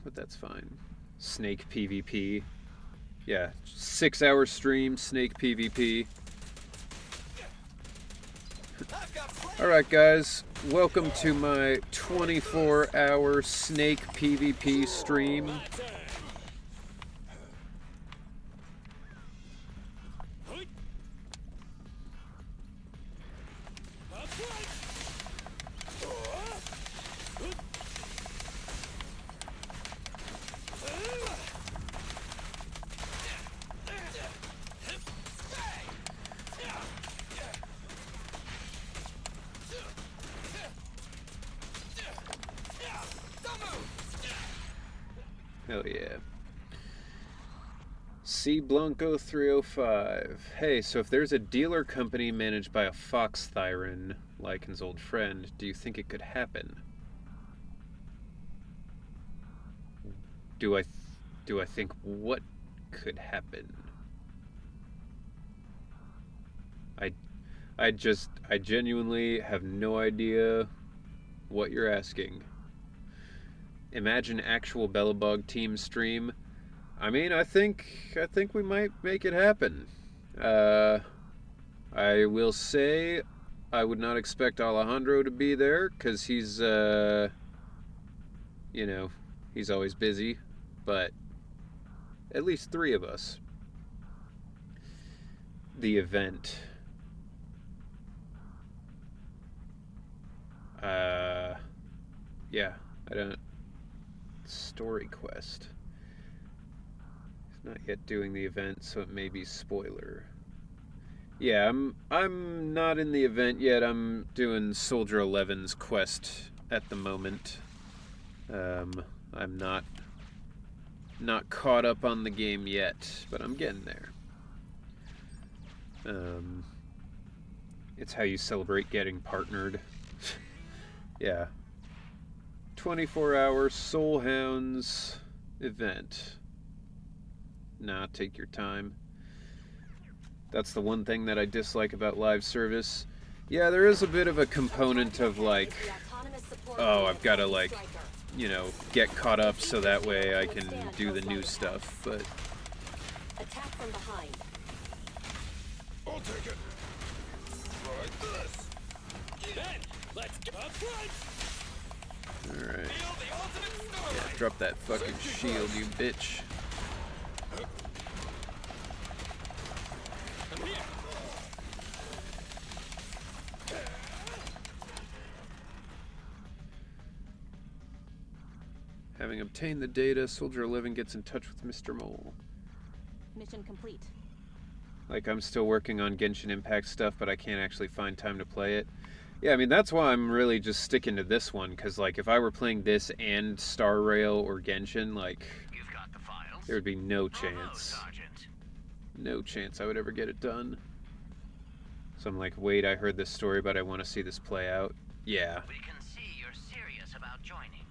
But that's fine. Snake PvP. Yeah, 6-hour stream, Snake PvP. Alright guys, welcome to my 24-hour Snake PvP stream. Hell yeah. C Blanco 305. Hey, so if there's a dealer company managed by a Fox Thyron, Lycan's old friend, do you think it could happen? Do I think what could happen? I I genuinely have no idea what you're asking. Imagine actual Bellabog team stream. I mean, I think we might make it happen. I will say I would not expect Alejandro to be there because he's he's always busy, but at least 3 of us. The event. Yeah, I don't. Story quest. He's not yet doing the event, so it may be spoiler. Yeah, I'm not in the event yet. I'm doing Soldier 11's quest at the moment. I'm not caught up on the game yet, but I'm getting there. It's how you celebrate getting partnered. Yeah. 24-hour Soul Hounds event. Nah, take your time. That's the one thing that I dislike about live service. Yeah, there is a bit of a component of like, oh, I've got to like, get caught up so that way I can do the new stuff, but... Attack from behind. I'll take it. Right this. Then, let's go up front! Alright. Feel the ultimate story! Yeah, drop that fucking shield, you bitch. I'm here! Having obtained the data, Soldier 11 gets in touch with Mr. Mole. Mission complete. Like, I'm still working on Genshin Impact stuff, but I can't actually find time to play it. Yeah, I mean, that's why I'm really just sticking to this one, because, like, if I were playing this and Star Rail or Genshin, like, You've got the files? there would be no Hello, chance. Sergeant. No chance I would ever get it done. So I'm like, wait, I heard this story, but I want to see this play out. Yeah. We can see you're serious about joining.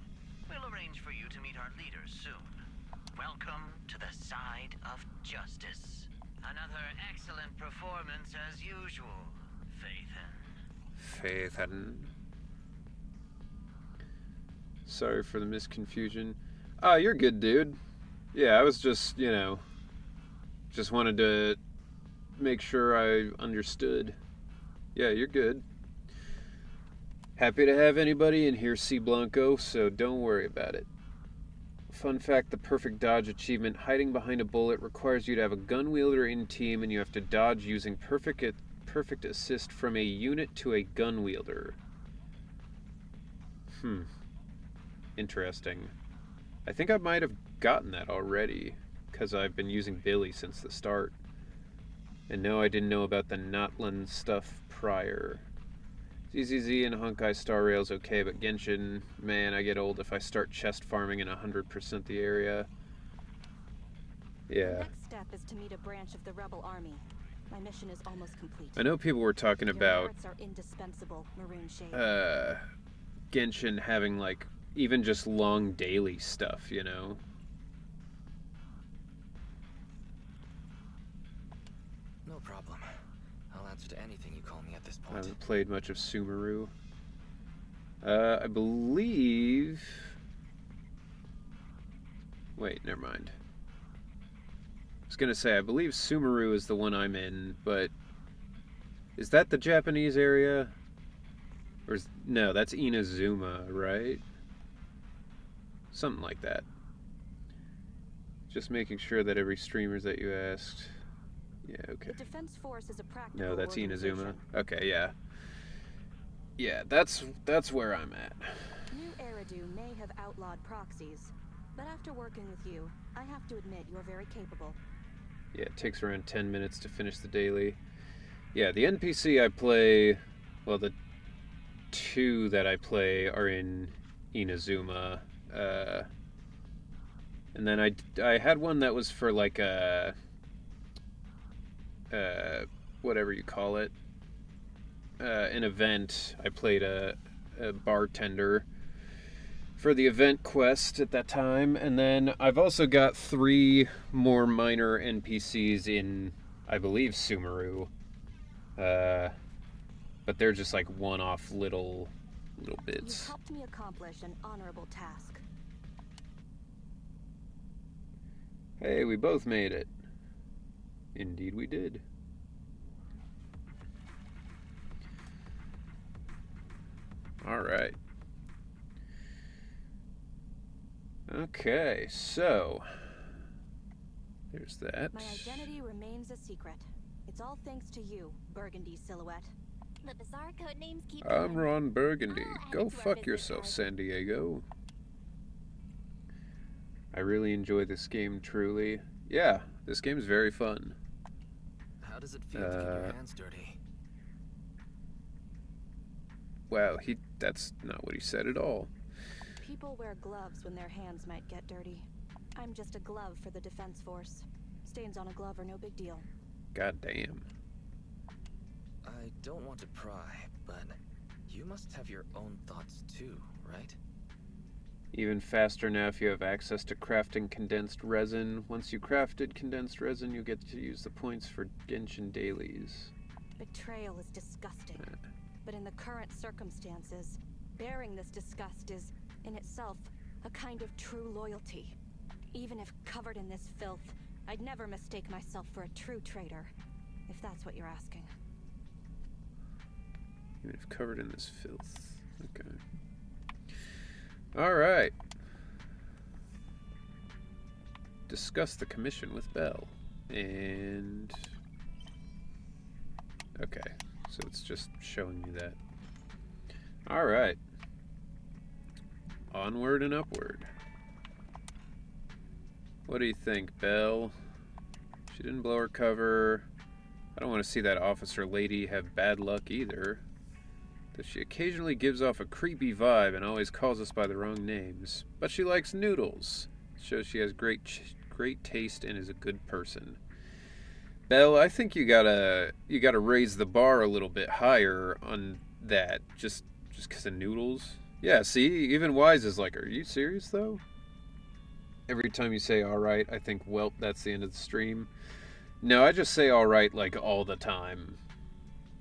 We'll arrange for you to meet our leaders soon. Welcome to the side of justice. Another excellent performance as usual, Phaethon. Phaethon. Sorry for the misconfusion. Oh, you're good, dude. Yeah, I was just, just wanted to make sure I understood. Yeah, you're good. Happy to have anybody in here, C. Blanco, so don't worry about it. Fun fact, the perfect dodge achievement, hiding behind a bullet, requires you to have a gun wielder in team, and you have to dodge using perfect assist from a unit to a gun wielder. Interesting. I think I might have gotten that already, because I've been using Billy since the start. And no, I didn't know about the Notland stuff prior. ZZZ and Honkai Star Rail's okay, but Genshin, man, I get old if I start chest farming in 100% the area. The Yeah. next step is to meet a branch of the rebel army. My mission is almost complete. I know people were talking Your about parts are indispensable, Maroon Shade. Genshin having, like, even just long daily stuff, No problem. I'll answer to anything you call me at this I point. haven't played much of Sumeru. I believe... Wait, never mind. I was gonna say, I believe Sumeru is the one I'm in, but... Is that the Japanese area? Or is... No, that's Inazuma, right? Something like that. Just making sure that every streamer that you asked... Yeah, okay. The Defense Force is a practical No, that's Inazuma. organization. Okay, yeah. Yeah, that's where I'm at. New Eridu may have outlawed proxies, but after working with you, I have to admit you're very capable. Yeah, it takes around 10 minutes to finish the daily. Yeah, the NPC I play, well, the 2 that I play are in Inazuma. And then I had one that was for like a... whatever you call it, an event. I played a bartender for the event quest at that time, and then I've also got 3 more minor NPCs in, I believe, Sumeru. But they're just like one-off little You bits. helped me accomplish an honorable task. Hey, we both made it. Indeed we did. Alright. Okay, so there's that. My identity remains a secret. It's all thanks to you, Burgundy Silhouette. The bizarre code names keep I'm coming. Ron Burgundy. I'll add Go it to our fuck business yourself, card. San Diego. I really enjoy this game, truly. Yeah, this game's very fun. How does it feel to get your hands dirty? Wow, that's not what he said at all. People wear gloves when their hands might get dirty. I'm just a glove for the defense force. Stains on a glove are no big deal. God damn. I don't want to pry, but you must have your own thoughts too, right? Even faster now if you have access to crafting condensed resin. Once you crafted condensed resin, you get to use the points for Genshin dailies. Betrayal is disgusting. But in the current circumstances, bearing this disgust is, in itself, a kind of true loyalty. Even if covered in this filth, I'd never mistake myself for a true traitor, if that's what you're asking. Even if covered in this filth. Okay. Alright. Discuss the commission with Belle. And... okay. So it's just showing me that. Alright. Onward and upward. What do you think, Belle? She didn't blow her cover. I don't want to see that officer lady have bad luck either. Though she occasionally gives off a creepy vibe and always calls us by the wrong names. But she likes noodles. Shows she has great taste and is a good person. Belle, I think you gotta raise the bar a little bit higher on that. Just because of noodles. Yeah, see, even Wise is like, are you serious though? Every time you say alright, I think, well, that's the end of the stream. No, I just say alright like all the time,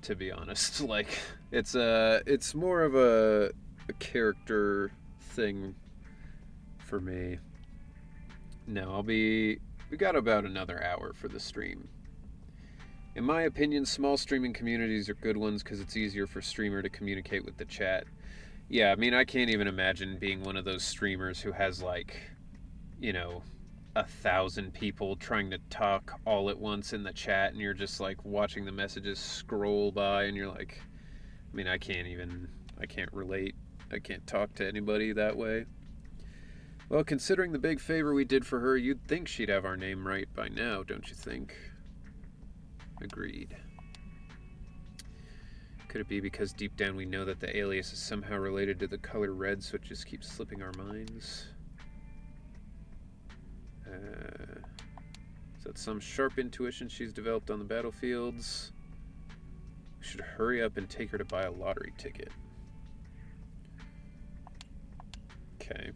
to be honest. Like, it's more of a character thing for me. No, we got about another hour for the stream. In my opinion, small streaming communities are good ones because it's easier for streamer to communicate with the chat. Yeah, I mean, I can't even imagine being one of those streamers who has, like, 1,000 people trying to talk all at once in the chat, and you're just, like, watching the messages scroll by, and you're like, I mean, I can't relate. I can't talk to anybody that way. Well, considering the big favor we did for her, you'd think she'd have our name right by now, don't you think? Agreed. Could it be because deep down we know that the alias is somehow related to the color red, so it just keeps slipping our minds? Is that some sharp intuition she's developed on the battlefields? We should hurry up and take her to buy a lottery ticket. Okay.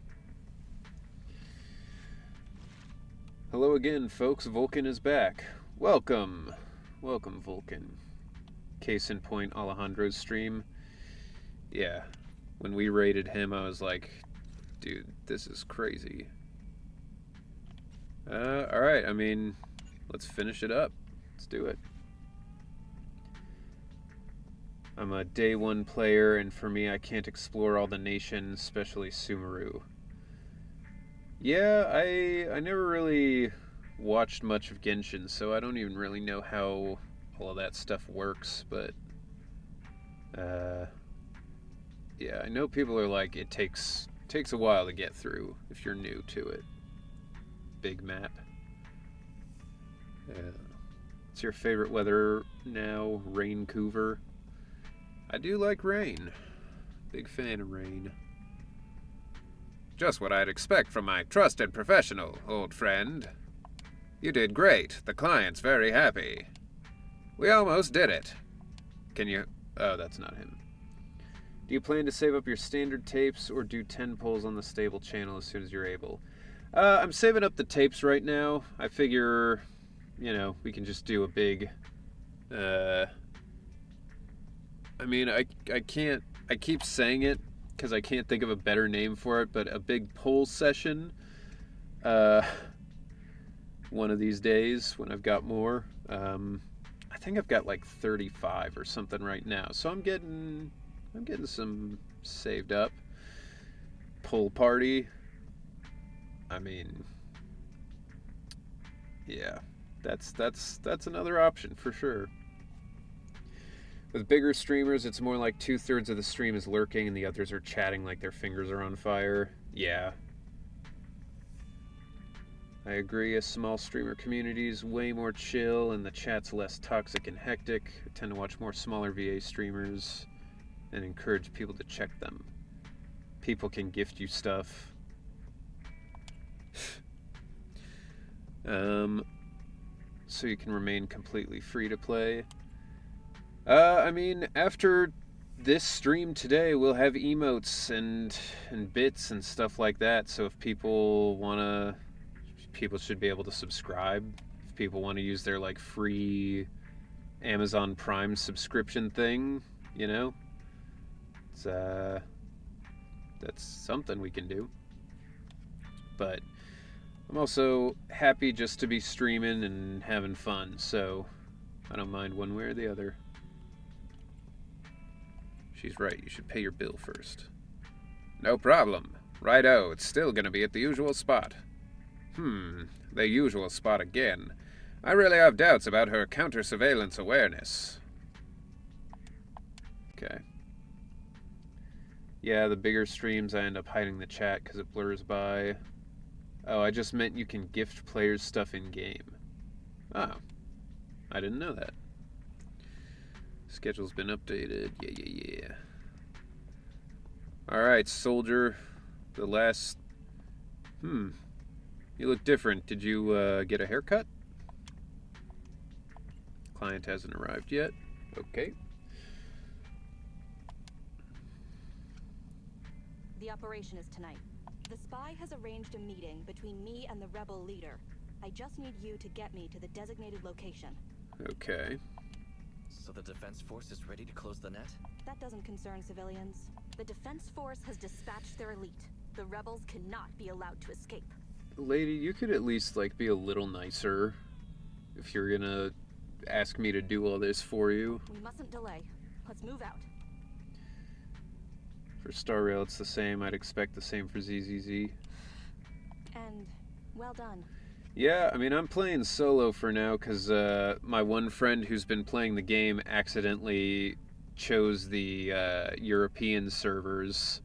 Hello again, folks. Vulcan is back. Welcome. Welcome, Vulcan. Case in point, Alejandro's stream. Yeah. When we raided him, I was like, dude, this is crazy. Alright, I mean, let's finish it up. Let's do it. I'm a day one player, and for me, I can't explore all the nation, especially Sumeru. Yeah, I never really watched much of Genshin, so I don't even really know how all of that stuff works, but yeah, I know people are like, it takes a while to get through if you're new to it. Big map. What's your favorite weather now? Raincouver? I do like rain. Big fan of rain. Just what I'd expect from my trusted professional, old friend. You did great. The client's very happy. We almost did it. Can you... oh, that's not him. Do you plan to save up your standard tapes or do 10 pulls on the stable channel as soon as you're able? I'm saving up the tapes right now. I figure, we can just do a big I mean, I can't. I keep saying it because I can't think of a better name for it. But a big poll session. Uh, one of these days when I've got more. I think I've got like 35 or something right now. So I'm getting some saved up. Pool party. I mean, yeah, that's another option for sure. With bigger streamers, it's more like 2/3 of the stream is lurking and the others are chatting like their fingers are on fire. Yeah. I agree, a small streamer community is way more chill and the chat's less toxic and hectic. I tend to watch more smaller VA streamers and encourage people to check them. People can gift you stuff. So you can remain completely free to play. I mean, after this stream today, we'll have emotes and bits and stuff like that. So if people wanna, people should be able to subscribe. If people want to use their like free Amazon Prime subscription thing, you know, it's that's something we can do. But I'm also happy just to be streaming and having fun, so I don't mind one way or the other. She's right, you should pay your bill first. No problem. Righto, it's still gonna be at the usual spot. The usual spot again. I really have doubts about her counter-surveillance awareness. Okay. Yeah, the bigger streams I end up hiding the chat because it blurs by. Oh, I just meant you can gift players stuff in-game. Oh. I didn't know that. Schedule's been updated. Yeah. Alright, soldier. The last... You look different. Did you get a haircut? Client hasn't arrived yet. Okay. The operation is tonight. The spy has arranged a meeting between me and the rebel leader. I just need you to get me to the designated location. Okay. So the defense force is ready to close the net? That doesn't concern civilians. The defense force has dispatched their elite. The rebels cannot be allowed to escape. Lady, you could at least, like, be a little nicer if you're gonna ask me to do all this for you. We mustn't delay. Let's move out. For Star Rail, it's the same. I'd expect the same for ZZZ. And well done. Yeah, I mean, I'm playing solo for now because my one friend who's been playing the game accidentally chose the European servers.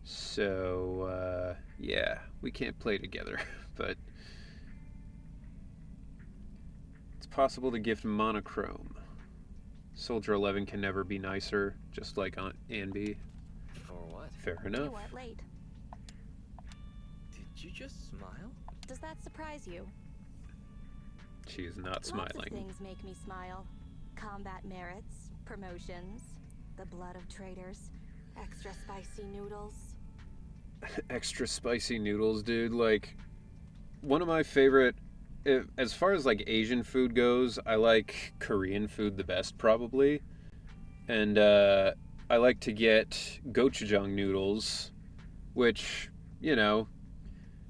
So, yeah, we can't play together, but it's possible to gift monochrome. Soldier 11 can never be nicer, just like Aunt Anby. For what? Fair You enough. weren't late. Did you just smile? Does that surprise you? She is not Lots of smiling. things make me smile. Combat merits, promotions, the blood of traitors, extra spicy noodles. Extra spicy noodles, dude. Like, one of my favorite, as far as like Asian food goes, I like Korean food the best probably. And I like to get gochujang noodles, which, you know,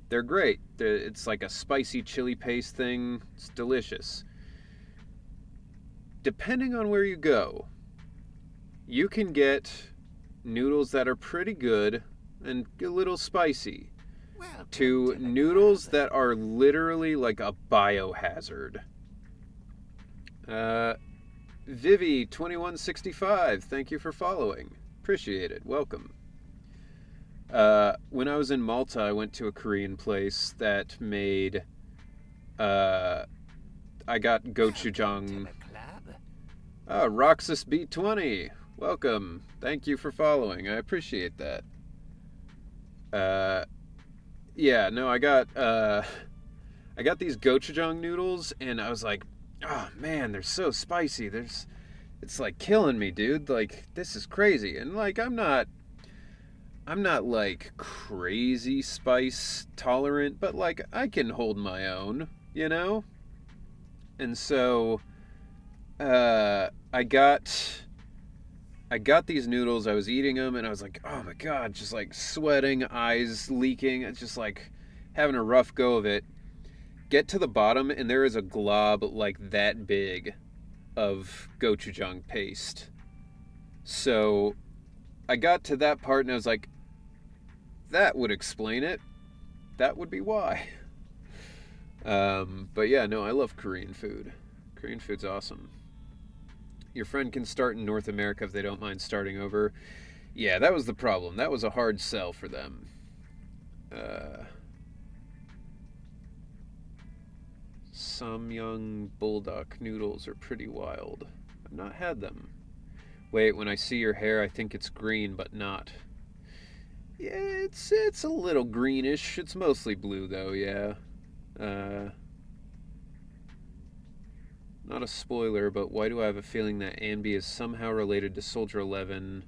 they're great. It's like a spicy chili paste thing. It's delicious. Depending on where you go, you can get noodles that are pretty good and a little spicy, to noodles that are literally like a biohazard. Vivi2165, thank you for following. Appreciate it. Welcome. When I was in Malta, I went to a Korean place that made... I got gochujang. Roxas B20, welcome. Thank you for following. I appreciate that. Yeah, no, I got these gochujang noodles, and I was like, oh man, they're so spicy. It's like killing me, dude. Like, this is crazy. And like, I'm not like crazy spice tolerant, but like I can hold my own, you know? And so I got I got these noodles, I was eating them, and I was like, oh my god, just like sweating, eyes leaking, it's just like having a rough go of it. Get to the bottom, and there is a glob like that big of gochujang paste. So I got to that part, and I was like, that would explain it. That would be why. But yeah, no, I love Korean food. Korean food's awesome. Your friend can start in North America if they don't mind starting over. Yeah, that was the problem. That was a hard sell for them. Samyang bulldog noodles are pretty wild. I've not had them. Wait, when I see your hair, I think it's green, but not. Yeah, it's a little greenish. It's mostly blue, though, yeah. Not a spoiler, but why do I have a feeling that Anby is somehow related to Soldier 11?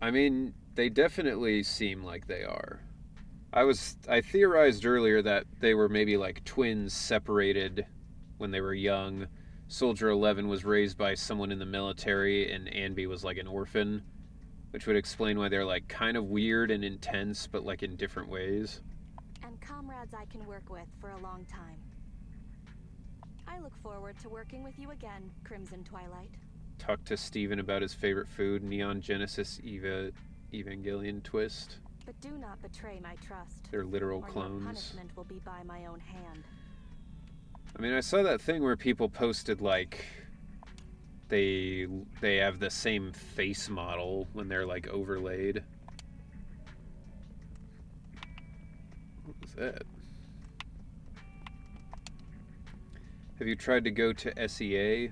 I mean, they definitely seem like they are. I theorized earlier that they were maybe like twins separated when they were young. Soldier 11 was raised by someone in the military, and Anby was like an orphan, which would explain why they're like kind of weird and intense, but like in different ways. And comrades I can work with for a long time. I look forward to working with you again, Crimson Twilight. Talk to Steven about his favorite food, Neon Genesis Evangelion Twist. But do not betray my trust. They're literal or clones. Your punishment will be by my own hand. I mean, I saw that thing where people posted like they have the same face model when they're like overlaid. What was that? Have you tried to go to SEA?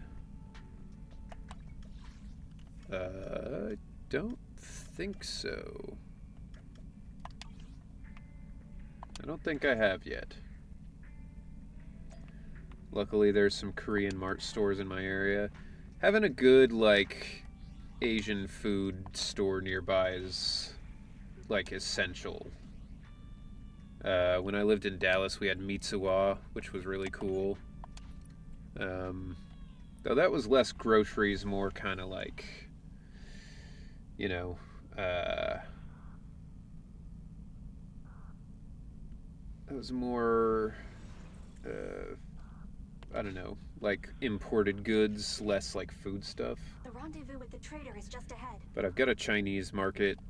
I don't think so. I don't think I have yet. Luckily, there's some Korean mart stores in my area. Having a good, like, Asian food store nearby is, like, essential. When I lived in Dallas, we had Mitsuwa, which was really cool. Though that was less groceries, more kind of like, you know, that was more, I don't know, like imported goods, less like food stuff. The rendezvous with the trader is just ahead. But I've got a Chinese market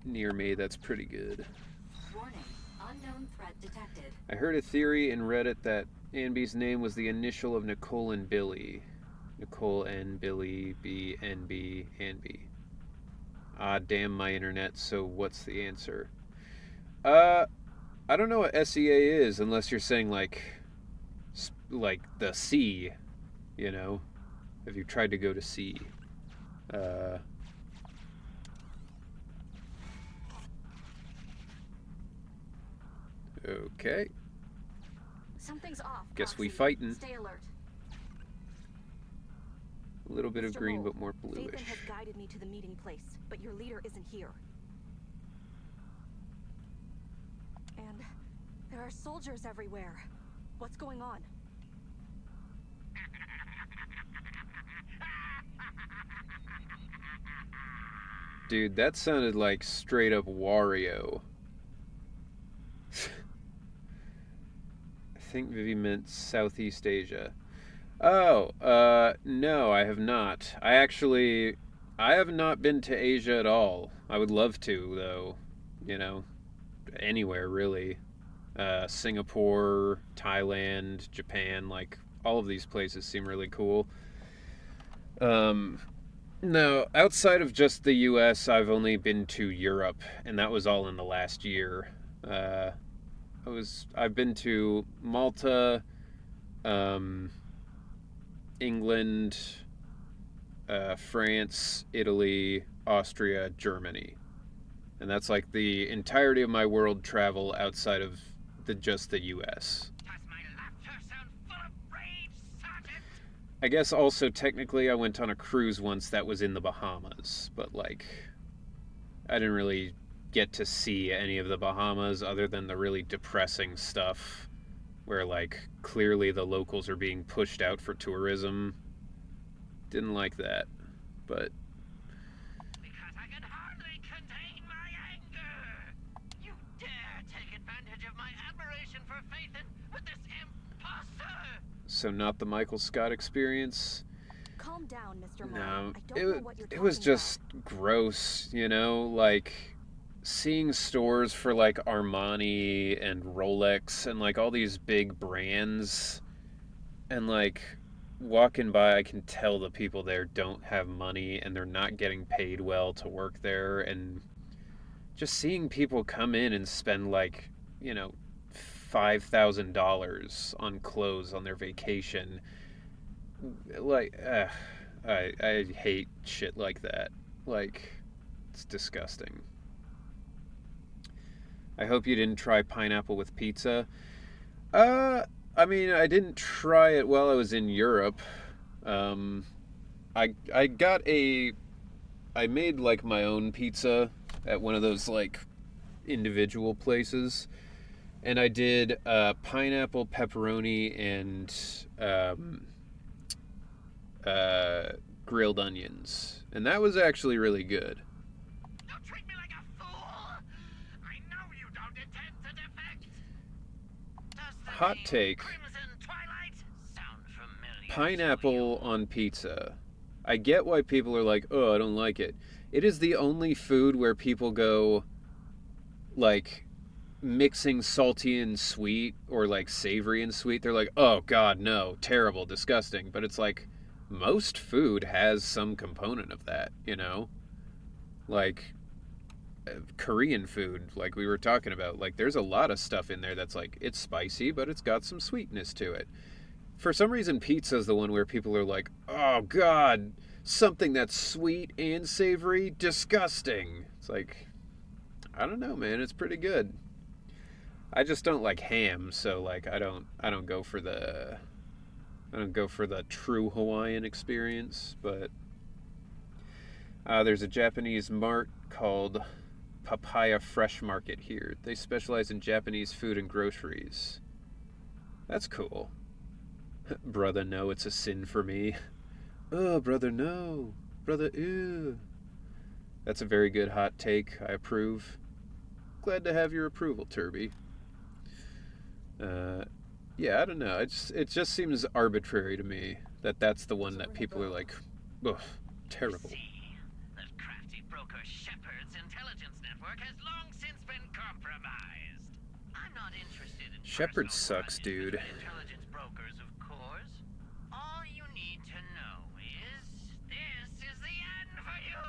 near me that's pretty good. Warning, unknown threat detected. I heard a theory in Reddit that Anby's name was the initial of Nicole and Billy. Nicole N, Billy B, NB, Anby. Ah, damn my internet, so what's the answer? I don't know what SEA is, unless you're saying, like the sea, you know? Have you tried to go to sea? Okay. Something's off. Guess we Proxy. fightin'. Stay alert. A little bit of Mr. green, Mole, but more bluish. Phaethon has guided me to the meeting place, but your leader isn't here. And there are soldiers everywhere. What's going on? Dude, that sounded like straight up Wario. I think Vivi meant Southeast Asia. Oh, no, I have not. I have not been to Asia at all. I would love to, though. You know, anywhere, really. Singapore, Thailand, Japan, like, all of these places seem really cool. No, outside of just the US, I've only been to Europe, and that was all in the last year. I've been to Malta, England, France, Italy, Austria, Germany. And that's like the entirety of my world travel outside of just the US. I guess also technically I went on a cruise once that was in the Bahamas, but like I didn't really get to see any of the Bahamas other than the really depressing stuff where like clearly the locals are being pushed out for tourism. Didn't like that. But so not the Michael Scott experience. Calm down, Mr. Murray. No, I don't know what you're it was talking just gross, you know, like seeing stores for like Armani and Rolex and like all these big brands, and like walking by, I can tell the people there don't have money and they're not getting paid well to work there. And just seeing people come in and spend like, you know, $5,000 on clothes on their vacation, like I hate shit like that. Like, it's disgusting. I hope you didn't try pineapple with pizza. I mean, I didn't try it while I was in Europe. I got I made like my own pizza at one of those like individual places, and I did pineapple, pepperoni, and grilled onions, and that was actually really good. Don't treat me like a fool! I know you don't intend to defect! Does the Hot name take. Crimson Twilight sound familiar to Pineapple you? on pizza. I get why people are like, oh, I don't like it. It is the only food where people go, like, mixing salty and sweet, or like savory and sweet. They're like, oh god, no, terrible, disgusting. But it's like, most food has some component of that, you know? Like, Korean food, like we were talking about, like there's a lot of stuff in there that's like, it's spicy, but it's got some sweetness to it. For some reason, pizza is the one where people are like, oh god, something that's sweet and savory, disgusting. It's like, I don't know, man, it's pretty good. I just don't like ham, so like I don't go for the true Hawaiian experience. But there's a Japanese mart called Papaya Fresh Market here. They specialize in Japanese food and groceries. That's cool. Brother, no, it's a sin for me. Oh, brother, no. Brother, ew. That's a very good hot take. I approve. Glad to have your approval, Turby. Yeah, I don't know. It just seems arbitrary to me that that's the one that people are like, ugh, terrible. See, that crafty broker Shepard's intelligence network has long since been compromised. I'm not interested in Shepard personal sucks, grudges dude. between intelligence brokers, of course. All you need to know is this is the end for you.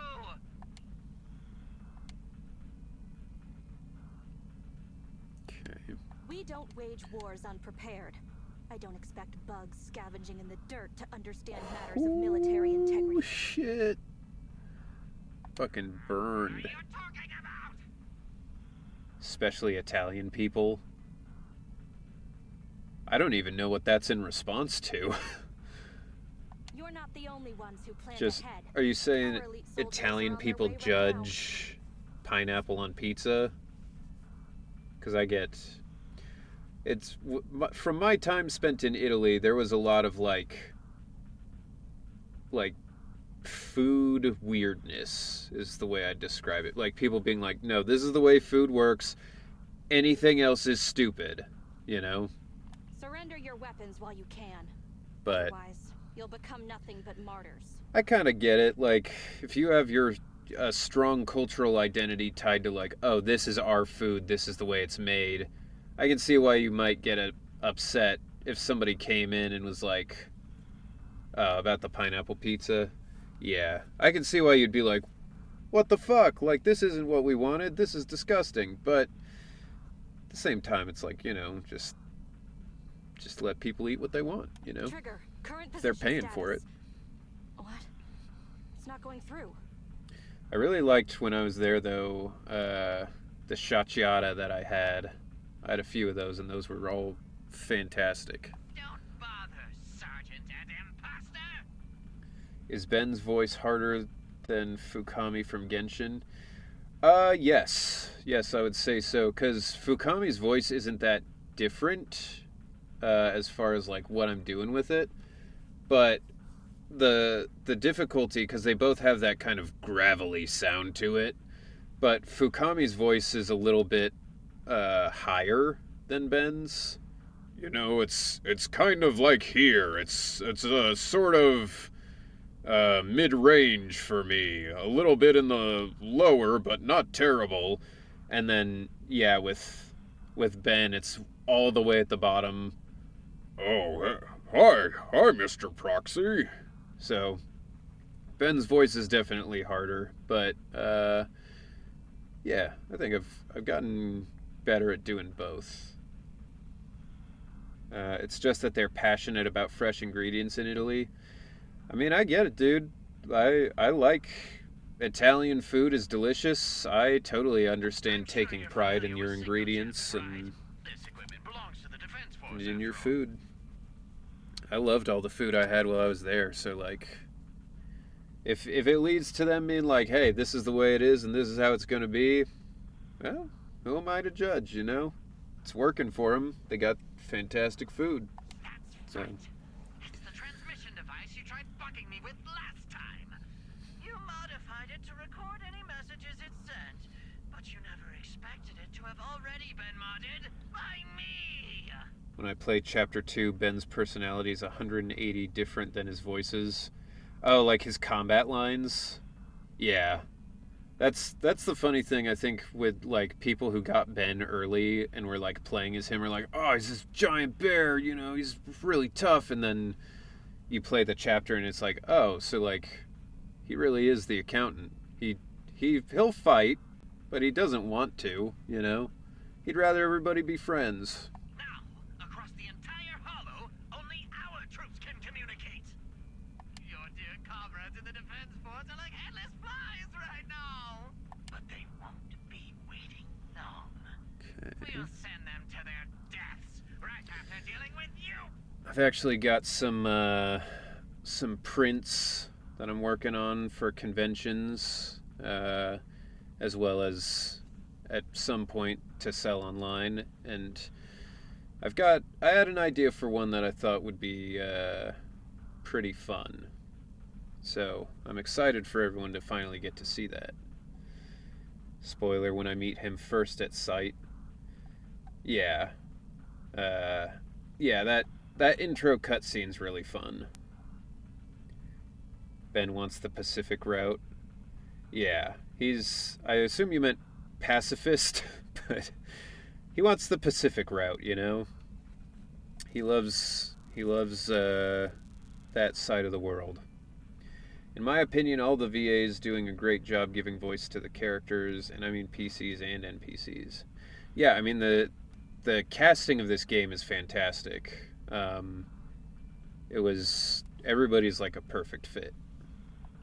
Okay. We don't wage wars unprepared. I don't expect bugs scavenging in the dirt to understand matters of military Oh, integrity. shit. Fucking What are burned. you talking about? Especially Italian people. I don't even know what that's in response to. You're not the only ones who plan Just, ahead. are you saying Our elite soldiers are Italian on their people way right judge pineapple on pizza? Because I get... It's... From my time spent in Italy, there was a lot of, like food weirdness is the way I'd describe it. Like, people being like, no, this is the way food works. Anything else is stupid, you know? Surrender your weapons while you can. But Otherwise, you'll become nothing but martyrs. I kind of get it. Like, if you have your strong cultural identity tied to, like, oh, this is our food, this is the way it's made, I can see why you might get upset if somebody came in and was like, about the pineapple pizza. Yeah, I can see why you'd be like, what the fuck? Like, this isn't what we wanted. This is disgusting. But at the same time, it's like, you know, just let people eat what they want, you know? Trigger, current If they're position paying for it. status. What? It's not going through. I really liked when I was there, though, the shachata that I had. I had a few of those, and those were all fantastic. Don't bother, Sergeant and Imposter. Is Ben's voice harder than Fukami from Genshin? Yes. Yes, I would say so, because Fukami's voice isn't that different as far as, like, what I'm doing with it. But the difficulty, because they both have that kind of gravelly sound to it, but Fukami's voice is a little bit higher than Ben's. You know, it's kind of like here. It's a sort of mid-range for me. A little bit in the lower, but not terrible. And then yeah, with Ben, it's all the way at the bottom. Oh, hi, Mr. Proxy. So Ben's voice is definitely harder, but yeah, I think I've gotten better at doing both. It's just that they're passionate about fresh ingredients in Italy. I mean, I get it, dude. I like Italian food is delicious. I totally understand taking pride in your ingredients and This equipment belongs to the Defense Force. in your food. I loved all the food I had while I was there, so like if it leads to them being like, "Hey, this is the way it is and this is how it's going to be." Well, who am I to judge, you know? It's working for them. They got fantastic food. That's So right. It's the transmission device you tried bugging me with last time. You modified it to record any messages it sent, but you never expected it to have already been modded by me. when I play Chapter 2, Ben's personality is 180 different than his voices. Oh, like his combat lines? Yeah. That's the funny thing, I think, with like people who got Ben early and were like playing as him are like, oh, he's this giant bear, you know, he's really tough, and then you play the chapter and it's like, oh, so like he really is the accountant. He'll fight, but he doesn't want to, you know? He'd rather everybody be friends. Now, across the entire hollow, only our troops can communicate. Your dear comrades in the Defense Force are like headless flies right now. But they won't be waiting long. Okay. We'll send them to their deaths right after dealing with you. I've actually got some prints that I'm working on for conventions, as well as at some point to sell online. And I had an idea for one that I thought would be pretty fun. So I'm excited for everyone to finally get to see that. Spoiler: when I meet him first at site. Yeah. Yeah, that intro cutscene's really fun. Ben wants the Pacific route. Yeah, I assume you meant pacifist, but he wants the Pacific route, you know? He loves that side of the world. In my opinion, all the VAs doing a great job giving voice to the characters, and I mean PCs and NPCs. Yeah, I mean the casting of this game is fantastic. Everybody's like a perfect fit.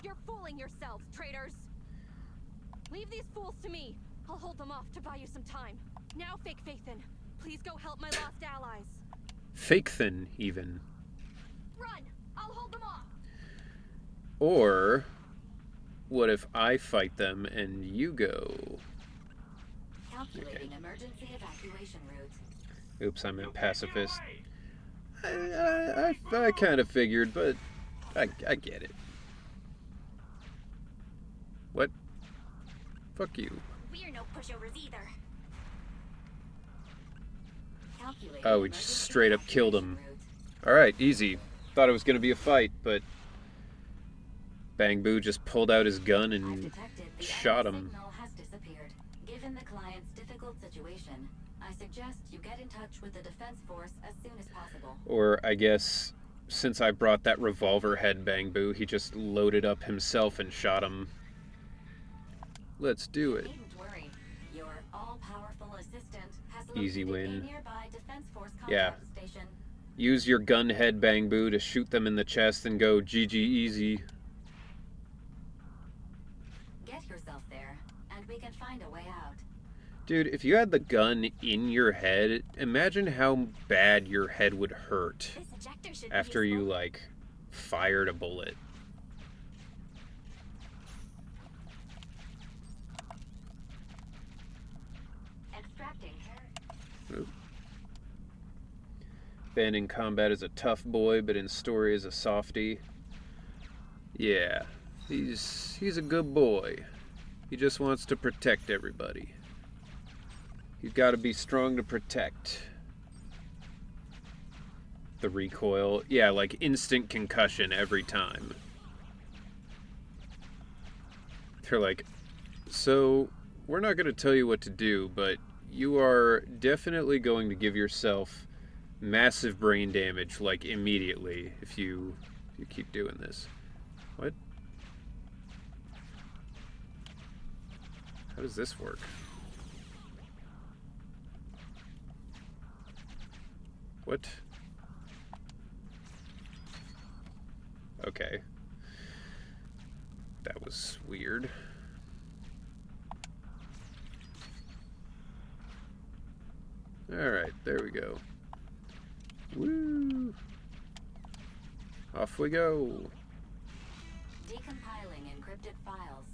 You're fooling yourselves, traitors! Leave these fools to me. I'll hold them off to buy you some time. Now, Fake Faithin, please go help my lost allies. Fake thin, even. Run! I'll hold them off! Or what if I fight them and you go? Calculating emergency evacuation route. Oops, I'm a pacifist. I kind of figured, but I get it. What? Fuck you. We're no pushovers either. Calculating Oh, we just emergency straight up killed him. evacuation route. Alright, easy. Thought it was going to be a fight, but Bang Boo just pulled out his gun I've and detected the shot enemy him. signal has disappeared. Given the client's difficult situation, I suggest you get in touch with the Defense Force as soon as possible. Or I guess since I brought that revolver head Bang Boo, he just loaded up himself and shot him. Let's do it. Needn't worry. Your all-powerful assistant has Easy located win. a nearby Defense Force Yeah. contact station. Use your gun head Bang Boo to shoot them in the chest and go GG easy. Get yourself there, and we can find a way out. Dude, if you had the gun in your head, imagine how bad your head would hurt This ejector should after be you, useful. like, fired a bullet. Extracting. Oop. Ben in combat is a tough boy, but in story is a softie. Yeah, he's a good boy. He just wants to protect everybody. You've got to be strong to protect. the recoil. Yeah, like instant concussion every time. They're like, so we're not going to tell you what to do, but you are definitely going to give yourself massive brain damage, like immediately, if you keep doing this. What? How does this work? What? Okay. That was weird. Alright, there we go. Woo! Off we go. Decompiling encrypted files.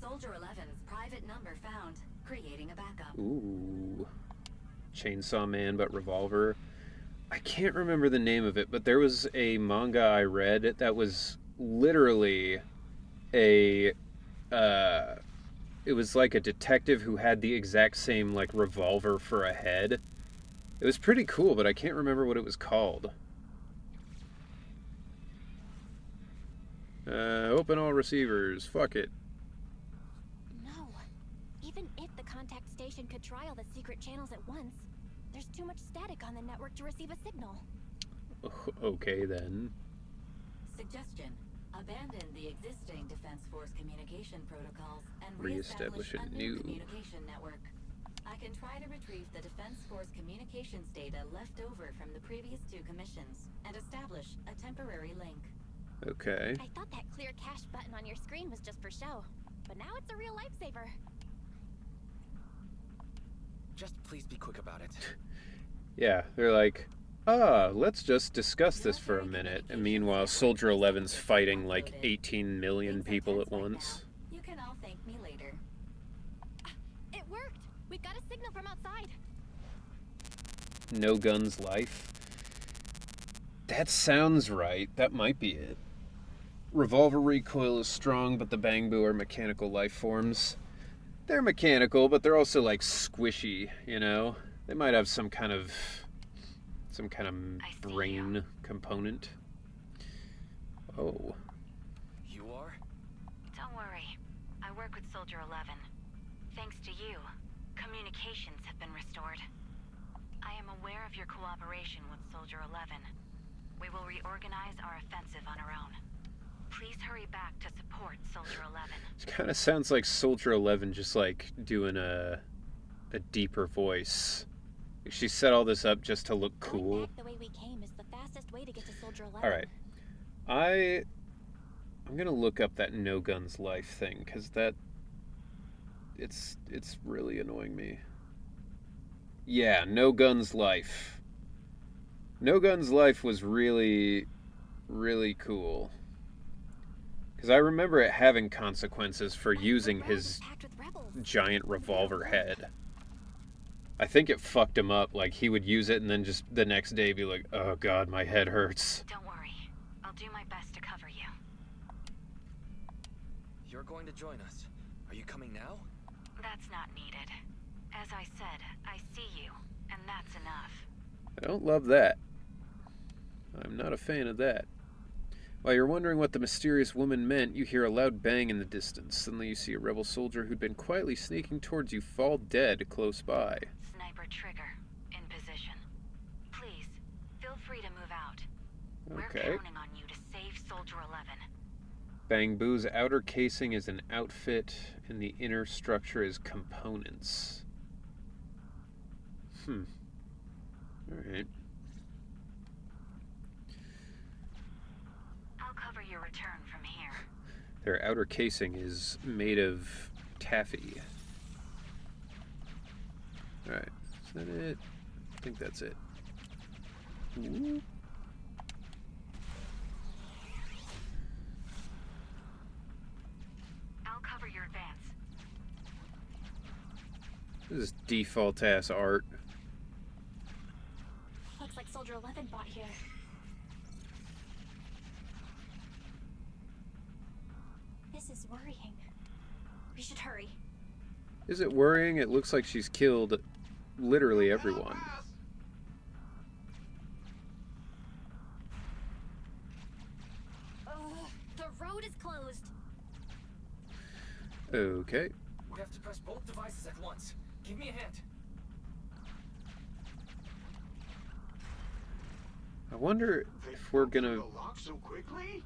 Soldier 11's private number found. Creating a backup. Ooh. Chainsaw Man, but revolver. I can't remember the name of it, but there was a manga I read that was literally a it was like a detective who had the exact same like revolver for a head. It was pretty cool, but I can't remember what it was called. Open all receivers. Fuck it. No. Even if the contact station could try all the secret channels at once, there's too much static on the network to receive a signal. Okay then. Suggestion. Abandon the existing Defense Force communication protocols and Reestablish reestablish a a new new. communication network. I can try to retrieve the Defense Force communications data left over from the previous 2 commissions and establish a temporary link. Okay. I thought that clear cache button on your screen was just for show, but now it's a real lifesaver. Just please be quick about it. Yeah, they're like, let's just discuss this for a minute. And meanwhile, Soldier 11's fighting like 18 million people at once. You can all thank me later. It worked! We've got a signal from outside. No Guns Life. That sounds right. That might be it. Revolver recoil is strong, but the Bang Boo are mechanical life forms. They're mechanical, but they're also like squishy, you know? They might have some kind of brain component. Oh. You are? Don't worry. I work with Soldier 11. Thanks to you, communications have been restored. I am aware of your cooperation with Soldier 11. We will reorganize our offensive on our own. Please hurry back to support Soldier 11. It kind of sounds like Soldier 11 just like doing a deeper voice. She set all this up just to look cool. Going back the way we came is the fastest way to get to Soldier 11. All right. I'm going to look up that No Guns Life thing cuz it's really annoying me. Yeah, No Guns Life. No Guns Life was really cool. Because I remember it having consequences for using his giant revolver head. I think it fucked him up. Like, he would use it and then just the next day be like, oh god, my head hurts. Don't worry. I'll do my best to cover you. You're going to join us. Are you coming now? That's not needed. As I said, I see you, and that's enough. I don't love that. I'm not a fan of that. While you're wondering what the mysterious woman meant, you hear a loud bang in the distance. Suddenly you see a rebel soldier who'd been quietly sneaking towards you fall dead close by. Sniper trigger, in position. Please, feel free to move out. Okay. We're counting on you to save Soldier 11. Bang Boo's outer casing is an outfit, and the inner structure is components. Alright. I'll cover your return from here. Their outer casing is made of taffy. Alright, is that it? I think that's it. Ooh. I'll cover your advance. This is default ass art. Looks like Soldier 11 bought here. This is worrying. We should hurry. Is it worrying? It looks like she's killed literally everyone. code is closed. Okay. We have to press both devices at once. Give me a hand. I wonder if we're gonna. The lock so quickly?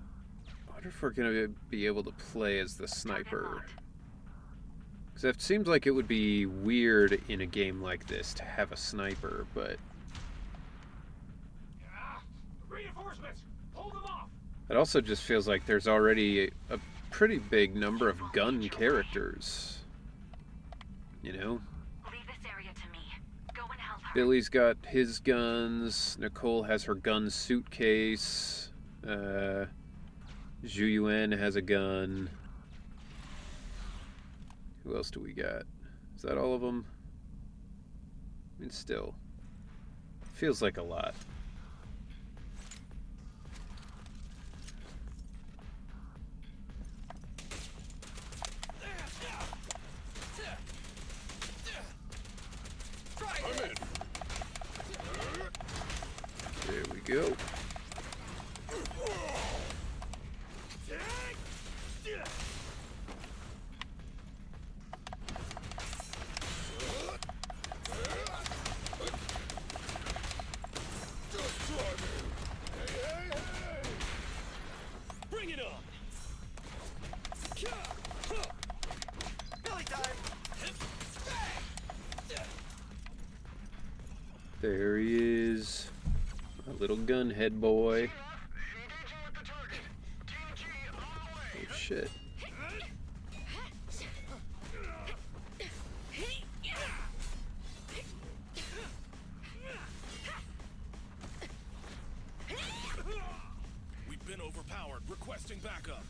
I wonder if we're gonna be able to play as the sniper. Because it seems like it would be weird in a game like this to have a sniper, but Reinforcements! Hold them off! it also just feels like there's already a pretty big number of gun characters. You know? Leave this area to me. Go and help her. Billy's got his guns, Nicole has her gun suitcase, Zhu Yuan has a gun. Who else do we got? Is that all of them? I mean, still. Feels like a lot. I'm in. There we go. Bring it on! Billy time! There he is. A little gunhead boy. Engaging with the target. Team G on the way. Oh shit. We've been overpowered. Requesting backup.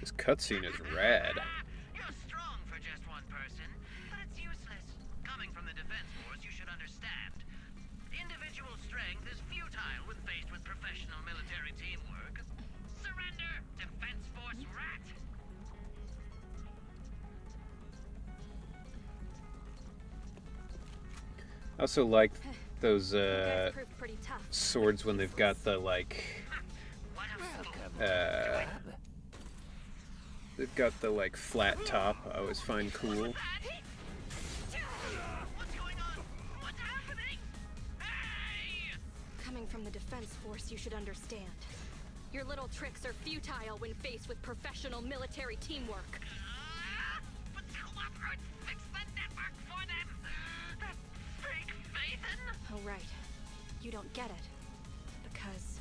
This cutscene is rad. You're strong for just one person, but it's useless. Coming from the Defense Force, you should understand. Individual strength is futile when faced with professional military teamwork. Surrender, Defense Force rat! I also like those You guys proved pretty tough. swords when they've got the like What a fool. they've got the like flat top. I always find cool. What's going on? What's happening? Hey! Coming from the Defense Force, you should understand. Your little tricks are futile when faced with professional military teamwork. But Cooperate fix the network for them! That fake Phaethon? Oh, right. You don't get it. Because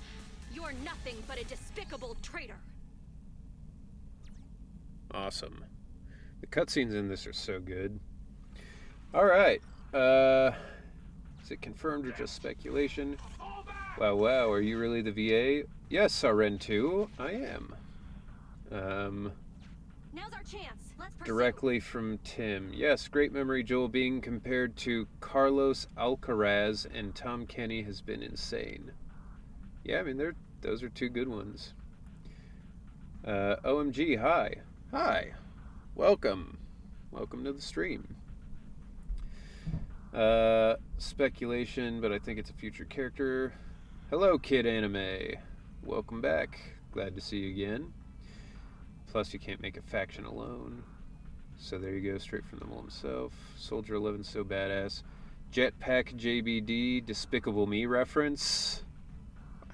you're nothing but a despicable traitor. Awesome. The cutscenes in this are so good. Alright. Is it confirmed or just speculation? Wow, wow, are you really the VA? Yes, Ren2, I am. Now's our chance. Let's pursue. Directly from Tim. Yes, great memory, Joel. Being compared to Carlos Alcaraz and Tom Kenny has been insane. Yeah, I mean, those are two good ones. OMG, hi. Hi. Welcome. Welcome to the stream. Speculation, but I think it's a future character. Hello, Kid Anime. Welcome back. Glad to see you again. Plus, you can't make a faction alone. So there you go, straight from the mole himself. Soldier 11 so badass. Jetpack JBD, Despicable Me reference.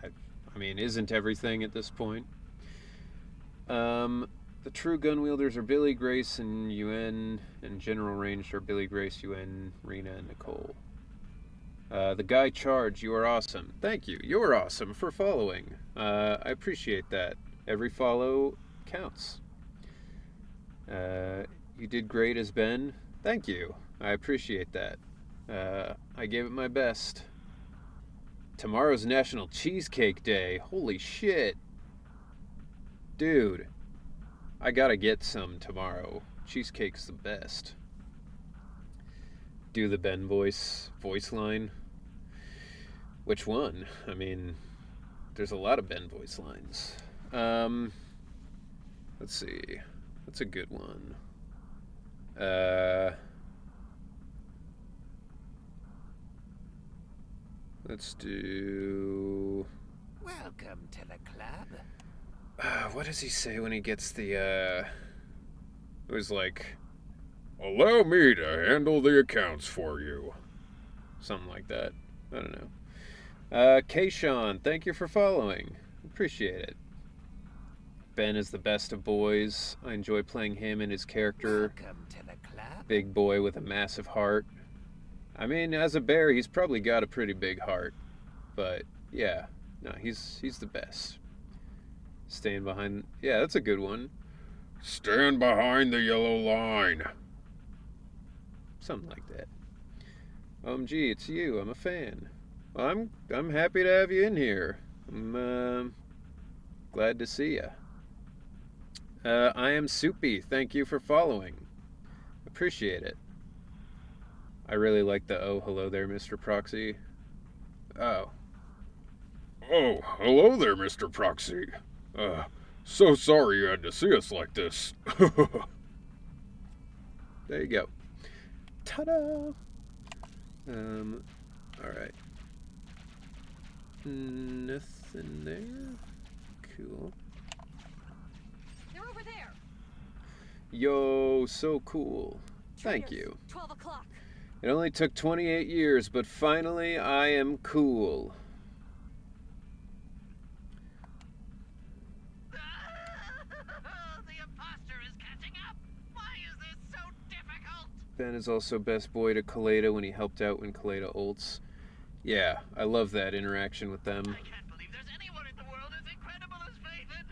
I mean, isn't everything at this point? The true gun wielders are Billy, Grace, and Yuen, and general ranged are Billy, Grace, Yuen, Rena, and Nicole. The guy charge, you are awesome. Thank you, you're awesome for following. I appreciate that. Every follow counts. You did great as Ben. Thank you. I appreciate that. I gave it my best. Tomorrow's National Cheesecake Day. Holy shit. Dude, I gotta get some tomorrow. Cheesecake's the best. Do the Ben voice line. Which one? I mean, there's a lot of Ben voice lines. Let's see. What's a good one? Let's do... Welcome to the club. what does he say when he gets the, It was like, allow me to handle the accounts for you. Something like that. I don't know. Kayshawn, thank you for following. Appreciate it. Ben is the best of boys. I enjoy playing him and his character. Welcome to the club. Big boy with a massive heart. I mean, as a bear, he's probably got a pretty big heart. But, yeah. No, he's the best. Staying behind... Yeah, that's a good one. Stand behind the yellow line. Something like that. OMG, it's you. I'm a fan. Well, I'm happy to have you in here. I'm glad to see you. I am Soupy. Thank you for following. Appreciate it. I really like the "Oh, hello there, Mr. Proxy." Oh. Oh, hello there, Mr. Proxy. So sorry you had to see us like this. There you go. Ta-da! Alright. Nothing there. Cool. They're over there. Yo, so cool. Thank Traitors, you. 12 o'clock. It only took 28 years, but finally I am cool. The imposter is catching up. Why is this so difficult? Ben is also best boy to Kaleda when he helped out when Kaleda ults. Yeah, I love that interaction with them. I can't believe there's anyone in the world as incredible as Phaethon.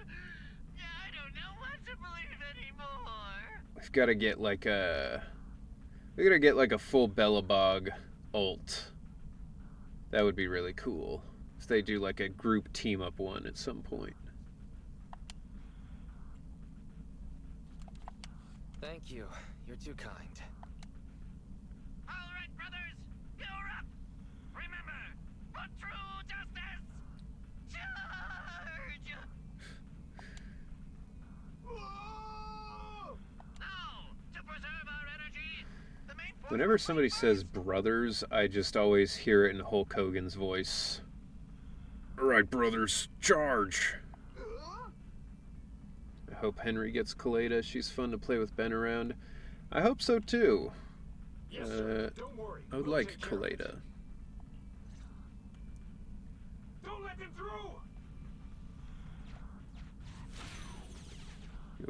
Yeah, I don't know what to believe anymore. We've got to get like a... We gotta get like a full Bellabog ult. That would be really cool. If they do like a group team up one at some point. Thank you. You're too kind. All right, brothers, you're up. Remember, for true justice, charge! Now, to preserve our energy, the main force Whenever somebody says brothers, I just always hear it in Hulk Hogan's voice. Alright, brothers, charge. I hope Henry gets Kaleda. She's fun to play with Ben around. I hope so too. Yes, sir. Don't worry. I would We'll like take care of it. Kaleda. Don't let them through.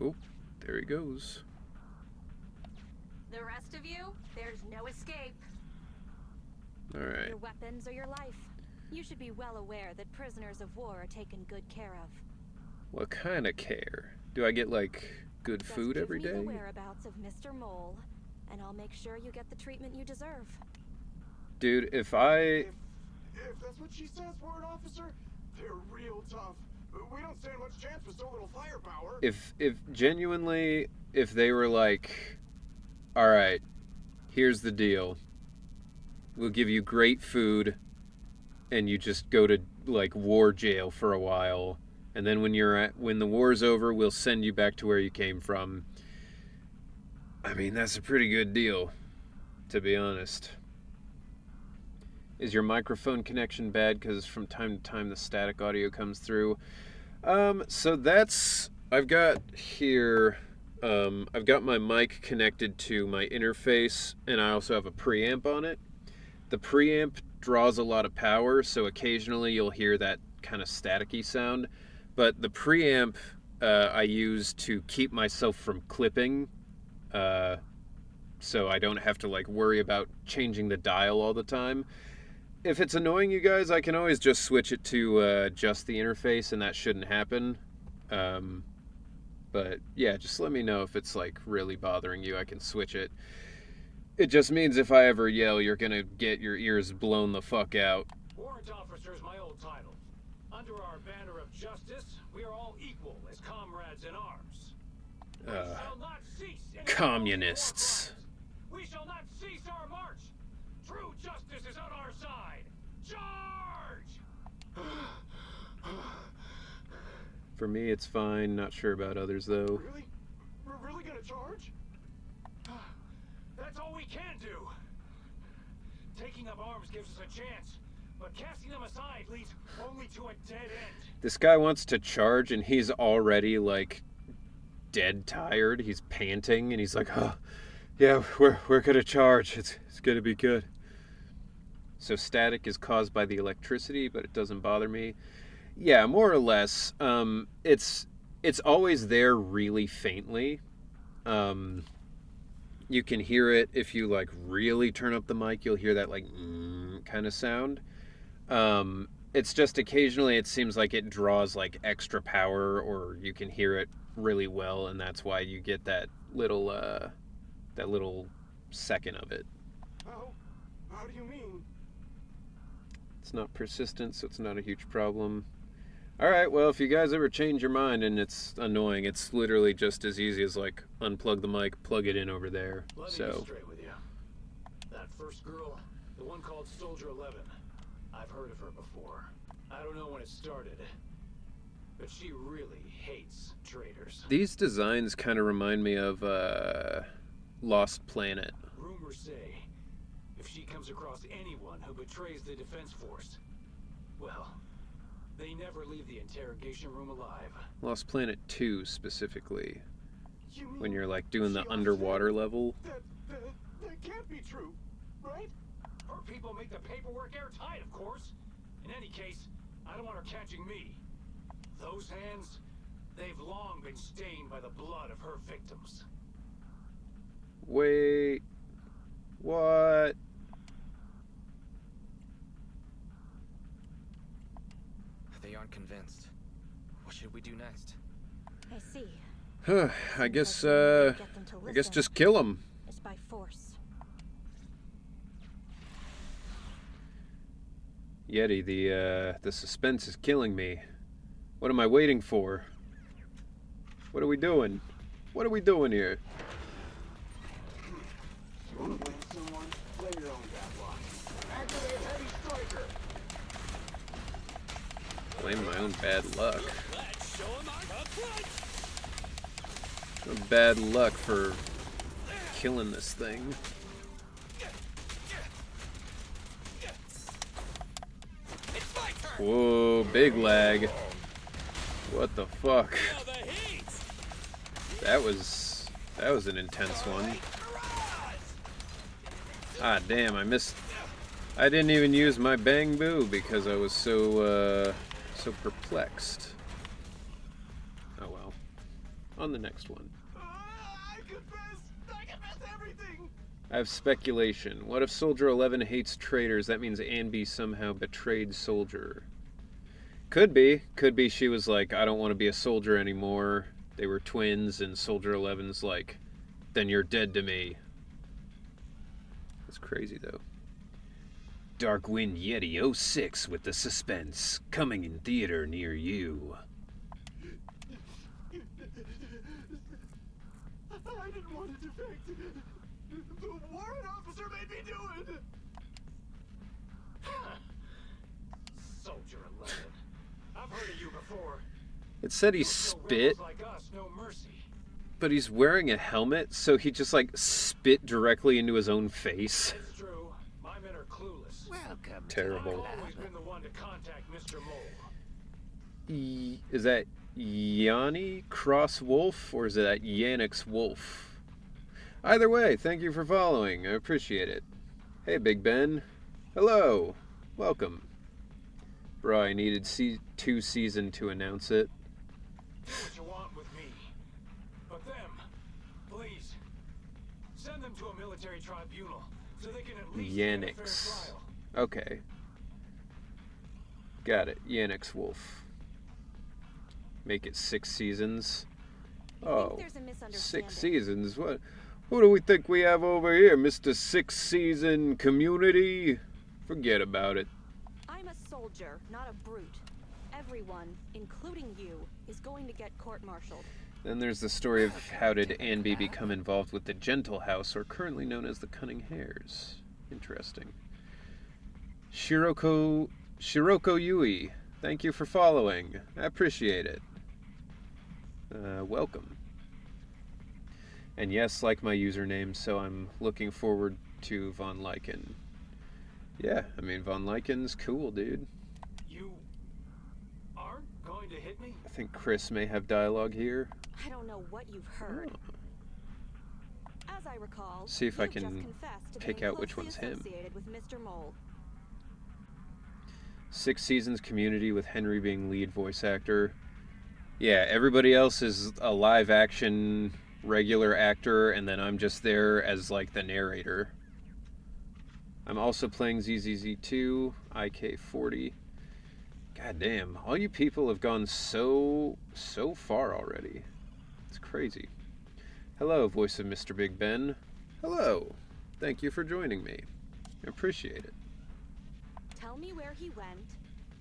Oh, there he goes. The rest of you, there's no escape. Alright. Your weapons or your life. You should be well aware that prisoners of war are taken good care of. What kind of care? Do I get like good Just food every give me day? the whereabouts of Mr. Mole, and I'll make sure you get the treatment you deserve. Dude, if I... If that's what she says, warrant officer, they're real tough. We don't stand much chance with so little firepower. If genuinely, if they were like, alright, here's the deal. We'll give you great food, and you just go to, like, war jail for a while, and then when the war's over, we'll send you back to where you came from. I mean, that's a pretty good deal, to be honest. Is your microphone connection bad? Because from time to time the static audio comes through. So that's... I've got here... I've got my mic connected to my interface, and I also have a preamp on it. The preamp draws a lot of power, so occasionally you'll hear that kind of staticky sound. But the preamp I use to keep myself from clipping, so I don't have to like worry about changing the dial all the time. If it's annoying you guys, I can always just switch it to just the interface, and that shouldn't happen. But yeah, just let me know if it's like really bothering you. I can switch it. It just means if I ever yell, you're gonna get your ears blown the fuck out. Warrant officer is my old title. Under our banner of justice, we are all equal as comrades in arms. We shall not cease in Communists. we shall not cease our march. True justice is on our side. Charge! For me, it's fine. Not sure about others, though. Really? We're really gonna charge? That's all we can do. Taking up arms gives us a chance, but casting them aside leads only to a dead end. This guy wants to charge, and he's already, like, dead tired. He's panting, and he's like, oh, yeah, we're gonna charge. It's gonna be good. So static is caused by the electricity, but it doesn't bother me. Yeah, more or less. It's always there really faintly. You can hear it if you like really turn up the mic. You'll hear that like kind of sound. It's just occasionally it seems like it draws like extra power, or you can hear it really well, and that's why you get that little second of it. How do you mean? It's not persistent, so it's not a huge problem. Alright, well, if you guys ever change your mind and it's annoying, it's literally just as easy as, like, unplug the mic, plug it in over there. Let me So, be straight with you. That first girl, the one called Soldier 11, I've heard of her before. I don't know when it started, but she really hates traitors. these designs kind of remind me of, Lost Planet. Rumors say, if she comes across anyone who betrays the Defense Force, well, they never leave the interrogation room alive. Lost Planet 2, specifically. You mean When you're, like, doing the she underwater level. That can't be true, right? Her people make the paperwork airtight, of course. In any case, I don't want her catching me. Those hands, they've long been stained by the blood of her victims. Wait. What? They aren't convinced. What should we do next? I see. I guess, Seems like the only way to get them to I guess listen just kill him. is by force. Yeti, the suspense is killing me. What am I waiting for? What are we doing? What are we doing here? You wanna blame someone? Blame your own bad luck. Activate heavy striker! Blame my own bad luck. Bad luck for killing this thing. Whoa, big lag. What the fuck? That was an intense one. Ah, damn, I missed. I didn't even use my bang boo because I was so perplexed. Oh well. On the next one. I confess everything! I have speculation. What if Soldier 11 hates traitors? That means Anby somehow betrayed Soldier. Could be. Could be she was like, I don't want to be a soldier anymore. They were twins, and Soldier 11's like, then you're dead to me. That's crazy, though. Darkwind Yeti 06 with the suspense. Coming in theater near you. I didn't want to defect. The warrant officer made me do it! Soldier 11. I've heard of you before. It said he You show spit, rebels like us no mercy. but he's wearing a helmet, so he just like spit directly into his own face. It's true. My men are clueless. Welcome. Terrible. I've always been the one to contact Mr. Mole. Is that Yanni Cross Wolf, or is that Yannix Wolf? Either way, thank you for following. I appreciate it. Hey, Big Ben. Hello. Welcome. Bro, I needed 2 season to announce it. Do what you want with me. But them, please, send them to a military tribunal so they can at least get a fair Yannix. trial. Okay. Got it. Yannix Wolf. Make it 6 seasons. I think Oh, there's a 6 misunderstanding. seasons? What do we think we have over here, Mr. 6-season community? Forget about it. I'm a soldier, not a brute. Everyone, including you, is going to get court-martialed. Then there's the story of how did Anby become involved with the Gentle House, or currently known as the Cunning Hares. Interesting. Shiroko Yui, thank you for following. I appreciate it. Welcome. And yes, like my username, so I'm looking forward to Von Lyken. Yeah, I mean, Von Lyken's cool, dude. You aren't going to hit me? I think Chris may have dialogue here. I don't know what you've heard. Oh. As I recall, See if I you've just can confessed to pick being out which closely one's him. associated with Mr. Mole. 6 seasons Community with Henry being lead voice actor. Yeah, everybody else is a live action regular actor, and then I'm just there as like the narrator. I'm also playing ZZZ2, IK40. God damn, all you people have gone so far already. It's crazy. Hello, voice of Mr. Big Ben. Hello. Thank you for joining me. I appreciate it. Tell me where he went,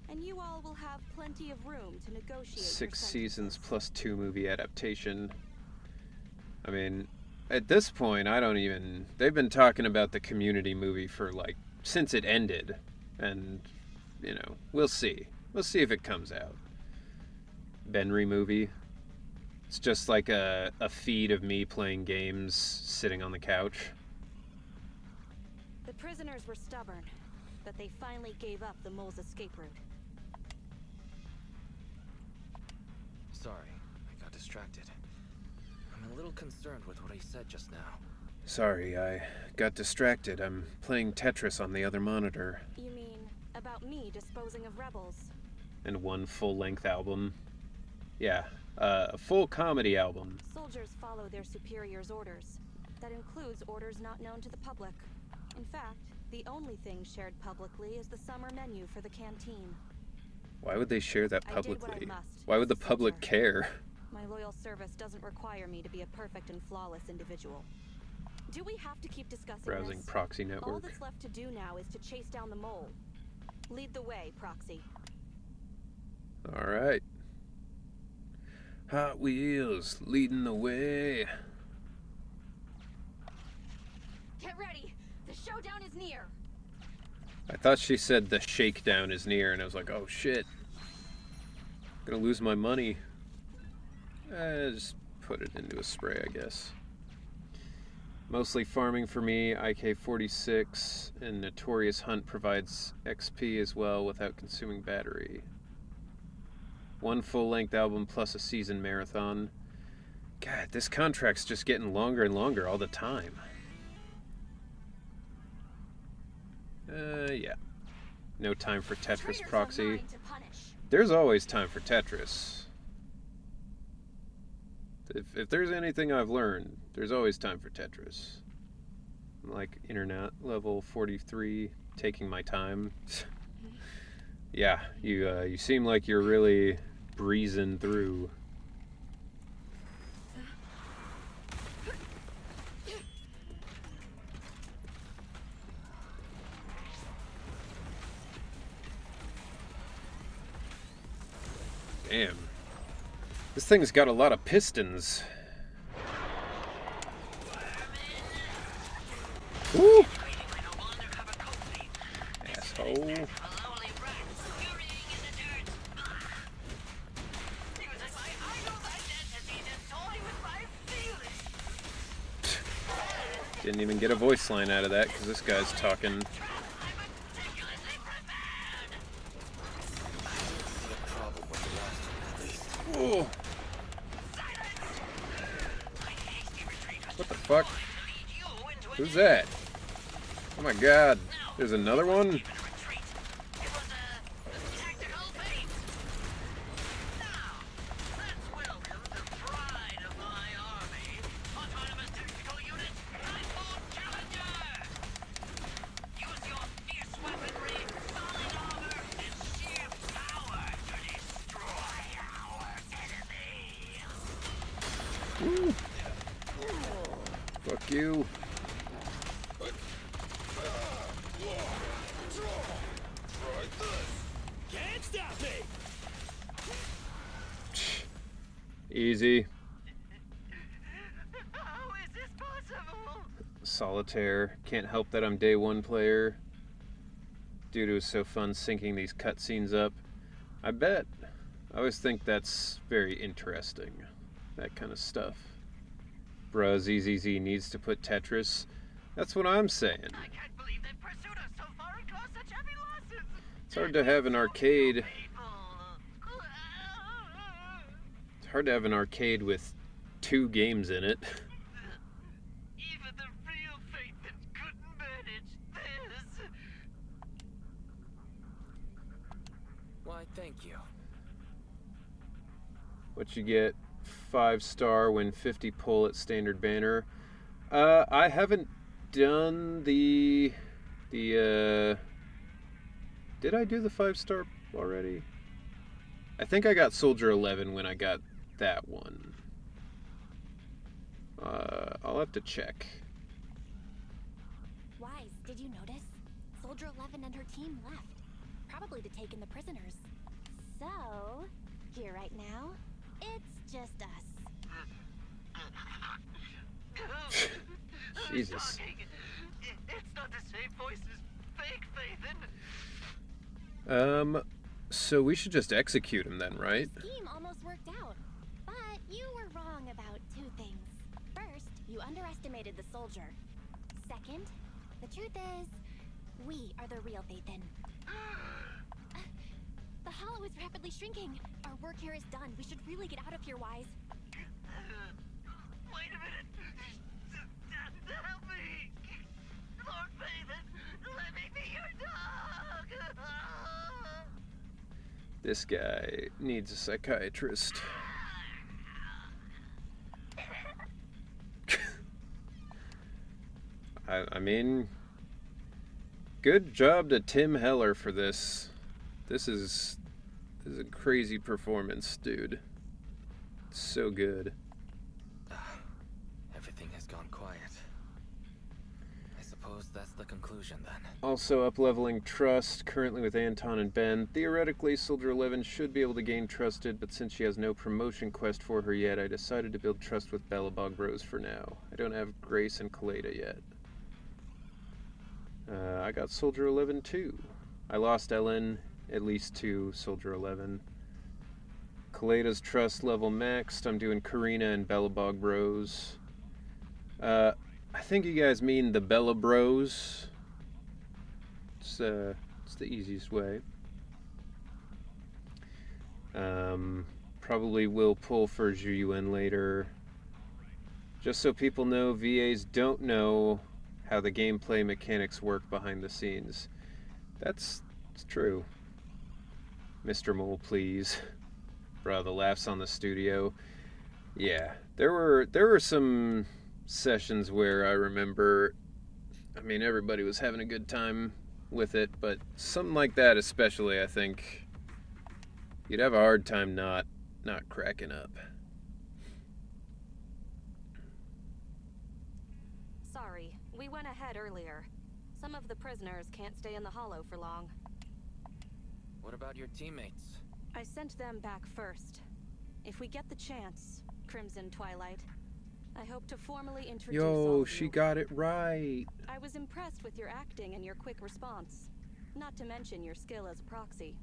and you all will have plenty of room to negotiate. 6 seasons plus 2 movie adaptation. I mean, at this point, I don't even... They've been talking about the Community movie for, like, since it ended. And, you know, we'll see. We'll see if it comes out. Benry movie. It's just like a feed of me playing games, sitting on the couch. The prisoners were stubborn, but they finally gave up the mole's escape route. Sorry, I got distracted. I'm a little concerned with what he said just now. Sorry, I got distracted. I'm playing Tetris on the other monitor. You mean about me disposing of rebels? And one full-length album. Yeah, a full comedy album. Soldiers follow their superiors' orders. That includes orders not known to the public. In fact, the only thing shared publicly is the summer menu for the canteen. Why would they share that I did what I publicly? must Why would as the a public soldier. care? My loyal service doesn't require me to be a perfect and flawless individual. Do we have to keep discussing Browsing this? proxy All network. that's left to do now is to chase down the mole. Lead the way, Proxy. Alright. Hot Wheels, leading the way. Get ready! The showdown is near! I thought she said the shakedown is near, and I was like, oh shit. Gonna lose my money. Just put it into a spray, I guess. Mostly farming for me, IK46, and Notorious Hunt provides XP as well without consuming battery. 1 full-length album plus a season marathon. God, this contract's just getting longer and longer all the time. Yeah. No time for Tetris proxy. There's always time for Tetris. If there's anything I've learned, there's always time for Tetris. I'm like internet level 43, taking my time. Yeah, you seem like you're really breezing through. Damn. This thing's got a lot of pistons. Woo! Asshole. Didn't even get a voice line out of that because this guy's talking. Whoa. What the fuck? Who's that? Oh my god. There's another one? Woo. Fuck you. Can't stop me. Easy. solitaire. Can't help that I'm day one player. Dude, it was so fun syncing these cutscenes up. I bet. I always think that's very interesting. That kind of stuff. Bruh, ZZZ needs to put Tetris. That's what I'm saying. I can't believe they've pursued us so far and caused such heavy losses. It's hard to have an arcade. People. It's hard to have an arcade with 2 games in it. Even the real Phaeton couldn't manage this. Why, thank you. What you get? 5-star when 50 pull at standard banner. I haven't done the did I do the 5-star already? I think I got Soldier 11 when I got that one. I'll have to check. Wise, did you notice? Soldier 11 and her team left. Probably to take in the prisoners. So, here right now, it's just us. Jesus. It's not the same voice as fake Phaeton. So we should just execute him then, right? The scheme almost worked out. But you were wrong about 2 things. First, you underestimated the soldier. Second, the truth is, we are the real Phaeton. The hollow is rapidly shrinking. Our work here is done. We should really get out of here, Wise. Wait a minute. Help me. Lord Phaeton, let me be your dog. This guy needs a psychiatrist. I mean, good job to Tim Heller for this. This is a crazy performance, dude. It's so good. Everything has gone quiet. I suppose that's the conclusion then. Also up-leveling Trust, currently with Anton and Ben. Theoretically, Soldier 11 should be able to gain Trusted, but since she has no promotion quest for her yet, I decided to build Trust with Bellabog Bros for now. I don't have Grace and Kaleda yet. I got Soldier 11 too. I lost Ellen, at least to Soldier 11. Kaleda's Trust level maxed. I'm doing Karina and Bellabog Bros. I think you guys mean the Bella Bros. It's the easiest way. Probably will pull for Zhuyuan later. Just so people know, VAs don't know how the gameplay mechanics work behind the scenes. It's true. Mr. Mole, please. Bruh, the laughs on the studio. Yeah, there were some sessions where I remember, I mean, everybody was having a good time with it, but something like that especially, I think you'd have a hard time not cracking up. Sorry, we went ahead earlier. Some of the prisoners can't stay in the hollow for long. What about your teammates? I sent them back first. If we get the chance, Crimson Twilight, I hope to formally introduce all Yo, of she you. got it right. I was impressed with your acting and your quick response. Not to mention your skill as a proxy.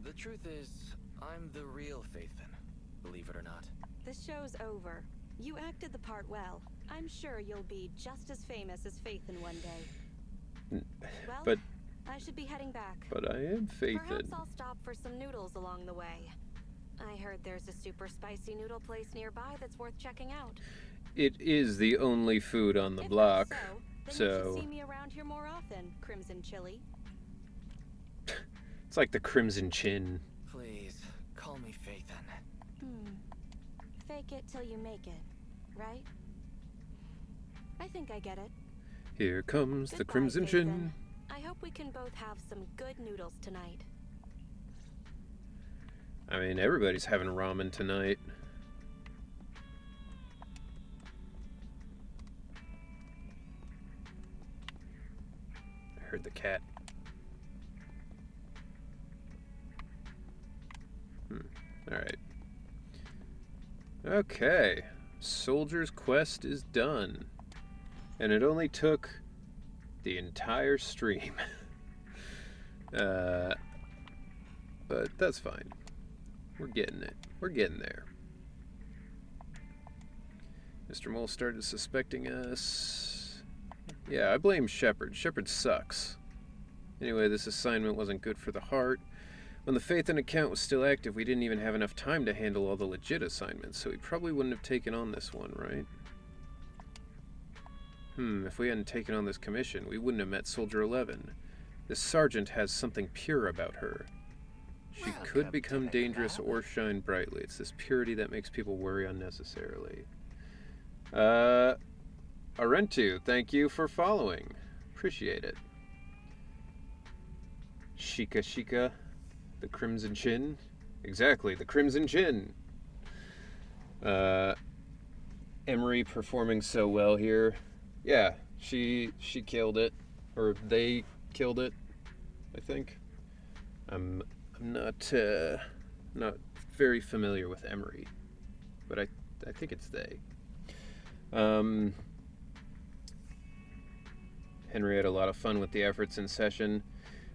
The truth is, I'm the real Phaeton, believe it or not. This show's over. You acted the part well. I'm sure you'll be just as famous as Phaeton one day. Well, But I should be heading back. I am Phaeton. Perhaps I'll stop for some noodles along the way. I heard there's a super spicy noodle place nearby that's worth checking out. It is the only food on the If block. that's so, then you So should see me around here more often, Crimson Chili. it's like the Crimson Chin. Please, call me Phaeton. Fake it till you make it, right? I think I get it. Here comes the Goodbye, Crimson Chin. Phaeton. I hope we can both have some good noodles tonight. I mean, everybody's having ramen tonight. I heard the cat. Alright. Okay. Soldier's quest is done. And it only took the entire stream. But that's fine. We're getting it. We're getting there. Mr. Mole started suspecting us. Yeah, I blame Shepard. Shepard sucks. Anyway, this assignment wasn't good for the heart. When the Phaethon account was still active, we didn't even have enough time to handle all the legit assignments, so we probably wouldn't have taken on this one, right? If we hadn't taken on this commission, we wouldn't have met Soldier 11. This sergeant has something pure about her. She could become dangerous or shine brightly. It's this purity that makes people worry unnecessarily. Arentu, thank you for following. Appreciate it. Shika, the Crimson Chin. Exactly, the Crimson Chin. Emery performing so well here. Yeah, she killed it, or they killed it, I think. I'm not very familiar with Emery, but I think it's they. Henry had a lot of fun with the efforts in session.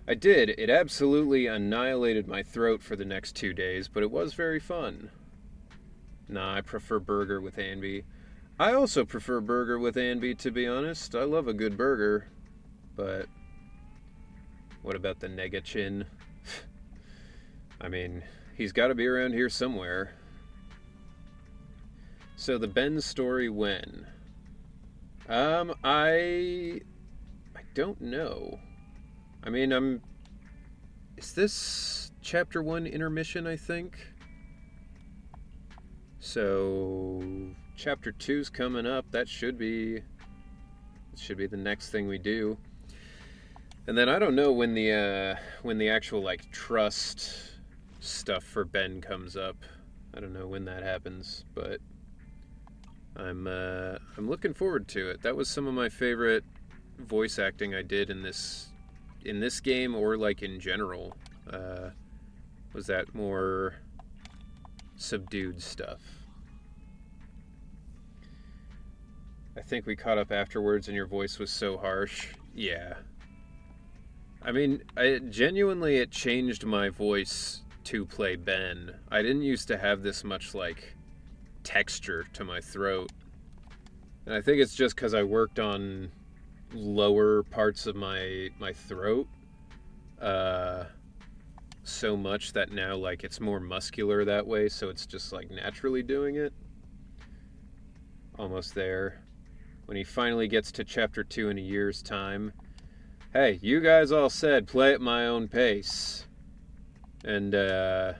I did. It absolutely annihilated my throat for the next 2 days, but it was very fun. Nah, I prefer burger with Anby. I also prefer burger with Anby, to be honest. I love a good burger. But what about the Nega Chin? I mean, he's got to be around here somewhere. So the Ben story when? I don't know. I mean, is this chapter 1 intermission, I think? So chapter 2's coming up. That should be the next thing we do. And then I don't know when the actual like trust stuff for Ben comes up. I don't know when that happens, but I'm looking forward to it. That was some of my favorite voice acting I did in this game, or like in general. Was that more subdued stuff. I think we caught up afterwards and your voice was so harsh. Yeah. I mean, genuinely it changed my voice to play Ben. I didn't used to have this much like texture to my throat. And I think it's just because I worked on lower parts of my throat so much that now like it's more muscular that way, so it's just like naturally doing it. Almost there. When he finally gets to chapter 2 in a year's time. Hey, you guys all said play at my own pace. And that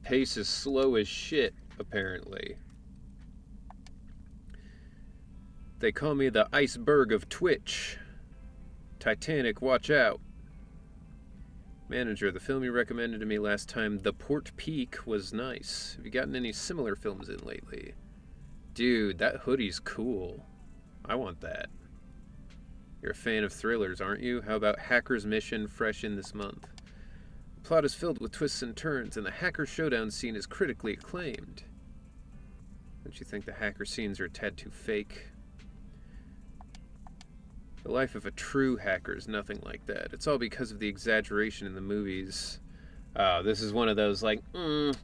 pace is slow as shit, apparently. They call me the iceberg of Twitch. Titanic, watch out. Manager, the film you recommended to me last time, The Port Peak, was nice. Have you gotten any similar films in lately? Dude, that hoodie's cool. I want that. You're a fan of thrillers, aren't you? How about Hacker's Mission, fresh in this month? The plot is filled with twists and turns, and the hacker showdown scene is critically acclaimed. Don't you think the hacker scenes are a tad too fake? The life of a true hacker is nothing like that. It's all because of the exaggeration in the movies. This is one of those like, the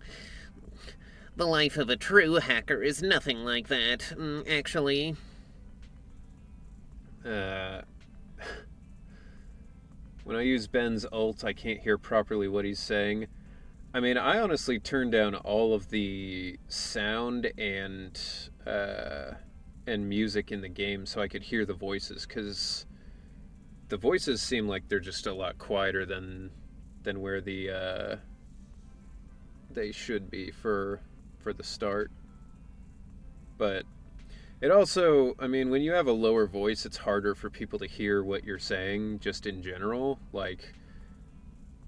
life of a true hacker is nothing like that, actually. When I use Ben's ult, I can't hear properly what he's saying. I mean, I honestly turned down all of the sound and music in the game so I could hear the voices, because the voices seem like they're just a lot quieter than where the they should be for the start. But it also, I mean, when you have a lower voice, it's harder for people to hear what you're saying just in general. Like,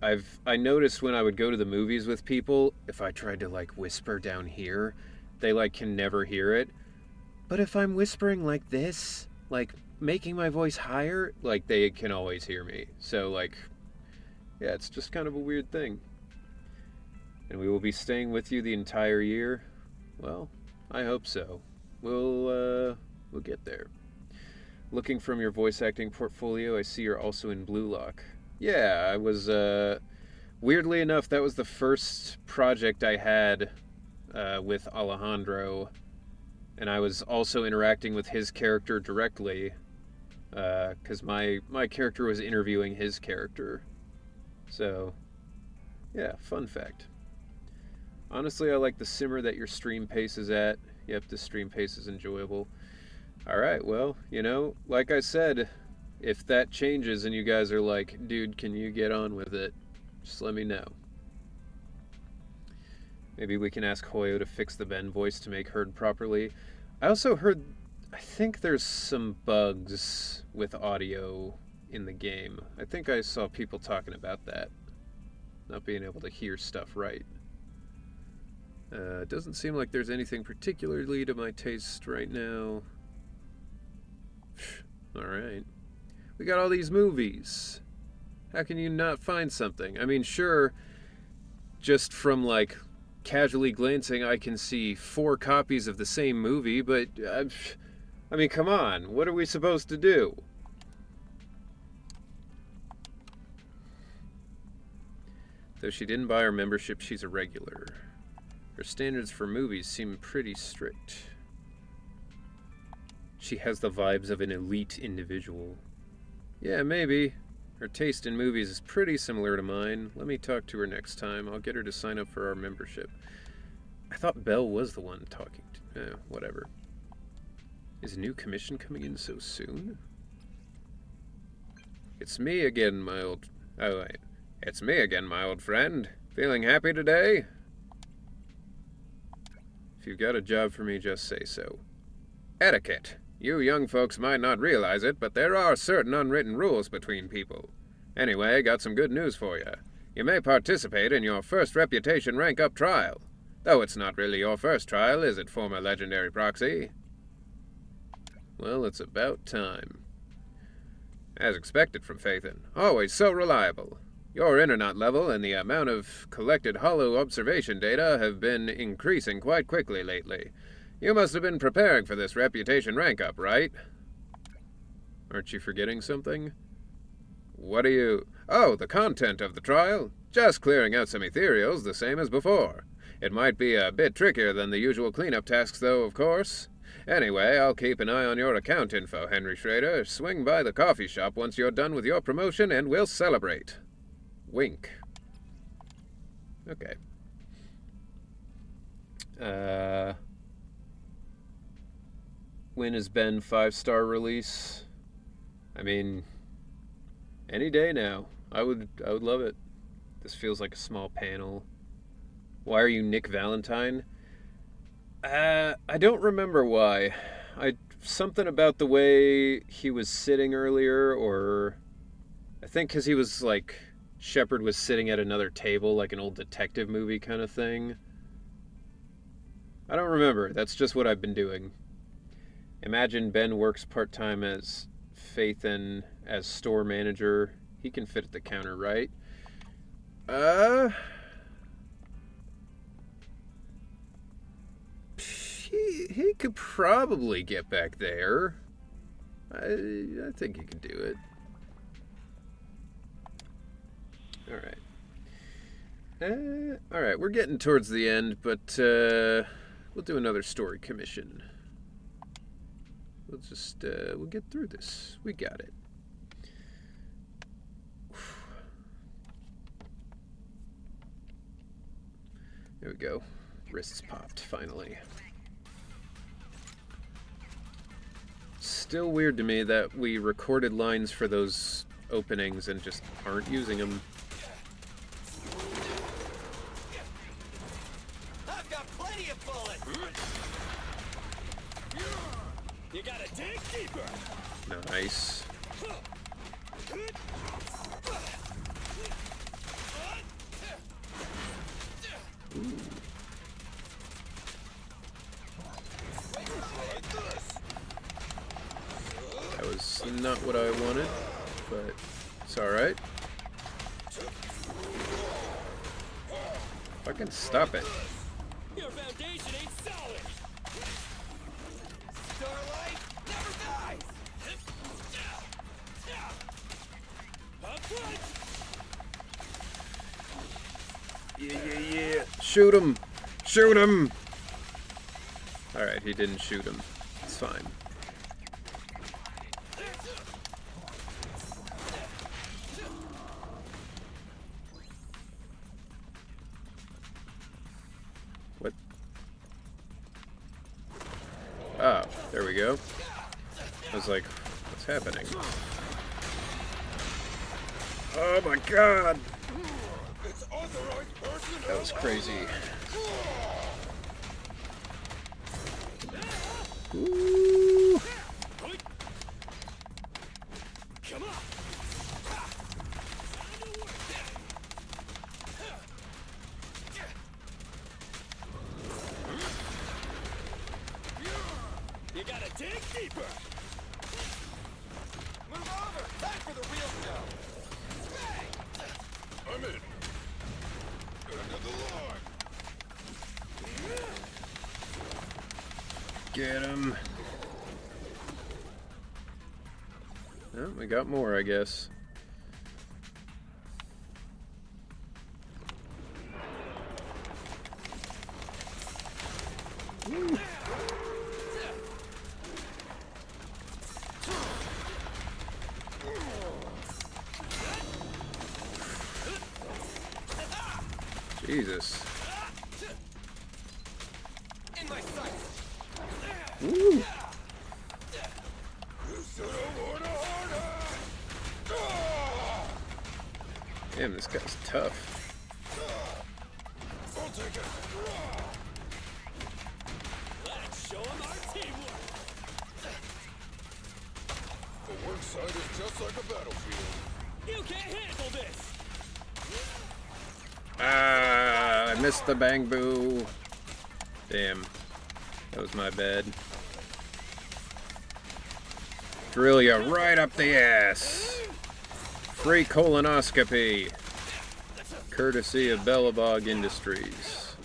I noticed when I would go to the movies with people, if I tried to like whisper down here, they like can never hear it. But if I'm whispering like this, like making my voice higher, like they can always hear me. So like, yeah, it's just kind of a weird thing. And we will be staying with you the entire year? Well, I hope so. We'll get there. Looking from your voice acting portfolio, I see you're also in Blue Lock. Yeah, I was, weirdly enough, that was the first project I had with Alejandro, and I was also interacting with his character directly, because my character was interviewing his character. So, yeah, fun fact. Honestly, I like the simmer that your stream pace is at. Yep, the stream pace is enjoyable. Alright, well, like I said, if that changes and you guys are like, dude, can you get on with it? Just let me know. Maybe we can ask Hoyo to fix the Ben voice to make heard properly. I also heard, I think there's some bugs with audio in the game. I think I saw people talking about that. Not being able to hear stuff right. Doesn't seem like there's anything particularly to my taste right now. Alright. We got all these movies. How can you not find something? I mean, sure, just from, like, casually glancing, I can see 4 copies of the same movie, but, I mean, come on. What are we supposed to do? Though she didn't buy her membership, she's a regular. Her standards for movies seem pretty strict. She has the vibes of an elite individual. Yeah, maybe. Her taste in movies is pretty similar to mine. Let me talk to her next time. I'll get her to sign up for our membership. I thought Belle was the one talking to... whatever. Is a new commission coming in so soon? It's me again, my old... Oh, wait. It's me again, my old friend. Feeling happy today? If you've got a job for me, just say so. Etiquette. You young folks might not realize it, but there are certain unwritten rules between people. Anyway, got some good news for you. You may participate in your first reputation rank-up trial. Though it's not really your first trial, is it, former legendary proxy? Well, it's about time. As expected from Phaethon. Always so reliable. Your internet level and the amount of collected hollow observation data have been increasing quite quickly lately. You must have been preparing for this reputation rank-up, right? Aren't you forgetting something? What are you... Oh, the content of the trial? Just clearing out some ethereals, the same as before. It might be a bit trickier than the usual cleanup tasks, though, of course. Anyway, I'll keep an eye on your account info, Henry Schrader. Swing by the coffee shop once you're done with your promotion, and we'll celebrate. Wink. Okay. When is Ben 5-star release? I mean, any day now. I would love it. This feels like a small panel. Why are you Nick Valentine? I don't remember why. Something about the way he was sitting earlier, or I think because he was like, Shepard was sitting at another table, like an old detective movie kind of thing. I don't remember. That's just what I've been doing. Imagine Ben works part-time as Phaethon as store manager. He can fit at the counter, right? He could probably get back there. I think he could do it. Alright. Alright, we're getting towards the end, but we'll do another story commission. We'll get through this. We got it. There we go. Wrists popped, finally. Still weird to me that we recorded lines for those openings and just aren't using them. I've got plenty of bullets. You gotta dig deeper. Nice. Ooh. That was not what I wanted, but it's alright. Fucking stop it. Your foundation ain't solid. Shoot him! Shoot him! Alright, he didn't shoot him. It's fine. What? Oh, there we go. I was like, what's happening? Oh my god! That was crazy. Ooh. You gotta dig deeper. Move over. Time for the real stuff. I'm in. End of the line. Get him. Oh, we got more, I guess. Woo. Jesus. In my sights. Woo. Damn, this guy's tough. I'll take it. Let's show him our teamwork. The work site is just like a battlefield. You can't handle this. Ah, I missed the bang boo. Damn, that was my bad. Drill you right up the ass. Free colonoscopy. Courtesy of Bellabog Industries.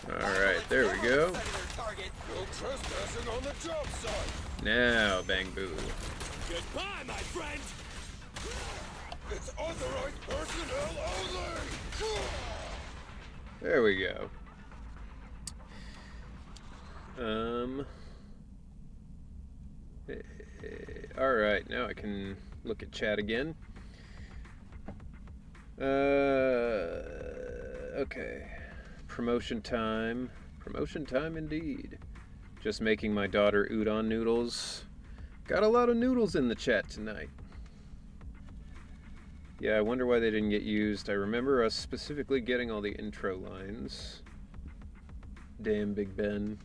Alright, there we go. No trespassing on the job site. Now, bang boo. Goodbye, my friend. It's authorized personnel only. There we go. Alright, now I can look at chat again. Okay. Promotion time. Promotion time indeed. Just making my daughter udon noodles. Got a lot of noodles in the chat tonight. Yeah, I wonder why they didn't get used. I remember us specifically getting all the intro lines. Damn, Big Ben.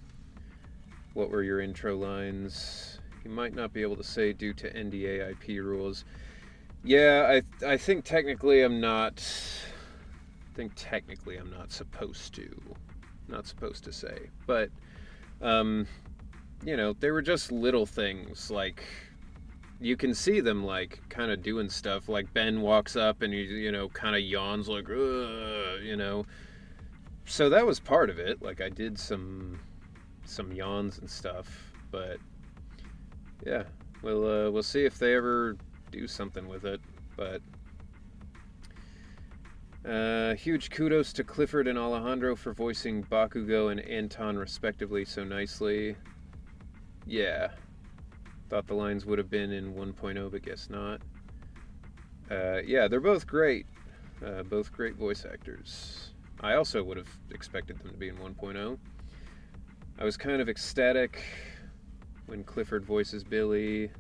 What were your intro lines? You might not be able to say due to NDA IP rules. Yeah, I think technically I'm not... supposed to. Not supposed to say. But, you know, they were just little things, like... You can see them, like, kind of doing stuff. Like, Ben walks up and, you know, kind of yawns, like, ugh, you know. So that was part of it. Like, I did some yawns and stuff. But, yeah. We'll see if they ever do something with it. But, huge kudos to Clifford and Alejandro for voicing Bakugo and Anton respectively so nicely. Yeah. Thought the lines would have been in 1.0, but guess not. Yeah, they're both great. Both great voice actors. I also would have expected them to be in 1.0. I was kind of ecstatic when Clifford voices Billy.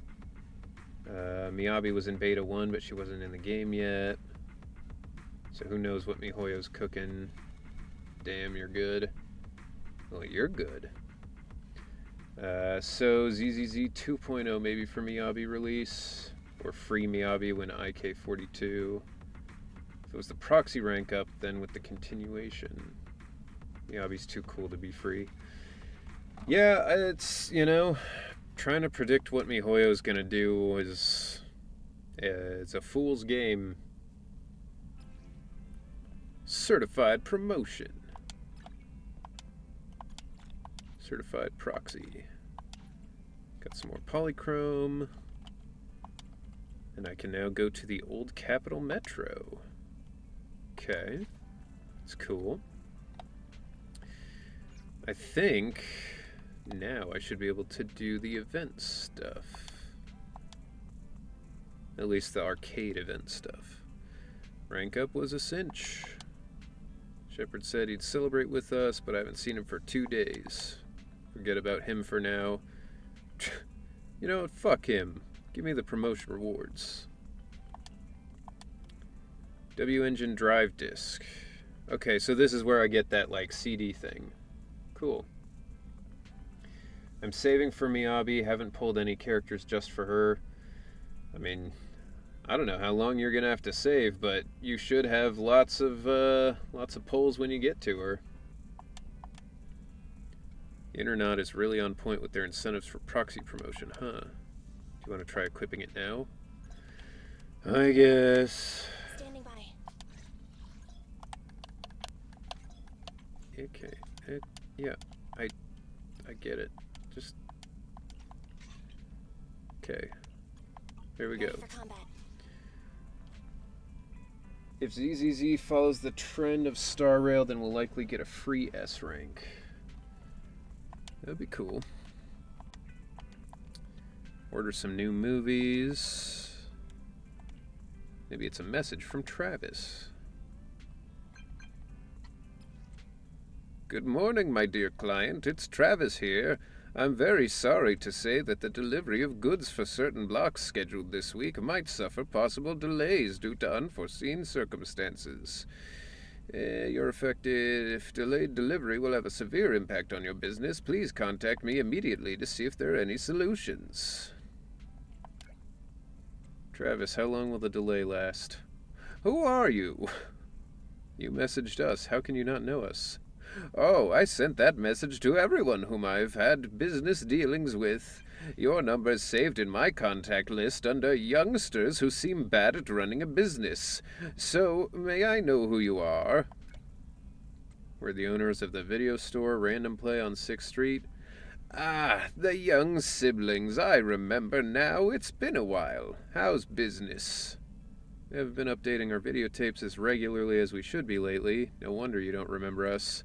Miyabi was in Beta 1, but she wasn't in the game yet. So who knows what MiHoYo's cooking. Damn, you're good. Well, you're good. So ZZZ 2.0 maybe for Miyabi release, or free Miyabi when IK42. If it was the proxy rank up, then with the continuation. Miyabi's too cool to be free. Yeah, it's, you know, trying to predict what MiHoYo's gonna do is... it's a fool's game. Certified promotion. Certified proxy. Got some more polychrome. And I can now go to the old Capital Metro. Okay. It's cool. I think now I should be able to do the event stuff. At least the arcade event stuff. Rank up was a cinch. Shepard said he'd celebrate with us, but I haven't seen him for 2 days. Forget about him for now. You know what? Fuck him. Give me the promotion rewards. W-Engine drive disc. Okay, so this is where I get that, like, CD thing. Cool. I'm saving for Miyabi. Haven't pulled any characters just for her. I mean, I don't know how long you're gonna have to save, but you should have lots of pulls when you get to her. Internet is really on point with their incentives for proxy promotion, huh? Do you want to try equipping it now? I guess. Standing by. Okay. Yeah, I get it. Just. Okay. Here we go. Ready for combat. If ZZZ follows the trend of Star Rail, then we'll likely get a free S rank. That'd be cool. Order some new movies. Maybe it's a message from Travis. Good morning, my dear client. It's Travis here. I'm very sorry to say that the delivery of goods for certain blocks scheduled this week might suffer possible delays due to unforeseen circumstances. You're affected. If delayed delivery will have a severe impact on your business, please contact me immediately to see if there are any solutions. Travis, how long will the delay last? Who are you? You messaged us. How can you not know us? Oh, I sent that message to everyone whom I've had business dealings with. Your number is saved in my contact list under youngsters who seem bad at running a business. So, may I know who you are? We're the owners of the video store Random Play on 6th Street. Ah, the young siblings. I remember now. It's been a while. How's business? We haven't been updating our videotapes as regularly as we should be lately. No wonder you don't remember us.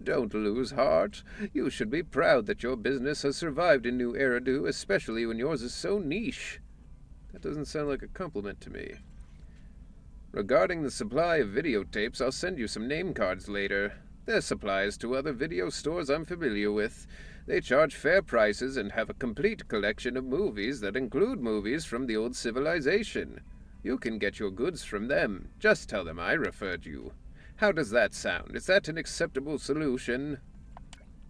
Don't lose heart. You should be proud that your business has survived in New Eridu, especially when yours is so niche. That doesn't sound like a compliment to me. Regarding the supply of videotapes, I'll send you some name cards later. They're supplies to other video stores I'm familiar with. They charge fair prices and have a complete collection of movies that include movies from the old civilization. You can get your goods from them. Just tell them I referred you. How does that sound? Is that an acceptable solution?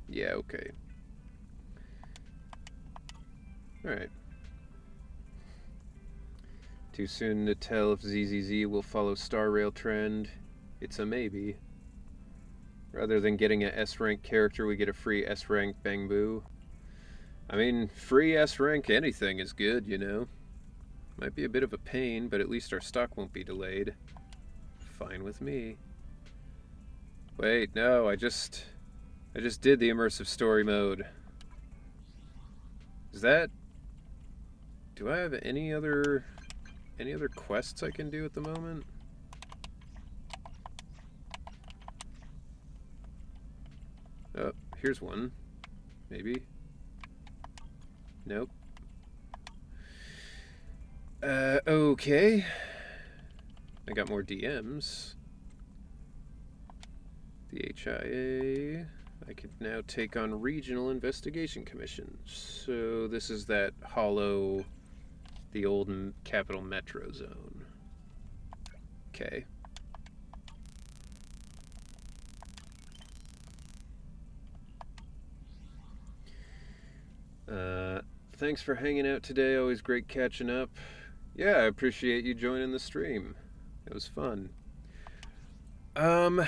Yeah, okay. Alright. Too soon to tell if ZZZ will follow Star Rail trend. It's a maybe. Rather than getting a S-rank character, we get a free S-rank Bang Boo. I mean, free S-rank anything is good, you know. Might be a bit of a pain, but at least our stock won't be delayed. Fine with me. Wait, no, I just did the immersive story mode. Is that... Do I have any other quests I can do at the moment? Oh, here's one. Maybe. Nope. Okay. I got more DMs. The HIA. I could now take on regional investigation commissions. So this is that hollow, the old Capital Metro zone. Okay. Thanks for hanging out today. Always great catching up. Yeah, I appreciate you joining the stream. It was fun. Alright,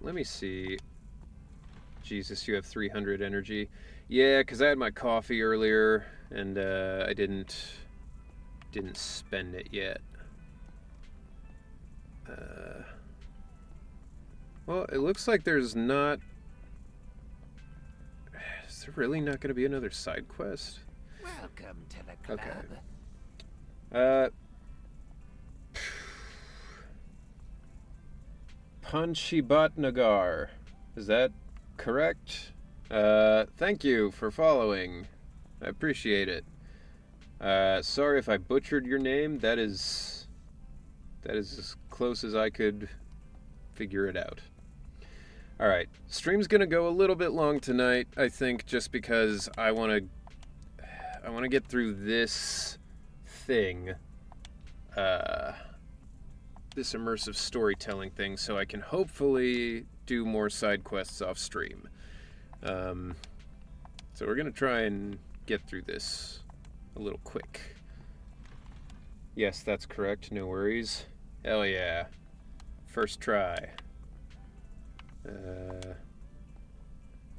let me see. Jesus, you have 300 energy. Yeah, because I had my coffee earlier, and I didn't spend it yet. Well, it looks like there's not Is there really not going to be another side quest? Welcome to the club. Okay. Panchibat Nagar. Is that correct? Thank you for following. I appreciate it. Sorry if I butchered your name. That is as close as I could figure it out. Alright, stream's gonna go a little bit long tonight, I think, just because I wanna get through this thing. This immersive storytelling thing, so I can hopefully do more side quests off stream. So we're gonna try and get through this a little quick. Yes, that's correct, no worries. Hell yeah. First try.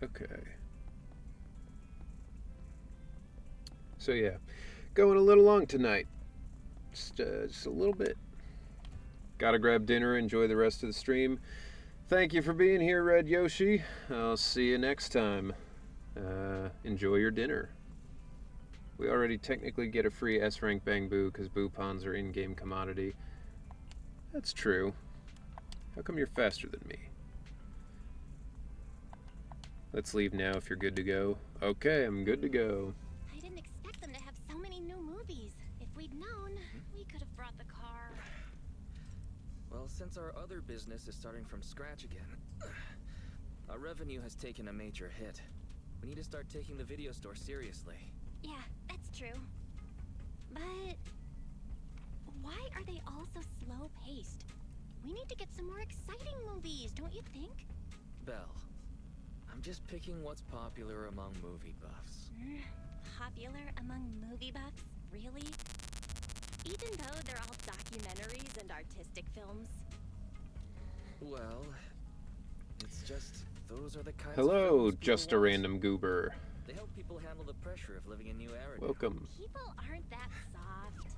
Okay. So yeah, going a little long tonight. Just a little bit. Gotta grab dinner, enjoy the rest of the stream. Thank you for being here, Red Yoshi. I'll see you next time. Enjoy your dinner. We already technically get a free S-rank Bang Boo because Boo Pons are in-game commodity. That's true. How come you're faster than me? Let's leave now if you're good to go. Okay, I'm good to go. I didn't expect them to have so many new movies. If we'd known, we could have brought the car. Well, since our other business is starting from scratch again, our revenue has taken a major hit. We need to start taking the video store seriously. Yeah, that's true. But why are they all so slow-paced? We need to get some more exciting movies, don't you think? Belle, I'm just picking what's popular among movie buffs. Popular among movie buffs? Really? Even though they're all documentaries and artistic films? Well, it's just those are the kinds of Hello, films just a people watch. random goober. They help people handle the pressure of living in New Era. Welcome. People aren't that soft.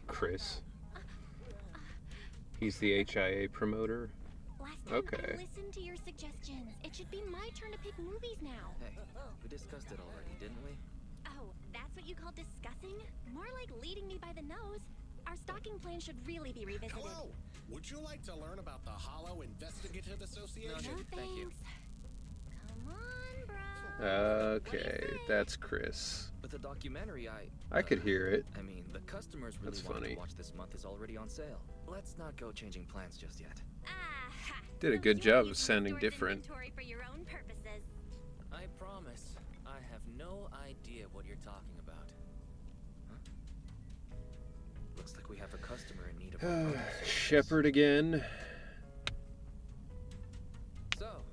Chris. He's the HIA promoter. Last time Okay. I listened to your suggestions. It should be my turn to pick movies now. Hey, we discussed it already, didn't we? Oh, that's what you call discussing? More like leading me by the nose. Our stocking plan should really be revisited. Hello. Would you like to learn about the Hollow Investigative Association? No Thank thanks. you. Come on, bro. Okay, that's Chris. But the documentary, I could hear it. I mean, the customers really That's wanted funny. to watch this month is already on sale. Let's not go changing plans just yet. Ah, Did a so good you're job of using the sounding store's different. inventory for your own purposes. I promise, I have no idea what you're talking about. Huh? Looks like we have a customer in need of our product. Shepard again. So,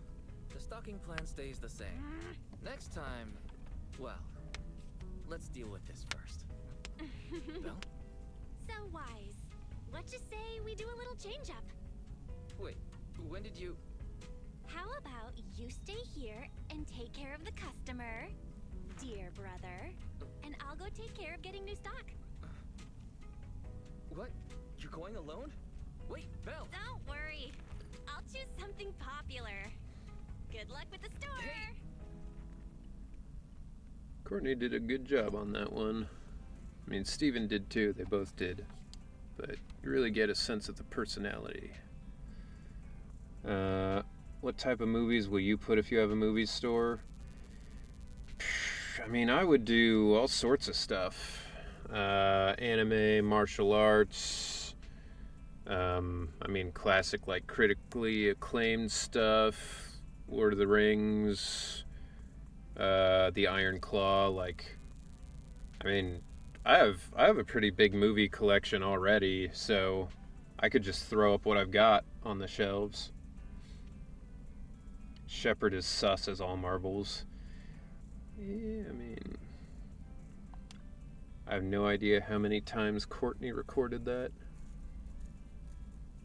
the stocking plan stays the same. Next time, well, let's deal with this first. Belle? So wise. What you say we do a little change up? Wait, when did you... How about you stay here and take care of the customer, dear brother, and I'll go take care of getting new stock. What? You're going alone? Wait, Belle! Don't worry. I'll choose something popular. Good luck with the store. Hey. Courtney did a good job on that one. I mean, Steven did too. They both did. But you really get a sense of the personality. What type of movies will you put if you have a movie store? I mean, I would do all sorts of stuff. Anime, martial arts. I mean, classic, like, critically acclaimed stuff. Lord of the Rings. The Iron Claw, like... I mean, I have a pretty big movie collection already, so I could just throw up what I've got on the shelves. Shepard is sus as all marbles. Yeah, I mean... I have no idea how many times Courtney recorded that.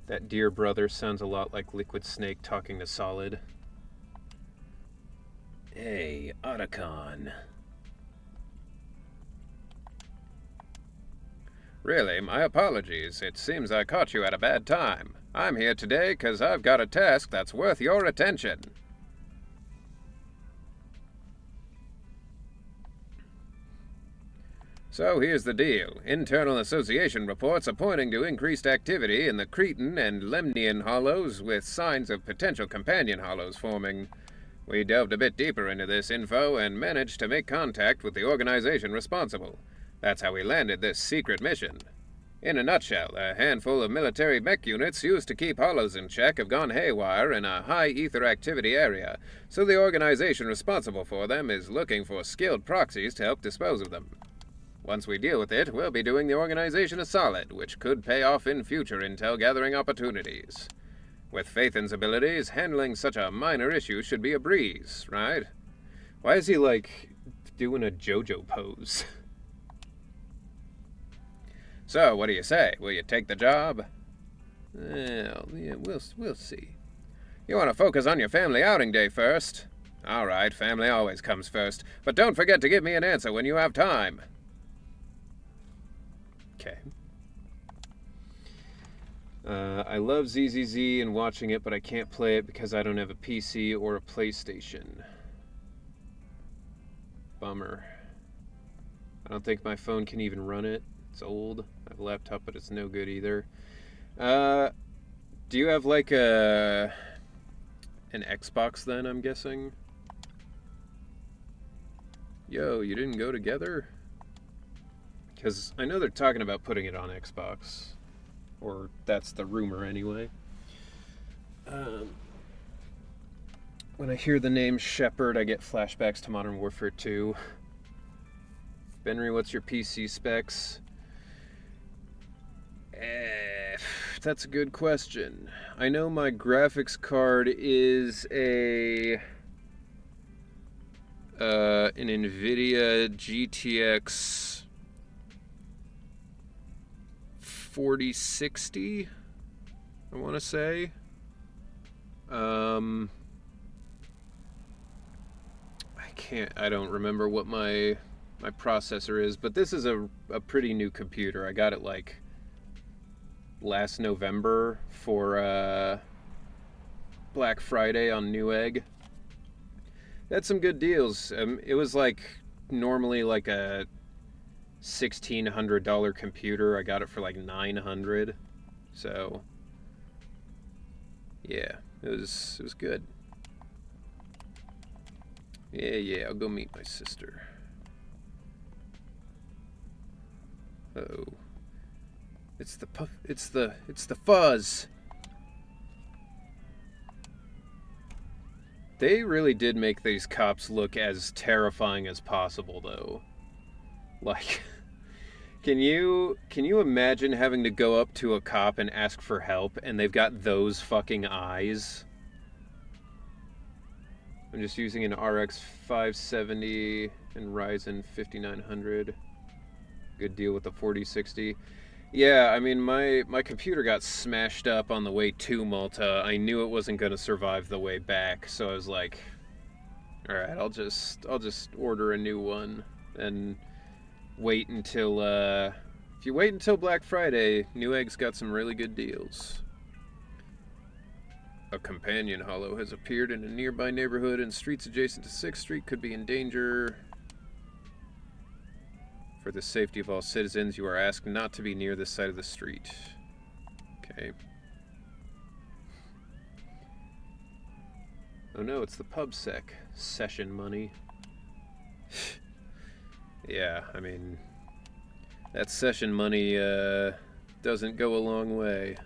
That dear brother sounds a lot like Liquid Snake talking to Solid. Hey, Otacon. Really, my apologies. It seems I caught you at a bad time. I'm here today because I've got a task that's worth your attention. So here's the deal. Internal association reports are pointing to increased activity in the Cretan and Lemnian hollows with signs of potential companion hollows forming. We delved a bit deeper into this info and managed to make contact with the organization responsible. That's how we landed this secret mission. In a nutshell, a handful of military mech units used to keep hollows in check have gone haywire in a high ether activity area, so the organization responsible for them is looking for skilled proxies to help dispose of them. Once we deal with it, we'll be doing the organization a solid, which could pay off in future intel gathering opportunities. With Phaethon's abilities, handling such a minor issue should be a breeze, right? Why is he, like, doing a JoJo pose? So, what do you say? Will you take the job? Well, yeah, we'll see. You want to focus on your family outing day first? All right, family always comes first, but don't forget to give me an answer when you have time. Okay. I love ZZZ and watching it, but I can't play it because I don't have a PC or a PlayStation. Bummer. I don't think my phone can even run it. It's old. I have a laptop, but it's no good either. Do you have like an Xbox then, I'm guessing? Yo, you didn't go together? Because I know they're talking about putting it on Xbox. Or that's the rumor anyway. When I hear the name Shepard, I get flashbacks to Modern Warfare 2. Benry, what's your PC specs? That's a good question. I know my graphics card is an NVIDIA GTX 4060, I want to say. I don't remember what my processor is, but this is a pretty new computer. I got it like last November for Black Friday on Newegg. They had some good deals. It was like normally like a $1,600 computer. I got it for like $900. So yeah, it was good. Yeah, I'll go meet my sister. Oh. It's the fuzz. They really did make these cops look as terrifying as possible though. Like, can you imagine having to go up to a cop and ask for help and they've got those fucking eyes? I'm just using an RX 570 and Ryzen 5900. Good deal with the 4060. Yeah, I mean, my computer got smashed up on the way to Malta. I knew it wasn't going to survive the way back, so I was like, all right, I'll just order a new one and wait until if you wait until Black Friday, Newegg's got some really good deals. A companion hollow has appeared in a nearby neighborhood, and streets adjacent to 6th Street could be in danger. For the safety of all citizens, you are asked not to be near this side of the street. Okay. Oh no, it's the pub sec. Session money. Yeah, I mean, that session money doesn't go a long way.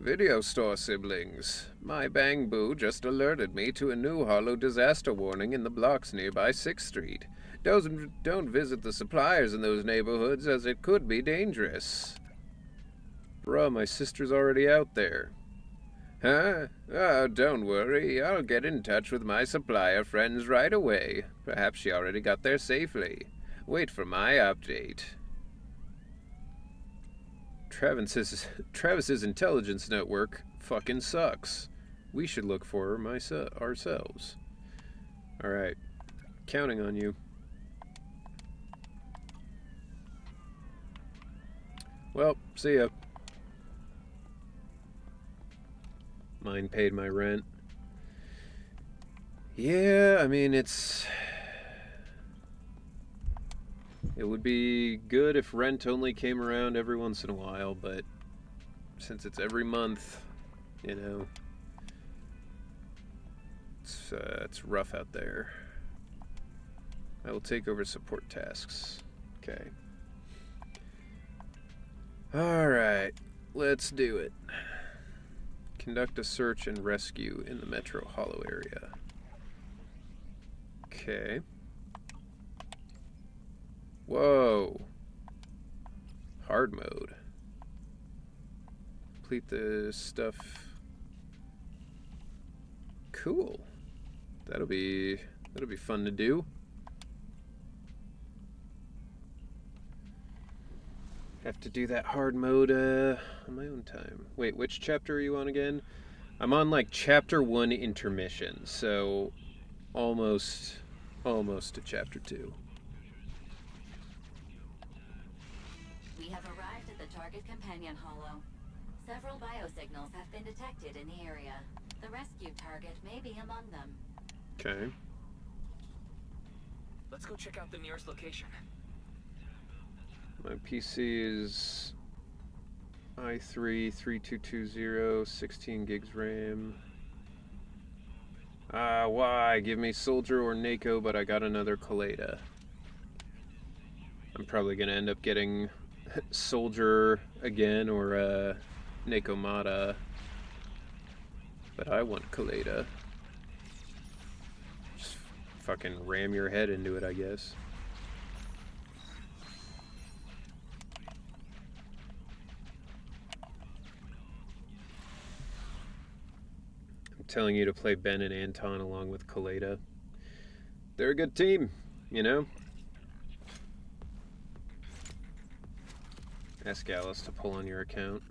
Video store siblings. My Bang Boo just alerted me to a new hollow disaster warning in the blocks nearby 6th Street. Don't visit the suppliers in those neighborhoods as it could be dangerous. Bruh, my sister's already out there. Huh? Oh, don't worry. I'll get in touch with my supplier friends right away. Perhaps she already got there safely. Wait for my update. Travis's intelligence network fucking sucks. We should look for her ourselves. Alright. Counting on you. Well, see ya. Mine paid my rent. Yeah, I mean, it would be good if rent only came around every once in a while, but since it's every month, you know, it's rough out there. I will take over support tasks. Okay. Alright, let's do it. Conduct a search and rescue in the Metro Hollow area. Okay. Whoa. Hard mode. Complete the stuff. Cool. That'll be fun to do. Have to do that hard mode on my own time. Wait, which chapter are you on again? I'm on like chapter 1 intermission, so almost to chapter 2. We have arrived at the target companion hollow. Several biosignals have been detected in the area. The rescue target may be among them. Okay. Let's go check out the nearest location. My PC is i3-3220, 16 gigs RAM. Why? Give me Soldier or Nako, but I got another Kaleda. I'm probably gonna end up getting Soldier again or Nakomata. But I want Kaleda. Just fucking ram your head into it, I guess. Telling you to play Ben and Anton along with Kaleda. They're a good team, you know? Ask Alice to pull on your account.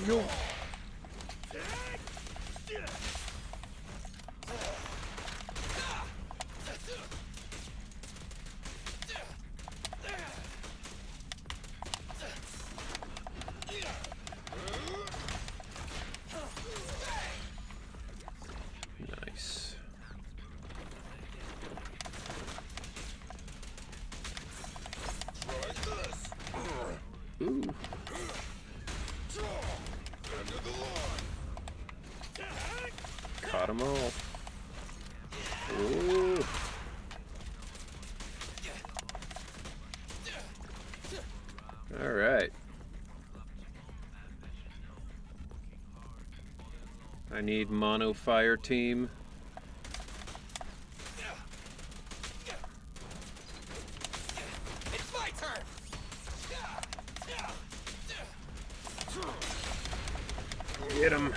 Yo. Nice. Ooh. Caught them all. Ooh. All right. I need mono fire team. It's my turn. Get him.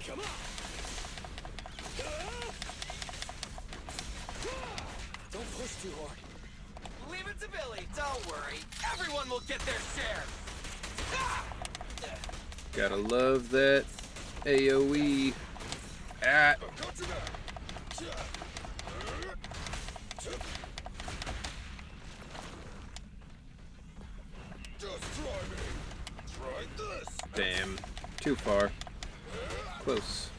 Come on. Don't push too hard. Leave it to Billy. Don't worry. Everyone will get their share. Gotta love that AoE. Ah. Damn. Too far. Close.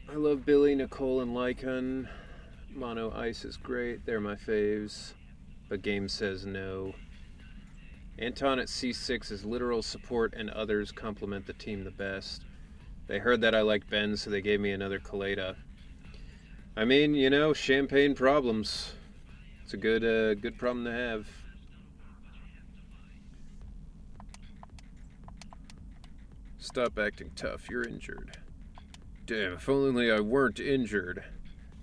I love Billy, Nicole, and Lycon. Mono Ice is great. They're my faves. But game says no. Anton at C6 is literal support and others complement the team the best. They heard that I like Ben, so they gave me another Kaleda. I mean, you know, champagne problems. It's a good problem to have. Stop acting tough, you're injured. Damn, if only I weren't injured.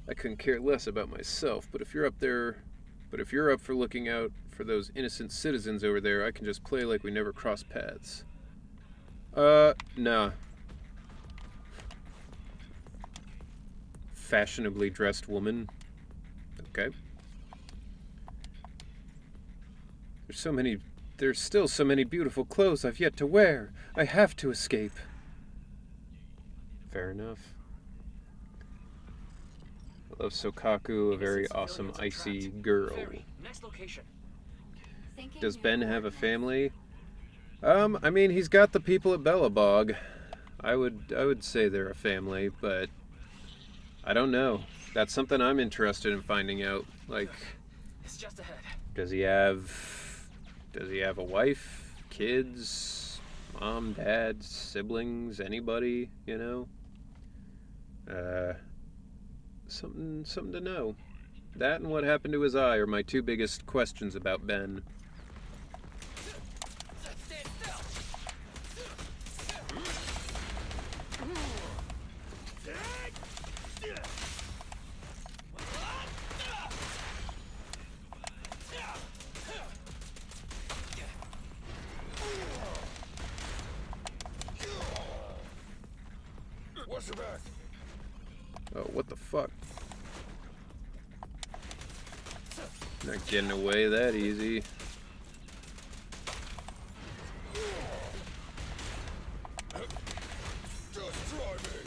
I couldn't care less about myself, but if you're up for looking out for those innocent citizens over there, I can just play like we never crossed paths. Nah. Fashionably dressed woman. Okay. There's still so many beautiful clothes I've yet to wear. I have to escape. Fair enough. I love Sokaku, a very awesome icy girl. Next location. Does Ben have a family? I mean, he's got the people at Bellabog. I would say they're a family, but I don't know. That's something I'm interested in finding out. Like, It's just ahead. does he have a wife, kids, mom, dad, siblings, anybody, you know? Something to know. That and what happened to his eye are my two biggest questions about Ben. Stand still. Watch your back. Oh, what the fuck? Not getting away that easy. Just try me.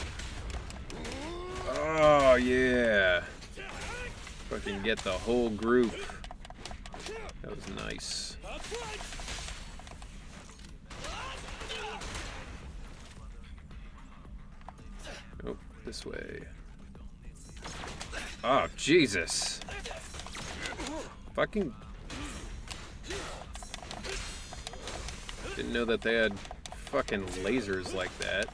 Oh, yeah. Fucking get the whole group. That was nice. Oh, this way. Oh, Jesus. Fucking... Didn't know that they had fucking lasers like that.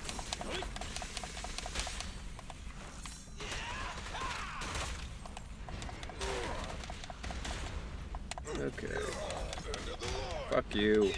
Okay. Fuck you.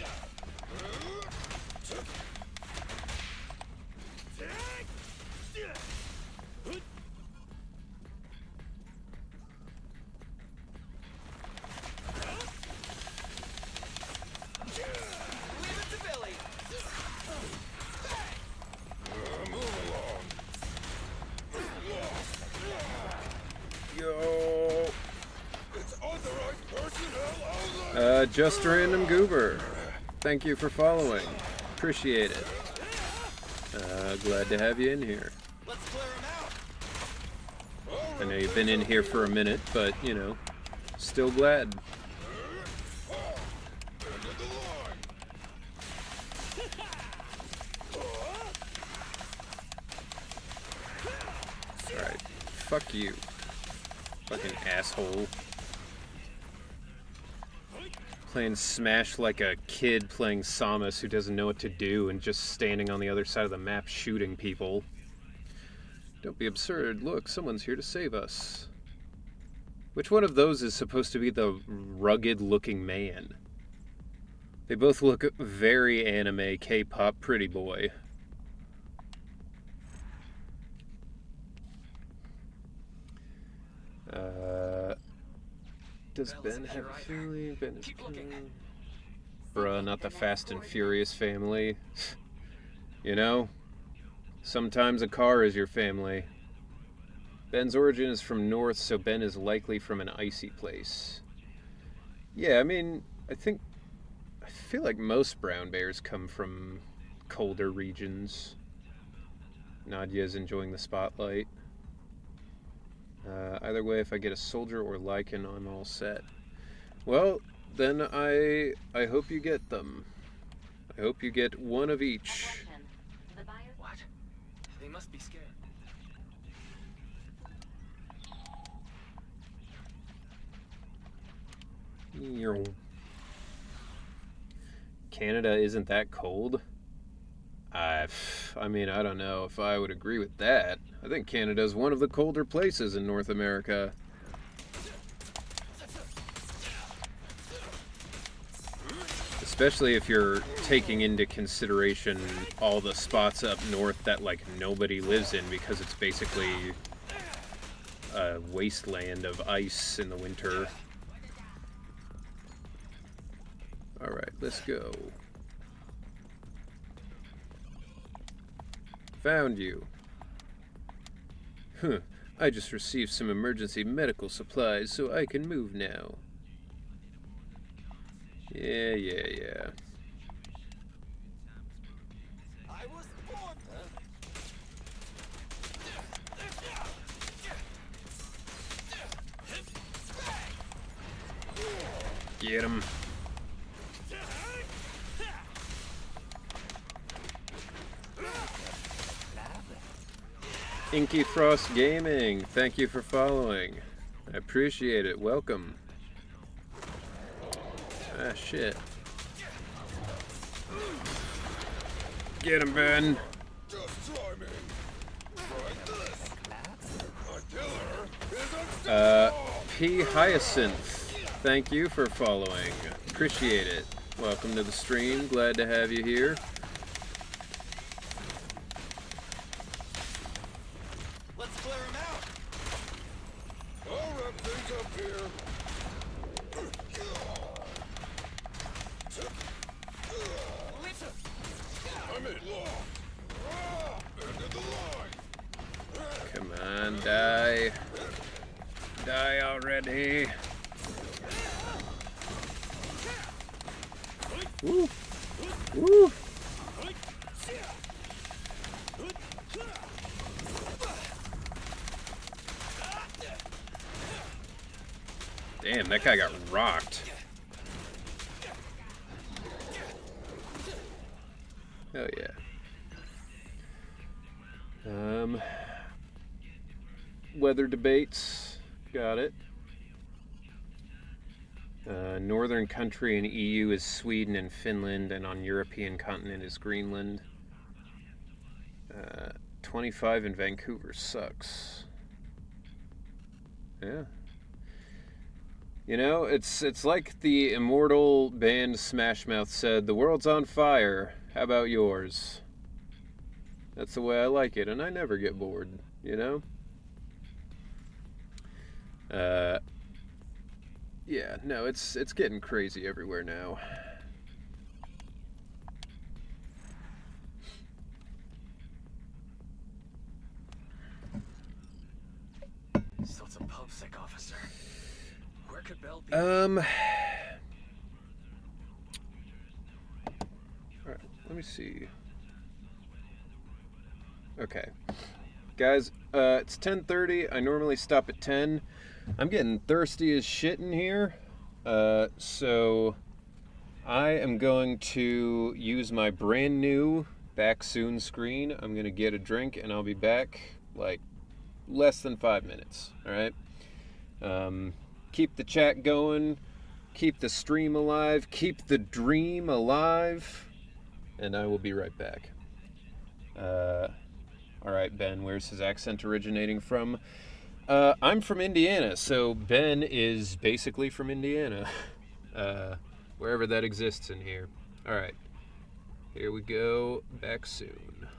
Yo. It's authorized personnel only. Just random goober. Thank you for following. Appreciate it. Glad to have you in here. Let's clear him out. I know you've been in here for a minute, but, you know, still glad. Alright, fuck you. Fucking asshole. Playing Smash like a kid playing Samus who doesn't know what to do and just standing on the other side of the map shooting people. Don't be absurd. Look, someone's here to save us. Which one of those is supposed to be the rugged-looking man? They both look very anime K-pop pretty boy. Does Ben have a family? Ben is Bruh, not the Fast and Furious family. You know? Sometimes a car is your family. Ben's origin is from north, so Ben is likely from an icy place. Yeah, I mean, I feel like most brown bears come from colder regions. Nadia's enjoying the spotlight. Either way, if I get a soldier or lichen, I'm all set. Well, then I hope you get them. I hope you get one of each. What? They must be scared. Canada isn't that cold? I mean, I don't know if I would agree with that. I think Canada is one of the colder places in North America. Especially if you're taking into consideration all the spots up north that, like, nobody lives in because it's basically a wasteland of ice in the winter. Alright, let's go. Found you. Huh. I just received some emergency medical supplies, so I can move now. Yeah. I was born. Get him. Inky Frost Gaming, thank you for following. I appreciate it. Welcome. Ah, shit. Get him, Ben. Just try me. Try this. A killer is unstoppable. P. Hyacinth, thank you for following. Appreciate it. Welcome to the stream. Glad to have you here. Let's clear him out. I'll wrap things up here. I'm in. End of the line. Come on, die. Die already. Woo. Woo. Damn, that guy got rocked. Oh yeah. Weather debates. Got it. Northern country in EU is Sweden and Finland, and on European continent is Greenland. 25 in Vancouver sucks. Yeah. You know, it's like the immortal band Smash Mouth said, the world's on fire. How about yours? That's the way I like it, and I never get bored, you know? Yeah, no, it's getting crazy everywhere now. So it's a pub sick officer. Where could Bell be? Alright, let me see. Okay. Guys, it's 10:30. I normally stop at 10. I'm getting thirsty as shit in here. So I am going to use my brand new back soon screen. I'm going to get a drink and I'll be back like less than 5 minutes. All right. Keep the chat going. Keep the stream alive. Keep the dream alive. And I will be right back. All right, Ben, where's his accent originating from? I'm from Indiana, so Ben is basically from Indiana. Wherever that exists in here. All right. Here we go. Back soon.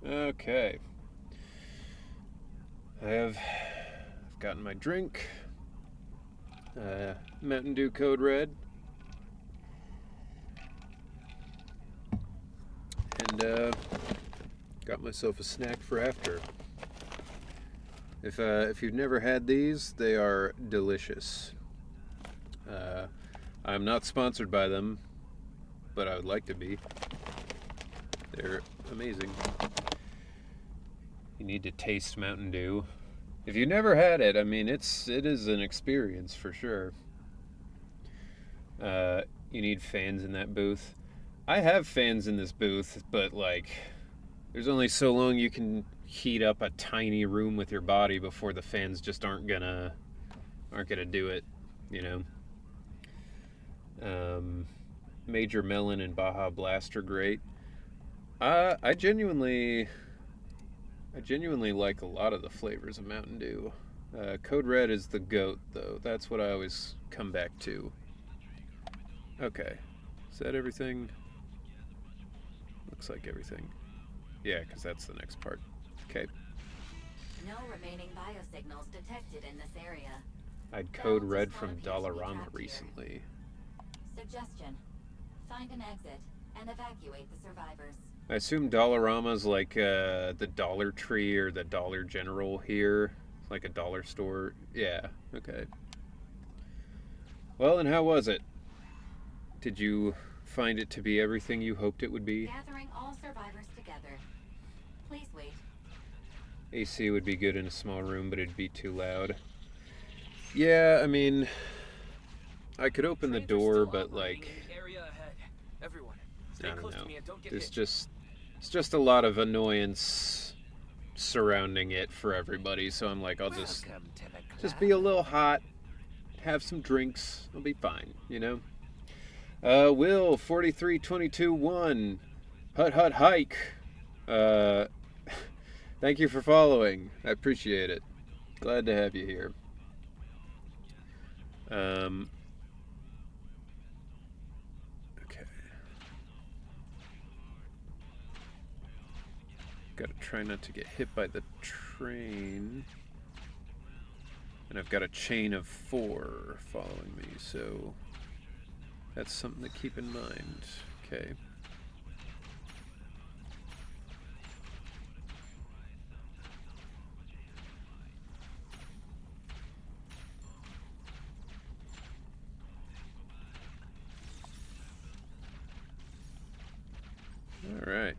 Okay. I've gotten my drink. Mountain Dew Code Red. And got myself a snack for after. If you've never had these, they are delicious. I'm not sponsored by them, but I would like to be. They're amazing. You need to taste Mountain Dew. If you've never had it, I mean, it is an experience for sure. You need fans in that booth. I have fans in this booth, but like, there's only so long you can heat up a tiny room with your body before the fans just aren't gonna do it, you know. Major Melon and Baja Blast are great. I genuinely like a lot of the flavors of Mountain Dew. Code Red is the GOAT, though. That's what I always come back to. Okay. Is that everything? Looks like everything. Yeah, because that's the next part. Okay. No remaining biosignals detected in this area. I'd Code Red from Dollarama recently. Suggestion. Find an exit and evacuate the survivors. I assume Dollarama's like the Dollar Tree or the Dollar General here. Like a dollar store. Yeah, okay. Well, and how was it? Did you find it to be everything you hoped it would be? Gathering all survivors together. Please wait. AC would be good in a small room, but it'd be too loud. Yeah, I mean, I could open the door, but like, Everyone, I stay don't close know. to me and don't get There's hit. just a lot of annoyance surrounding it for everybody. So I'm like, I'll just be a little hot, have some drinks, I'll be fine, you know. Will 43221 Hut Hut Hike. Thank you for following. I appreciate it. Glad to have you here. Okay. Gotta try not to get hit by the train. And I've got a chain of 4 following me, so that's something to keep in mind. Okay. All right.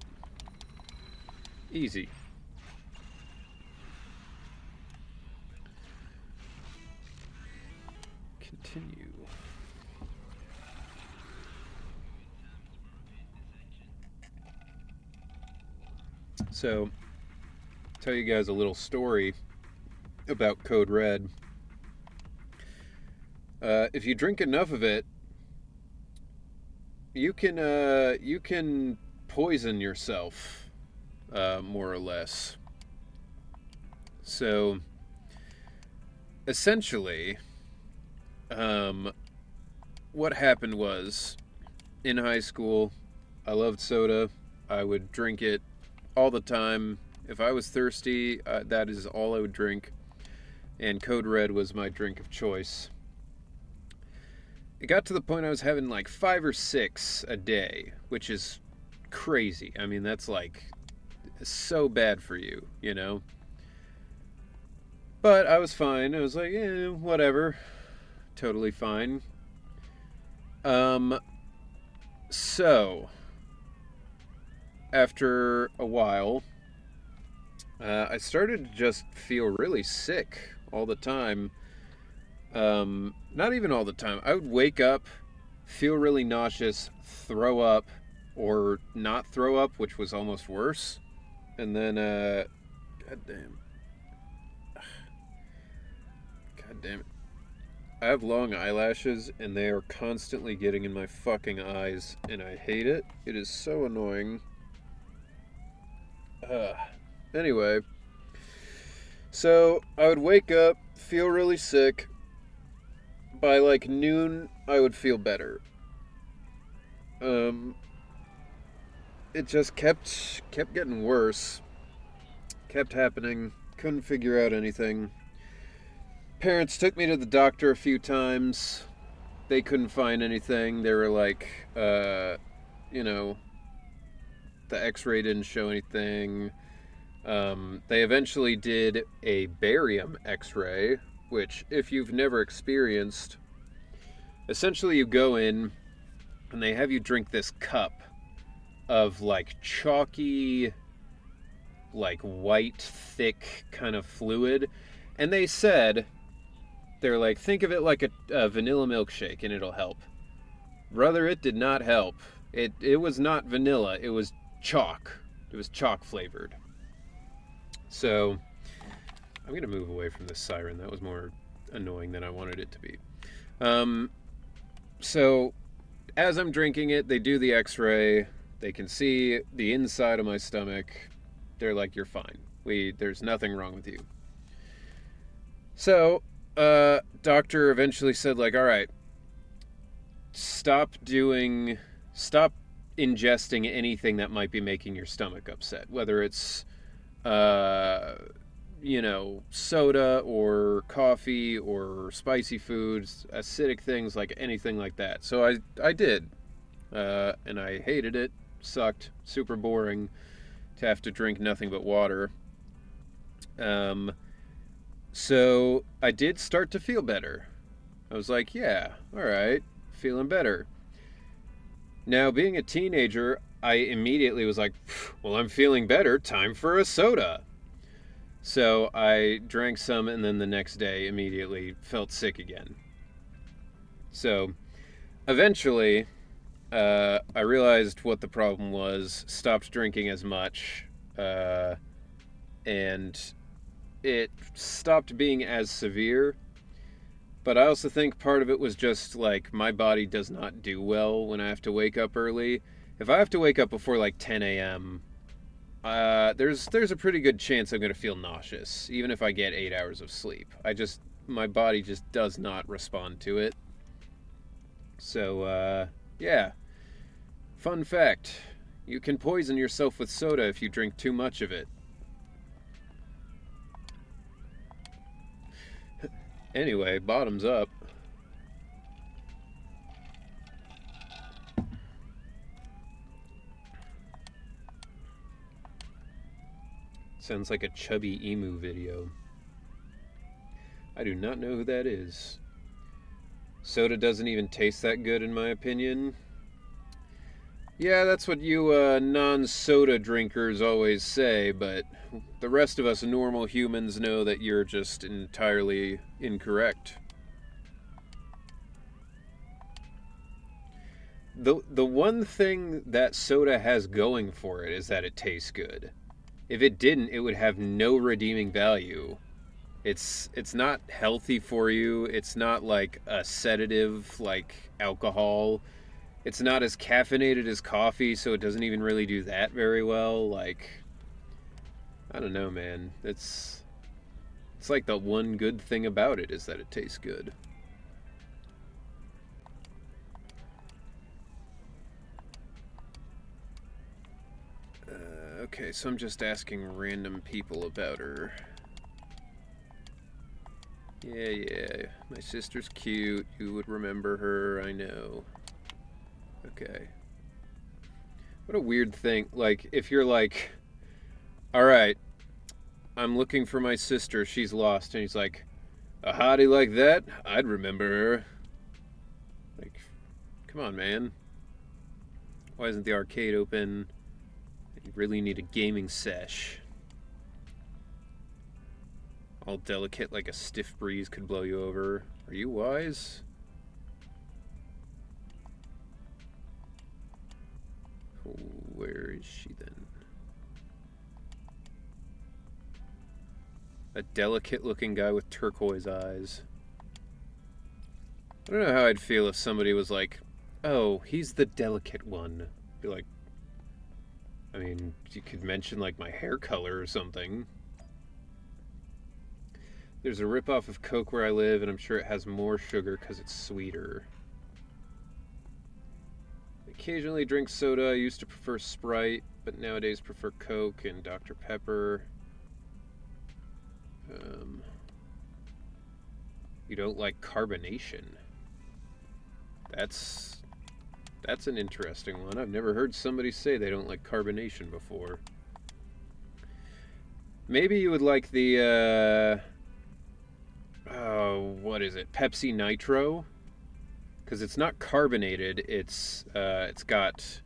Easy. Continue. So, tell you guys a little story about Code Red. If you drink enough of it, you can poison yourself, more or less. So, essentially, what happened was, in high school, I loved soda. I would drink it all the time. If I was thirsty, that is all I would drink. And Code Red was my drink of choice. It got to the point I was having like 5 or 6 a day, which is crazy. I mean, that's like so bad for you, you know? But I was fine. I was like, whatever. Totally fine. So, after a while, I started to just feel really sick all the time. Not even all the time. I would wake up, feel really nauseous, throw up, or not throw up, which was almost worse. And then, God damn it. I have long eyelashes, and they are constantly getting in my fucking eyes, and I hate it. It is so annoying. Anyway, so I would wake up, feel really sick. By like noon, I would feel better. It just kept getting worse, Kept happening. Couldn't figure out anything. Parents took me to the doctor a few times. They couldn't find anything. They were like, you know, the x-ray didn't show anything. They eventually did a barium x-ray, which, if you've never experienced, essentially you go in and they have you drink this cup of like chalky, like white, thick kind of fluid. And they said, they're like, think of it like a vanilla milkshake and it'll help. Brother, it did not help. It was not vanilla, it was chalk. It was chalk flavored. So, I'm going to move away from this siren. That was more annoying than I wanted it to be. So, as I'm drinking it, they do the x-ray. They can see the inside of my stomach. They're like, you're fine. There's nothing wrong with you. So, doctor eventually said, like, all right, stop ingesting anything that might be making your stomach upset. Whether it's, soda or coffee or spicy foods, acidic things, like anything like that. So I did. And I hated it. Sucked. Super boring to have to drink nothing but water. So I did start to feel better. I was like, yeah, all right, feeling better. Now, being a teenager, I immediately was like, well, I'm feeling better. Time for a soda. So I drank some, and then the next day immediately felt sick again. So eventually, I realized what the problem was, stopped drinking as much, and it stopped being as severe. But I also think part of it was just like my body does not do well when I have to wake up early. If I have to wake up before like 10 a.m., there's a pretty good chance I'm going to feel nauseous, even if I get 8 hours of sleep. My body just does not respond to it. So, yeah. Fun fact, you can poison yourself with soda if you drink too much of it. Anyway, bottoms up. Sounds like a chubby emu video. I do not know who that is. Soda doesn't even taste that good in my opinion. Yeah, that's what you non-soda drinkers always say, but the rest of us normal humans know that you're just entirely incorrect. The one thing that soda has going for it is that it tastes good. If it didn't, it would have no redeeming value. It's not healthy for you. It's not like a sedative like alcohol. It's not as caffeinated as coffee, so it doesn't even really do that very well. Like, I don't know, man. It's like the one good thing about it is that it tastes good. Okay, so I'm just asking random people about her. Yeah, my sister's cute. You would remember her, I know. Okay. What a weird thing. Like, if you're like, alright, I'm looking for my sister, she's lost. And he's like, a hottie like that? I'd remember her. Like, come on, man. Why isn't the arcade open? You really need a gaming sesh. All delicate like a stiff breeze could blow you over. Are you wise? Where is she then? A delicate looking guy with turquoise eyes. I don't know how I'd feel if somebody was like, oh, he's the delicate one. Be like, I mean, you could mention like my hair color or something. There's a ripoff of Coke where I live, and I'm sure it has more sugar because it's sweeter. Occasionally drink soda. I used to prefer Sprite, but nowadays prefer Coke and Dr. Pepper. Um, you don't like carbonation. That's an interesting one. I've never heard somebody say they don't like carbonation before. Maybe you would like the what is it? Pepsi Nitro, because it's not carbonated. It's got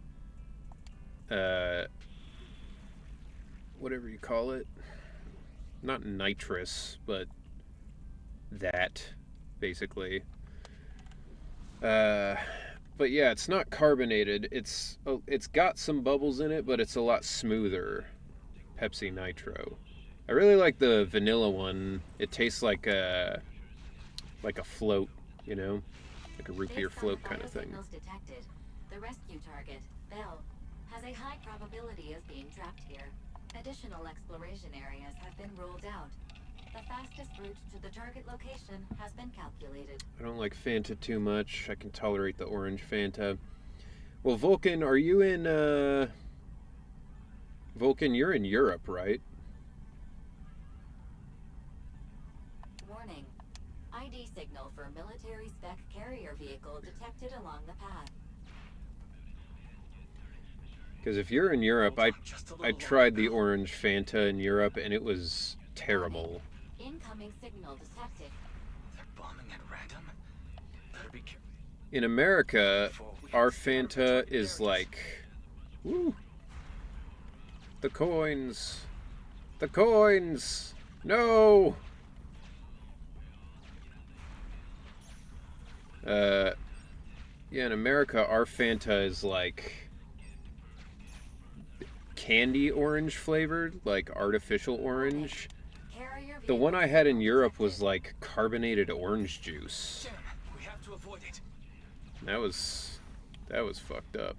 whatever you call it. Not nitrous, but that basically. But yeah, it's not carbonated. It's got some bubbles in it, but it's a lot smoother. Pepsi Nitro. I really like the vanilla one. It tastes like a float, you know, like a root beer float kind of thing. Detected, the rescue target, Bell, has a high probability of being trapped here. Additional exploration areas have been ruled out. The fastest route to the target location has been calculated. I don't like Fanta too much. I can tolerate the orange Fanta. Well, Vulcan, are you in, Vulcan, you're in Europe, right? Warning. ID signal for military spec carrier vehicle detected along the path. Because if you're in Europe, I tried the orange Fanta in Europe, and it was terrible. Incoming signal detected. They're bombing at random? Better be careful. In America, our Fanta is like, woo, the coins, no. Yeah, in America, our Fanta is like candy orange flavored, like artificial orange. The one I had in Europe was like carbonated orange juice. Jim, we have to avoid it. That was fucked up.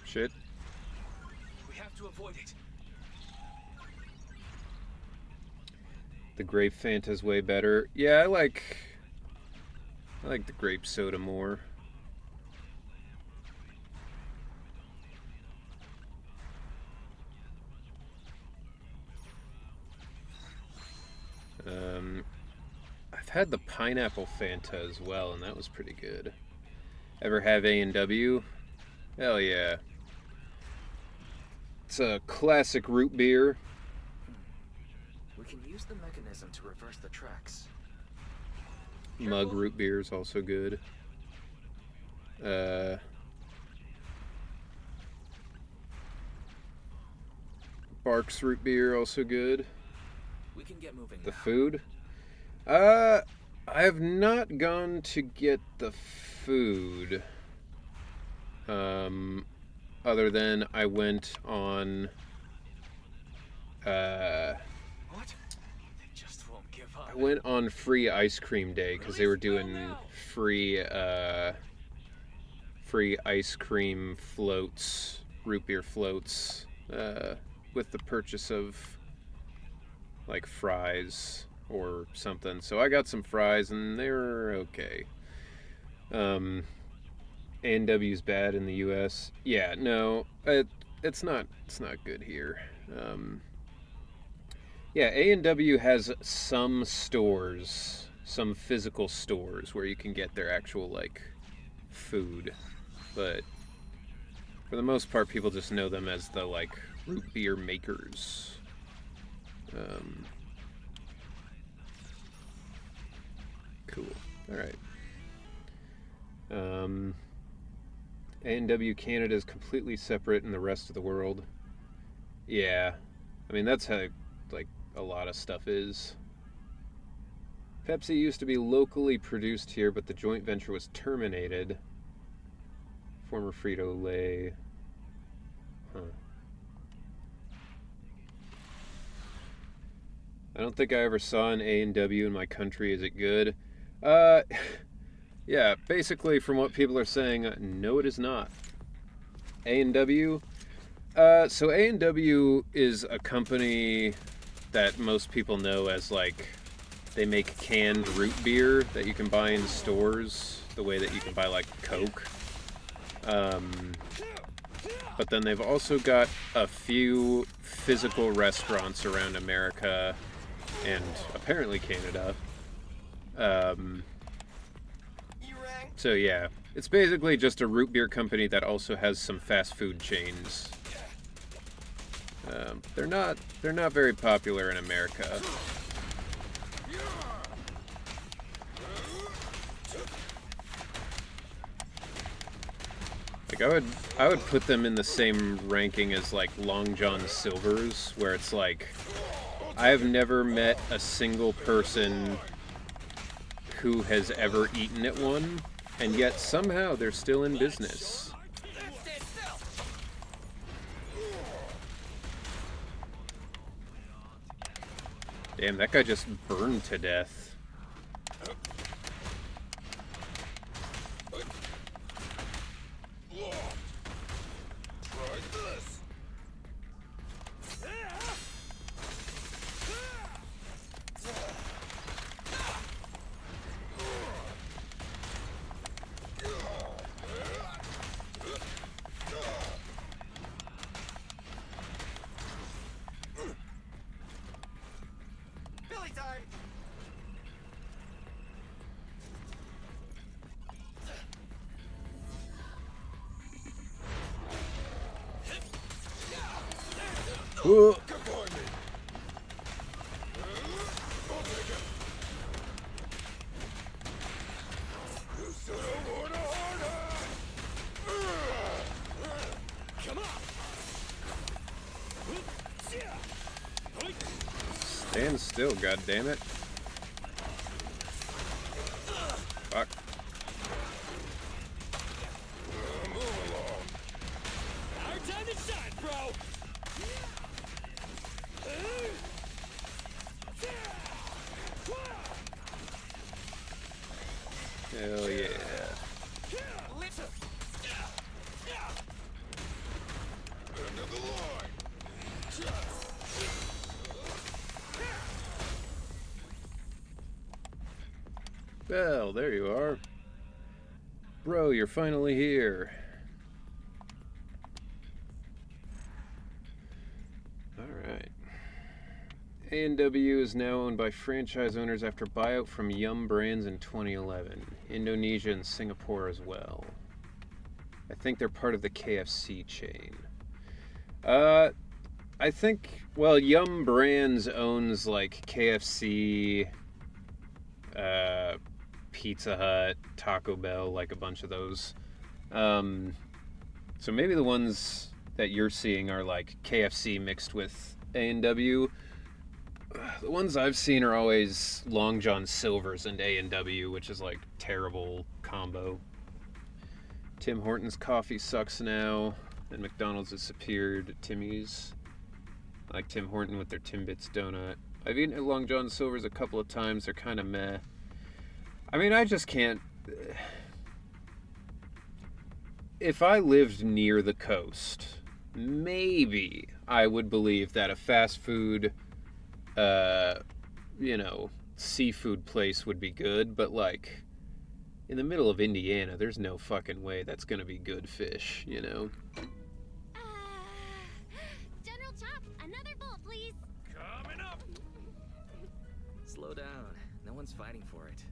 Shit. We have to avoid it. The grape Fanta's way better. Yeah, I like the grape soda more. I've had the pineapple Fanta as well, and that was pretty good. Ever have A&W? Hell yeah. It's a classic root beer. We can use the mechanism to reverse the tracks. Mug root beer is also good. Barks root beer also good. We can get moving The now. food? I have not gone to get the food. Other than I went on What? They just won't give up. I went on free ice cream day because they were doing free ice cream floats, root beer floats, with the purchase of like fries or something. So I got some fries and they were okay. A&W's bad in the U.S. Yeah, no, it's not good here. Yeah, A&W has some stores, some physical stores where you can get their actual like food, but for the most part, people just know them as the like root beer makers. Cool. All right. A&W Canada is completely separate in the rest of the world. Yeah, I mean that's how like a lot of stuff is. Pepsi used to be locally produced here, but the joint venture was terminated. Former Frito-Lay. Huh. I don't think I ever saw an A&W in my country. Is it good? Yeah, basically from what people are saying, no it is not. A&W. So A&W is a company that most people know as, like, they make canned root beer that you can buy in stores, the way that you can buy, like, Coke. But then they've also got a few physical restaurants around America and apparently Canada. So yeah, it's basically just a root beer company that also has some fast food chains. They're not very popular in America. Like I would put them in the same ranking as like Long John Silver's, where it's like I have never met a single person who has ever eaten at one, and yet somehow they're still in business. Damn, that guy just burned to death. Whoa. Stand still, goddammit. Fuck. Our time to shine, bro! Hell yeah. Well, there you are. Bro, you're finally here. Alright. A&W is now owned by franchise owners after buyout from Yum Brands in 2011. Indonesia and Singapore as well. I think they're part of the KFC chain. I think, well, Yum Brands owns like KFC, Pizza Hut, Taco Bell, like a bunch of those. So maybe the ones that you're seeing are like KFC mixed with A&W. The ones I've seen are always Long John Silver's and A&W, which is like terrible combo. Tim Hortons coffee sucks now, and McDonald's has disappeared. Timmy's. I like Tim Horton with their Timbits donut. I've eaten at Long John Silver's a couple of times. They're kind of meh. I mean, I just can't... If I lived near the coast, maybe I would believe that a fast food, seafood place would be good, but like, in the middle of Indiana, there's no fucking way that's gonna be good fish, you know? General Chop, another bowl, please. Coming up! Slow down. No one's fighting for it.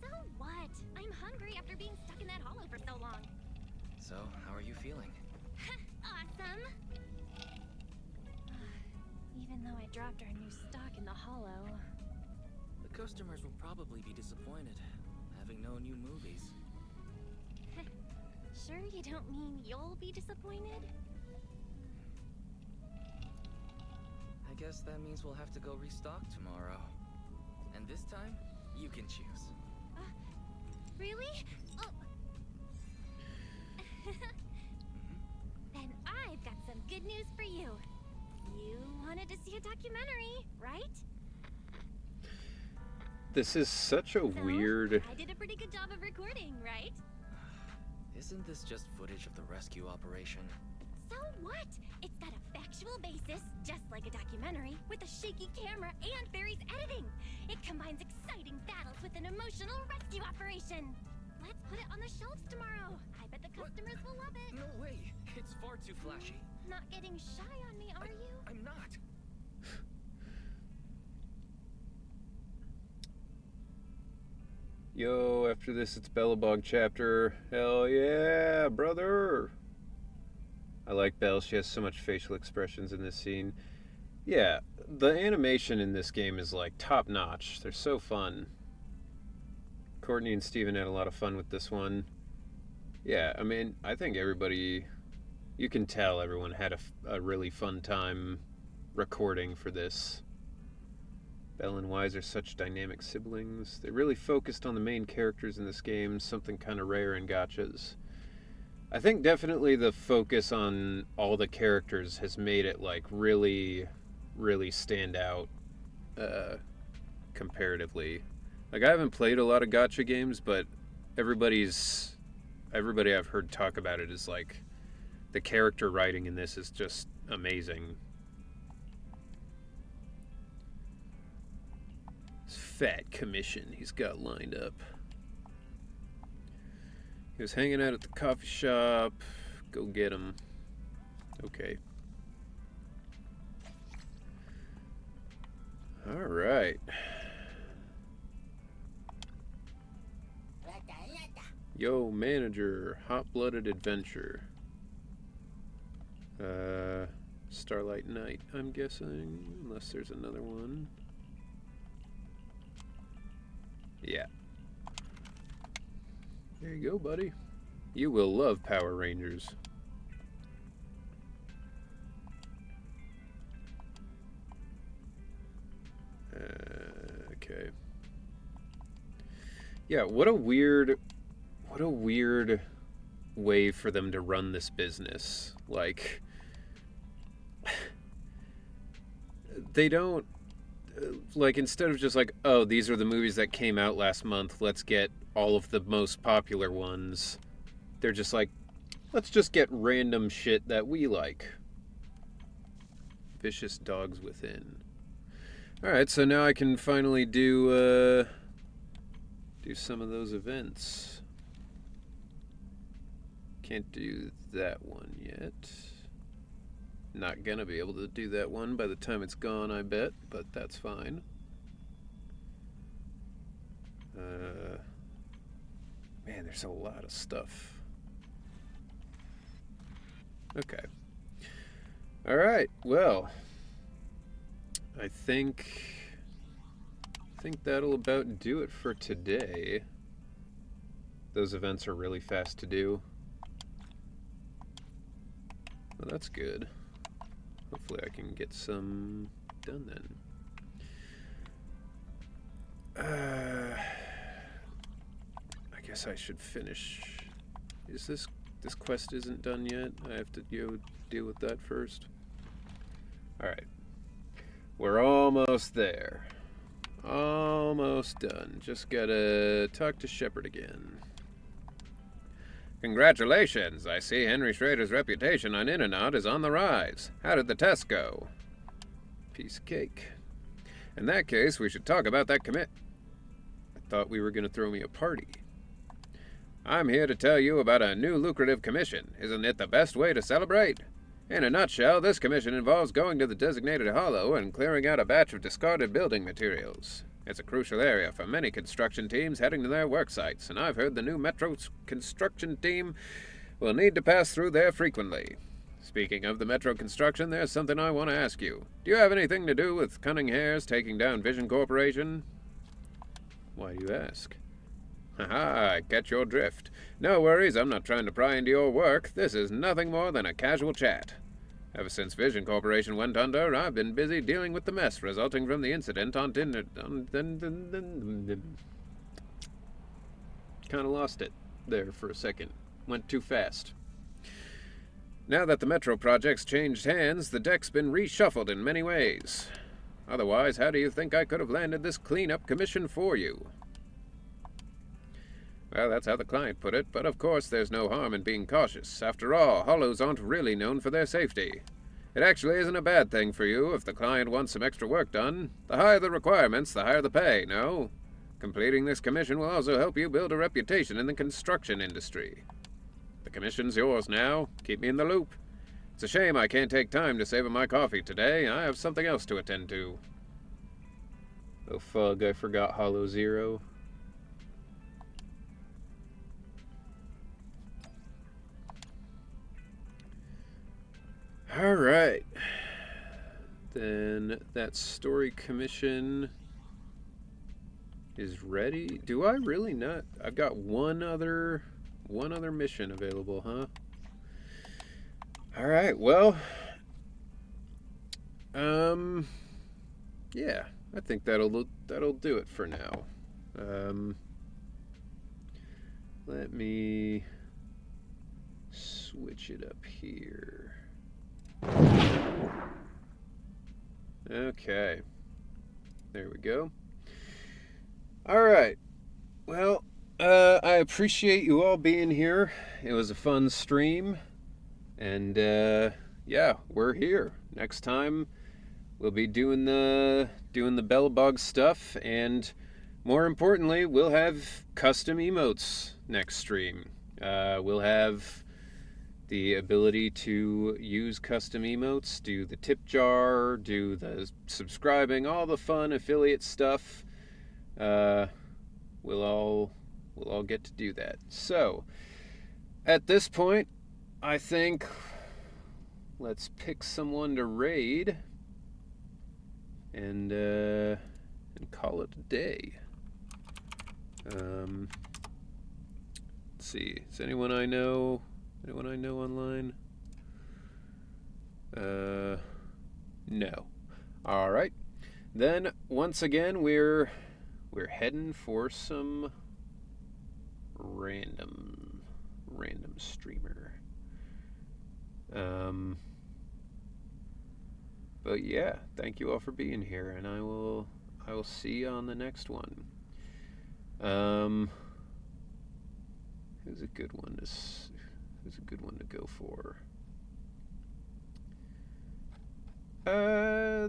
So what? I'm hungry after being stuck in that hollow for so long. So, how are you feeling? Awesome. Even though I dropped our new stock in the hollow. The customers will probably be disappointed, having no new movies. Sure you don't mean you'll be disappointed? I guess that means we'll have to go restock tomorrow. And this time, you can choose. Really? Oh. Then I've got some good news for you. You wanted to see a documentary, right? This is such a weird... I did a pretty good job of recording, right? Isn't this just footage of the rescue operation? So what? It's got a factual basis, just like a documentary, with a shaky camera and Barry's editing. It combines exciting battles with an emotional rescue operation. Let's put it on the shelves tomorrow. I bet the customers will love it. No way. It's far too flashy. Not getting shy on me, are you? I'm not. Yo, after this it's Bellabog chapter. Hell yeah, brother! I like Belle. She has so much facial expressions in this scene. Yeah, the animation in this game is like top notch. They're so fun. Courtney and Steven had a lot of fun with this one. Yeah, I mean, I think everybody, you can tell everyone had a really fun time recording for this. Belle and Wise are such dynamic siblings. They really focused on the main characters in this game, something kind of rare in gachas. I think definitely the focus on all the characters has made it like really, really stand out comparatively. Like, I haven't played a lot of gacha games, but everybody I've heard talk about it is like the character writing in this is just amazing. This fat commission he's got lined up. He was hanging out at the coffee shop. Go get him. Okay. All right. Yo, manager, hot-blooded adventure. Starlight Night, I'm guessing, unless there's another one. Yeah. There you go, buddy. You will love Power Rangers. Okay. Yeah, what a weird way for them to run this business. Like, they don't, like, instead of just like, oh, these are the movies that came out last month, let's get all of the most popular ones. They're just like, let's just get random shit that we like. Vicious Dogs Within. Alright, so now I can finally do some of those events. Can't do that one yet. Not gonna be able to do that one by the time it's gone, I bet, but that's fine. Man, there's a lot of stuff. Okay. Alright, well, I think that'll about do it for today. Those events are really fast to do. Well, that's good. Hopefully I can get some done then. I guess I should finish. Is this quest isn't done yet? I have to deal with that first. Alright. We're almost there. Almost done. Just gotta talk to Shepard again. Congratulations! I see Henry Schrader's reputation on In-N-Out is on the rise. How did the test go? Piece of cake. In that case, we should talk about that commit. I thought we were going to throw me a party. I'm here to tell you about a new lucrative commission. Isn't it the best way to celebrate? In a nutshell, this commission involves going to the designated hollow and clearing out a batch of discarded building materials. It's a crucial area for many construction teams heading to their work sites, and I've heard the new Metro construction team will need to pass through there frequently. Speaking of the Metro construction, there's something I want to ask you. Do you have anything to do with Cunning Hares taking down Vision Corporation? Why do you ask? Haha, I catch your drift. No worries, I'm not trying to pry into your work. This is nothing more than a casual chat. Ever since Vision Corporation went under, I've been busy dealing with the mess resulting from the incident on dinner. Kind of lost it there for a second. Went too fast. Now that the Metro project's changed hands, the deck's been reshuffled in many ways. Otherwise, how do you think I could have landed this cleanup commission for you? Well, that's how the client put it, but of course there's no harm in being cautious. After all, hollows aren't really known for their safety. It actually isn't a bad thing for you if the client wants some extra work done. The higher the requirements, the higher the pay, no? Completing this commission will also help you build a reputation in the construction industry. The commission's yours now. Keep me in the loop. It's a shame I can't take time to savor my coffee today. I have something else to attend to. Oh, fug, I forgot Hollow Zero. Alright. Then that story commission is ready. Do I really not? I've got one other mission available, huh? Alright, well. Yeah, I think that'll do it for now. Let me switch it up here. Okay. There we go. Alright. Well, I appreciate you all being here. It was a fun stream. And, yeah, we're here. Next time, we'll be doing the Bellbug stuff. And, more importantly, we'll have custom emotes next stream. We'll have the ability to use custom emotes, do the tip jar, do the subscribing, all the fun affiliate stuff. We'll all get to do that. So, at this point, I think let's pick someone to raid and call it a day. Let's see. Is anyone I know online? No. All right. Then once again, we're heading for some random streamer. But yeah, thank you all for being here, and I will see you on the next one. Who's a good one to go for?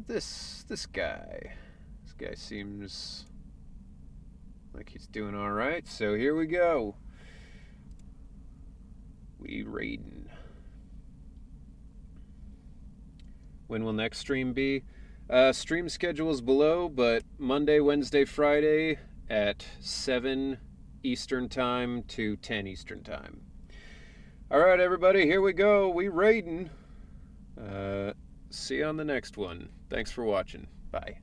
This guy. This guy seems like he's doing all right. So here we go. We raiding. When will next stream be? Stream schedule is below, but Monday, Wednesday, Friday at 7 Eastern Time to 10 Eastern Time. All right, everybody, here we go. We raiding. See you on the next one. Thanks for watching. Bye.